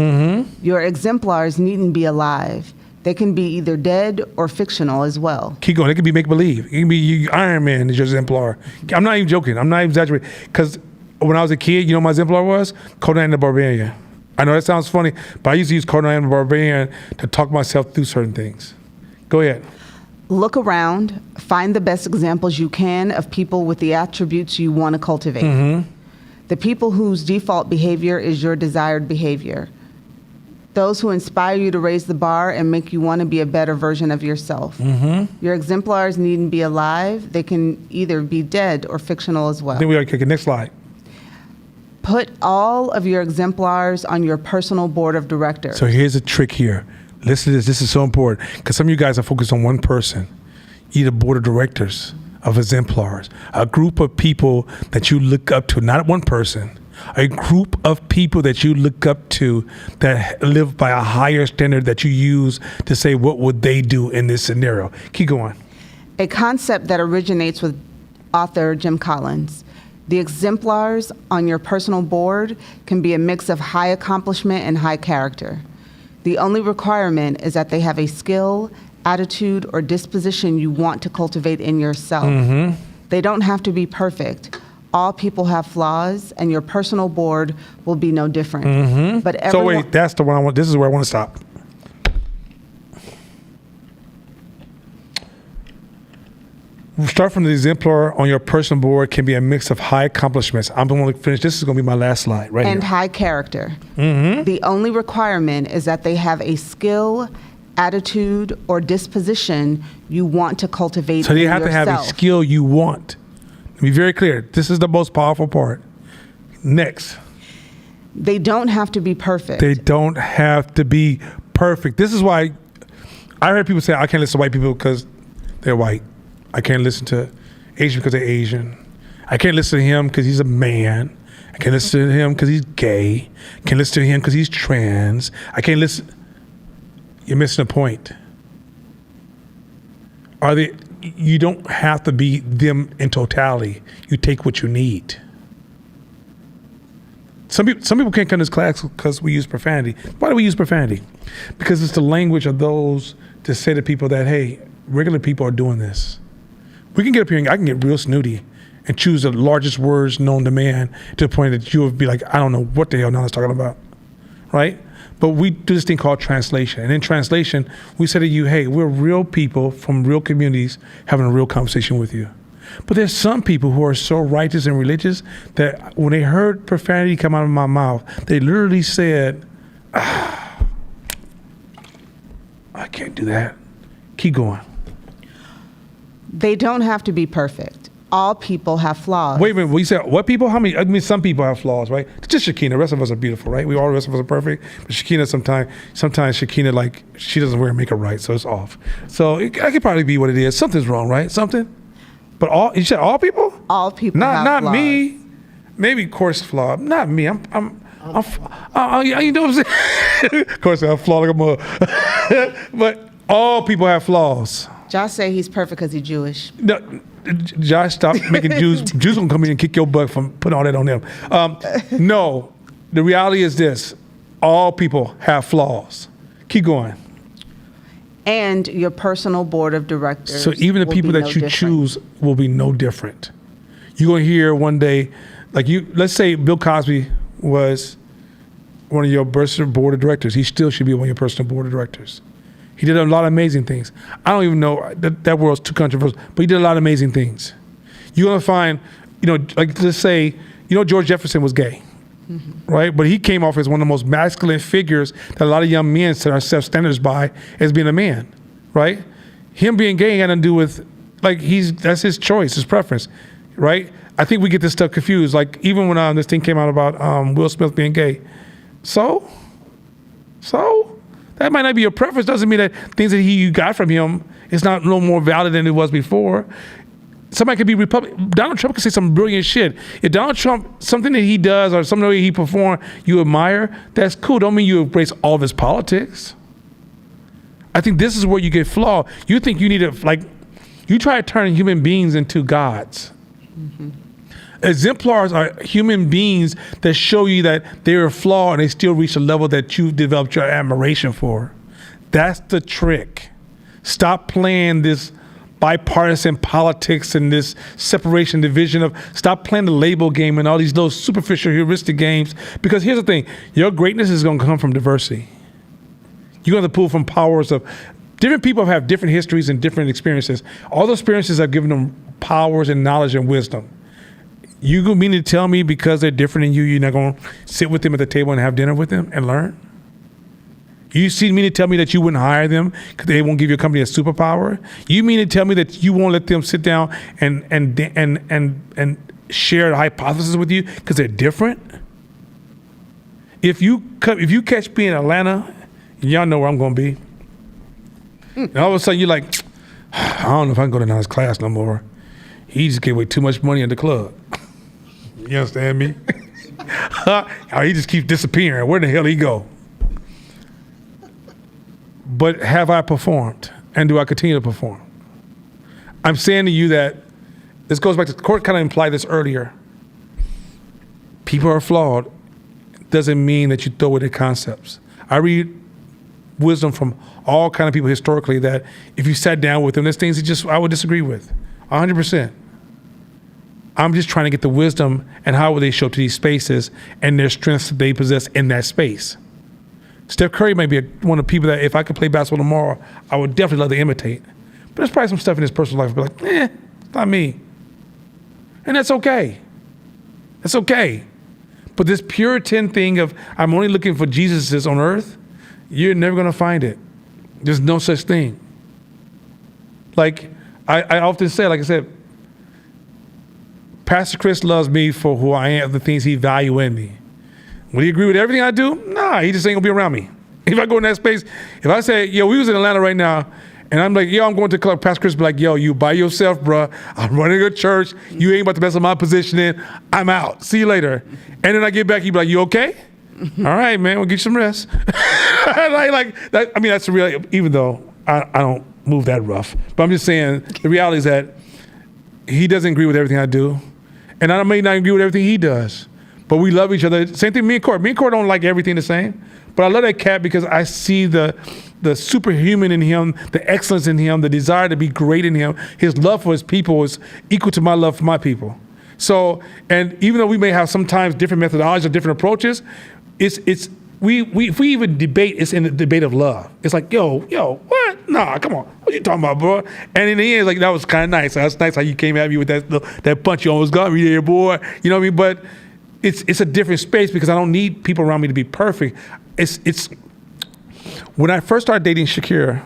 Your exemplars needn't be alive. They can be either dead or fictional as well. Keep going. It can be make-believe. It can be Iron Man is your exemplar. I'm not even joking. I'm not even exaggerating. Because when I was a kid, you know what my exemplar was? Conan the Barbarian. I know that sounds funny, but I used to use Conan the Barbarian to talk myself through certain things. Go ahead. Look around. Find the best examples you can of people with the attributes you want to cultivate. The people whose default behavior is your desired behavior. Those who inspire you to raise the bar and make you want to be a better version of yourself. Your exemplars needn't be alive. They can either be dead or fictional as well. Then we got to kick it. Next slide. Put all of your exemplars on your personal board of directors. So here's a trick here. Listen to this. This is so important because some of you guys are focused on one person. You need a board of directors of exemplars, a group of people that you look up to, not one person, a group of people that you look up to that live by a higher standard that you use to say, what would they do in this scenario? Keep going. A concept that originates with author Jim Collins. The exemplars on your personal board can be a mix of high accomplishment and high character. The only requirement is that they have a skill, attitude, or disposition you want to cultivate in yourself. They don't have to be perfect. All people have flaws, and your personal board will be no different. But So wait, that's the one I want. This is where I want to stop. Start from the exemplar on your personal board can be a mix of high accomplishments. I'm going to finish. This is going to be my last slide right and here. high character. The only requirement is that they have a skill, attitude or disposition you want to cultivate So they in have to have a yourself. skill you want. To be very clear, this is the most powerful part. Next. They don't have to be perfect. They don't have to be perfect. This is why I heard people say, I can't listen to white people because they're white. I can't listen to Asian because they're Asian. I can't listen to him because he's a man. I can't listen to him because he's gay. I can't listen to him because he's trans. I can't listen. You're missing the point. You don't have to be them in totality. You take what you need. Some people can't come to this class because we use profanity. Why do we use profanity? Because it's the language of those to say to people that, hey, regular people are doing this. We can get up here and I can get real snooty and choose the largest words known to man to the point that you would be like, I don't know what the hell Nana's talking about, right? But we do this thing called translation. And in translation, we say to you, hey, we're real people from real communities having a real conversation with you. But there's some people who are so righteous and religious that when they heard profanity come out of my mouth, they literally said, I can't do that. Keep going. They don't have to be perfect. All people have flaws. Wait a minute. We said what people? How many? I mean, some people have flaws, right? It's just Shakina. The rest of us are beautiful, right? All the rest of us are perfect. But Shakina, sometimes Shakina, like, she doesn't wear makeup right, so it's off. So I could probably be what it is. Something's wrong, right? Something. But you said all people? All people have Not flaws. me. Maybe course flawed. Not me. I'm you know what I'm saying? Of course, I'm flawed like a mother. But all people have flaws. Josh say he's perfect because he's Jewish. No, Josh, stop making Jews. Jews gonna come in and kick your butt from putting all that on them. No, the reality is this: all people have flaws. Keep going. And your personal board of directors. So even the will people be that no you different. choose will be no different. You're gonna hear one day, like let's say Bill Cosby was one of your personal board of directors. He still should be one of your personal board of directors. He did a lot of amazing things. I don't even know, that world's too controversial, but he did a lot of amazing things. You're gonna find, like let's say, George Jefferson was gay, right? But he came off as one of the most masculine figures that a lot of young men set ourselves standards by as being a man, right? Him being gay had nothing to do with, that's his choice, his preference, right? I think we get this stuff confused. Like even when this thing came out about Will Smith being gay, so that might not be your preference. Doesn't mean that things that you got from him is not no more valid than it was before. Somebody could be Republican. Donald Trump could say some brilliant shit. If Donald Trump, something that he does or something that he performs, you admire, that's cool. Don't mean you embrace all of his politics. I think this is where you get flawed. You think you need to, you try to turn human beings into gods. Mm-hmm. Exemplars are human beings that show you that they're flawed and they still reach a level that you've developed your admiration for. That's the trick. Stop playing this bipartisan politics and this separation division stop playing the label game and all these little superficial heuristic games, because here's the thing, your greatness is going to come from diversity. You're going to pull from powers of different people have different histories and different experiences. All those experiences have given them powers and knowledge and wisdom. You gonna mean to tell me because they're different than you, you're not gonna sit with them at the table and have dinner with them and learn? You mean to tell me that you wouldn't hire them because they won't give your company a superpower? You mean to tell me that you won't let them sit down and share a hypothesis with you because they're different? If you catch me in Atlanta, y'all know where I'm gonna be. And all of a sudden you're like, I don't know if I can go to Nana's class no more. He just gave away too much money at the club. You understand me? He just keeps disappearing. Where the hell he go? But have I performed? And do I continue to perform? I'm saying to you that this goes back to the court kind of implied this earlier. People are flawed. Doesn't mean that you throw away their concepts. I read wisdom from all kind of people historically that if you sat down with them, there's things that I would disagree with 100%. I'm just trying to get the wisdom and how will they show up to these spaces and their strengths that they possess in that space. Steph Curry may be one of the people that if I could play basketball tomorrow, I would definitely love to imitate. But there's probably some stuff in his personal life I'd be like, it's not me. And that's okay. That's okay. But this Puritan thing of I'm only looking for Jesuses on earth, you're never going to find it. There's no such thing. Like, I often say, like I said, Pastor Chris loves me for who I am, the things he values in me. Will he agree with everything I do? Nah, he just ain't gonna be around me. If I go in that space, if I say, yo, we was in Atlanta right now, and I'm like, yo, I'm going to the club, Pastor Chris be like, yo, you by yourself, bruh. I'm running a church. You ain't about to mess up my positioning. I'm out. See you later. And then I get back, he be like, you okay? All right, man, we'll get you some rest. like that, I mean, that's the real, even though I don't move that rough. But I'm just saying, the reality is that he doesn't agree with everything I do. And I may not agree with everything he does. But we love each other. Same thing, me and Court. Me and Court don't like everything the same. But I love that cat because I see the superhuman in him, the excellence in him, the desire to be great in him. His love for his people is equal to my love for my people. So, and even though we may have sometimes different methodologies or different approaches, if we even debate, it's in the debate of love. It's like, yo, what? Nah, come on. What you talking about, bro? And in the end, it's like, that was kind of nice. That's nice how you came at me with that punch. You almost got me there, boy. You know what I mean? But it's a different space because I don't need people around me to be perfect. It's when I first started dating Shakira,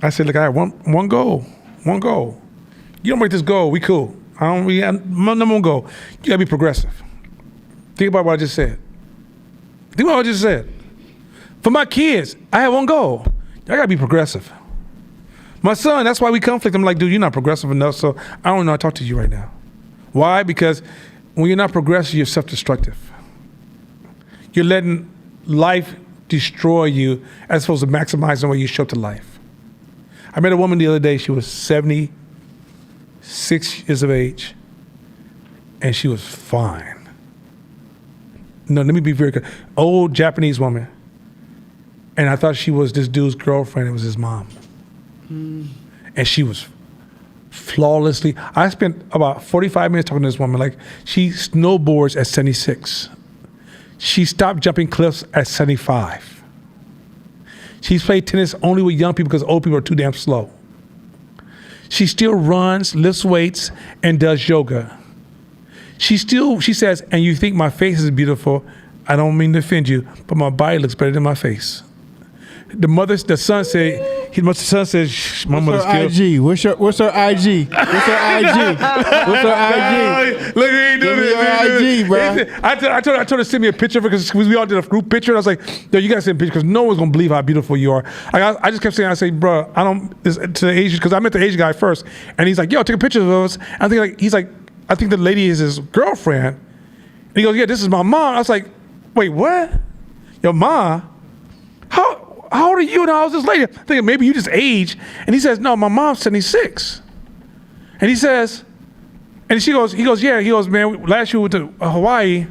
I said, look, I have one goal. You don't make this goal, we cool. My number one goal, you gotta be progressive. Think about what I just said. For my kids, I have one goal. I gotta be progressive. My son, that's why we conflict. I'm like, dude, you're not progressive enough, so I don't know how to talk to you right now. Why? Because when you're not progressive, you're self-destructive. You're letting life destroy you as opposed to maximizing the way you show up to life. I met a woman the other day. She was 76 years of age, and she was fine. No, let me be very clear. Old Japanese woman. And I thought she was this dude's girlfriend. It was his mom. And she was flawlessly. I spent about 45 minutes talking to this woman. Like, she snowboards at 76. She stopped jumping cliffs at 75. She's played tennis only with young people because old people are too damn slow. She still runs, lifts weights, and does yoga. She says, and you think my face is beautiful, I don't mean to offend you, but my body looks better than my face. The son said, shh, my mother's What's her IG? What's her IG? What's her IG? What's her IG? Look, he ain't doing Give me this. your IG, bro. I told her to send me a picture because we all did a group picture. And I was like, yo, you gotta send a picture because no one's gonna believe how beautiful you are. I just kept saying, I say, bro, I don't, to the Asian, because I met the Asian guy first. And he's like, yo, take a picture of us. I think he's like, I think the lady is his girlfriend. And he goes, yeah, this is my mom. I was like, wait, what? Your mom? How old are you and how old is this lady? I'm thinking maybe you just age. And he says, no, my mom's 76. And he says, and he goes, man, last year we went to Hawaii,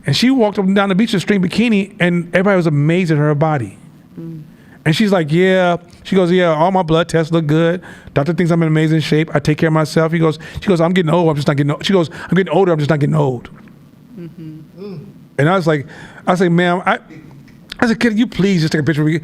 and she walked up and down the beach in a string bikini, and everybody was amazed at her body. And she's like, yeah. She goes, yeah, all my blood tests look good. Doctor thinks I'm in amazing shape. I take care of myself. She goes, I'm getting old. I'm just not getting old. She goes, I'm getting older. I'm just not getting old. And I was like, ma'am, I said, can you please just take a picture of me?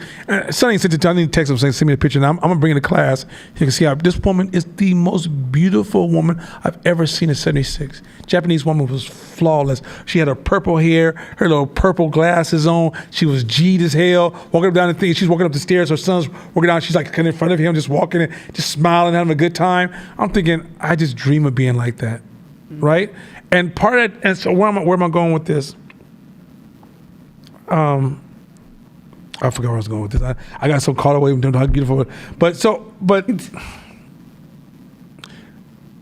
Sonny sent it to me. I need to text him saying, send me a picture. And I'm going to bring it to class. You can see how this woman is the most beautiful woman I've ever seen at 76. Japanese woman was flawless. She had her purple hair, her little purple glasses on. She was G'd as hell. Walking up down the thing. She's walking up the stairs. Her son's walking down. She's like kind of in front of him, just walking and just smiling, having a good time. I'm thinking, I just dream of being like that. Right? And part of that, and so where am I going with this? I forgot where I was going with this. I got so caught away with how beautiful. But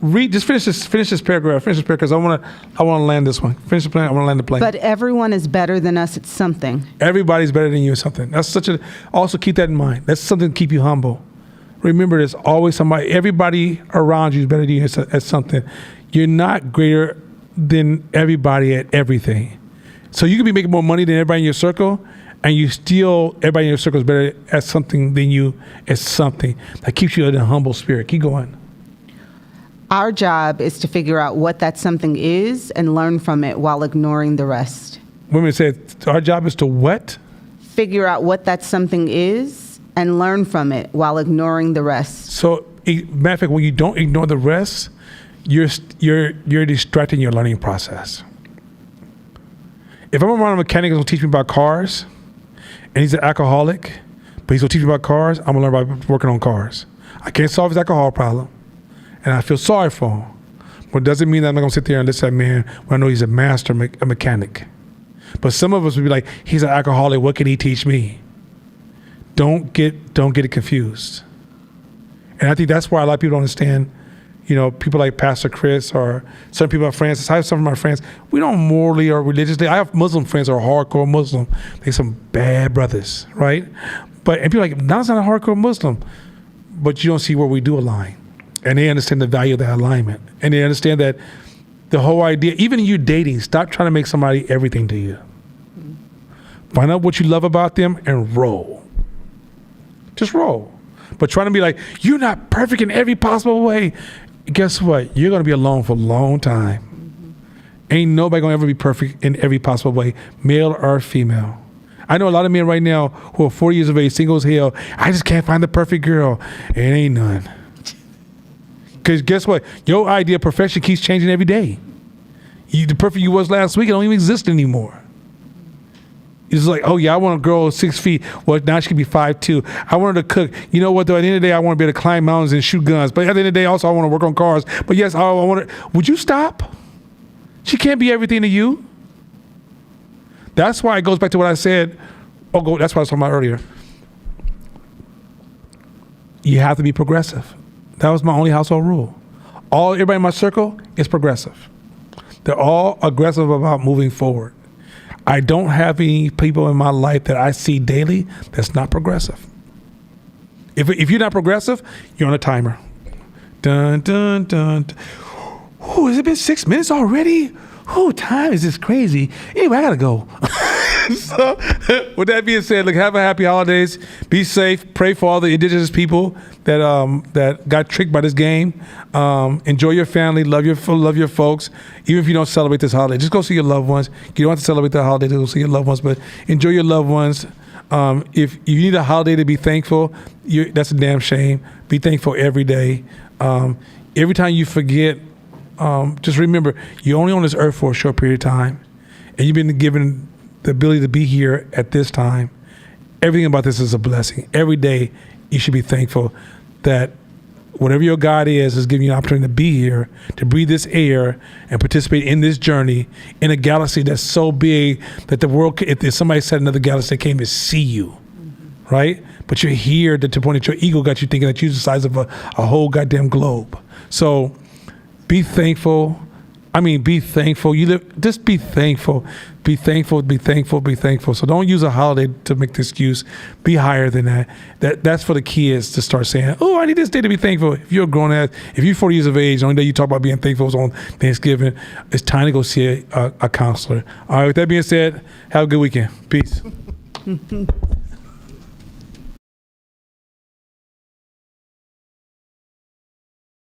finish this paragraph. Finish this paragraph because I want to land this one. Finish the plan. I want to land the plane. But everyone is better than us at something. Everybody's better than you at something. That's also keep that in mind. That's something to keep you humble. Remember, there's always somebody. Everybody around you is better than you at something. You're not greater than everybody at everything. So you could be making more money than everybody in your circle, and everybody in your circle is better at something than you at something. That keeps you in a humble spirit. Keep going. Our job is to figure out what that something is and learn from it while ignoring the rest. Women said, our job is to what? Figure out what that something is and learn from it while ignoring the rest. So, matter of fact, when you don't ignore the rest, you're distracting your learning process. If I'm around a mechanic who's going to teach me about cars, and he's an alcoholic, but he's gonna teach me about cars. I'm gonna learn about working on cars. I can't solve his alcohol problem, and I feel sorry for him. But it doesn't mean that I'm not gonna sit there and listen to that man when I know he's a master a mechanic. But some of us would be like, he's an alcoholic. What can he teach me? Don't get it confused. And I think that's why a lot of people don't understand. You know, people like Pastor Chris or some people are friends. I have some of my friends. We don't morally or religiously. I have Muslim friends who are hardcore Muslim. They're some bad brothers, right? And people are like, Don's not a hardcore Muslim. But you don't see where we do align. And they understand the value of that alignment. And they understand that the whole idea, even in you dating, stop trying to make somebody everything to you. Find out what you love about them and roll. Just roll. But trying to be like, you're not perfect in every possible way. Guess what? You're going to be alone for a long time. Ain't nobody going to ever be perfect in every possible way, male or female. I know a lot of men right now who are 40 years of age, single as hell. I just can't find the perfect girl. It ain't none. Because guess what? Your idea of perfection keeps changing every day. The perfect you was last week, it don't even exist anymore. It's like, oh yeah, I want a girl 6 feet. Well, now she can be 5'2". I want her to cook. You know what though? At the end of the day, I want to be able to climb mountains and shoot guns. But at the end of the day, also I want to work on cars. But yes, I want her. Would you stop? She can't be everything to you. That's why it goes back to what I said. That's what I was talking about earlier. You have to be progressive. That was my only household rule. Everybody in my circle is progressive. They're all aggressive about moving forward. I don't have any people in my life that I see daily that's not progressive. If you're not progressive, you're on a timer. Dun, dun, dun. Ooh, has it been 6 minutes already? Ooh, time is just crazy. Anyway, I gotta go. So, with that being said, look, have a happy holidays. Be safe. Pray for all the indigenous people that got tricked by this game. Enjoy your family. Love your folks. Even if you don't celebrate this holiday, just go see your loved ones. You don't have to celebrate the holiday to go see your loved ones, but enjoy your loved ones. If you need a holiday to be thankful, that's a damn shame. Be thankful every day. Every time you forget, just remember, you're only on this earth for a short period of time, and you've been given the ability to be here at this time. Everything about this is a blessing. Every day you should be thankful that whatever your God is giving you an opportunity to be here, to breathe this air and participate in this journey in a galaxy that's so big that the world, if somebody said another galaxy, they can't even see you, right? But you're here to the point that your ego got you thinking that you're the size of a whole goddamn globe. So be thankful. Be thankful. Just be thankful. Be thankful, be thankful, be thankful. So don't use a holiday to make the excuse. Be higher than that. That's for the kids to start saying, oh, I need this day to be thankful. If you're a grown ass, if you're 40 years of age, the only day you talk about being thankful is on Thanksgiving, it's time to go see a counselor. All right, with that being said, have a good weekend. Peace.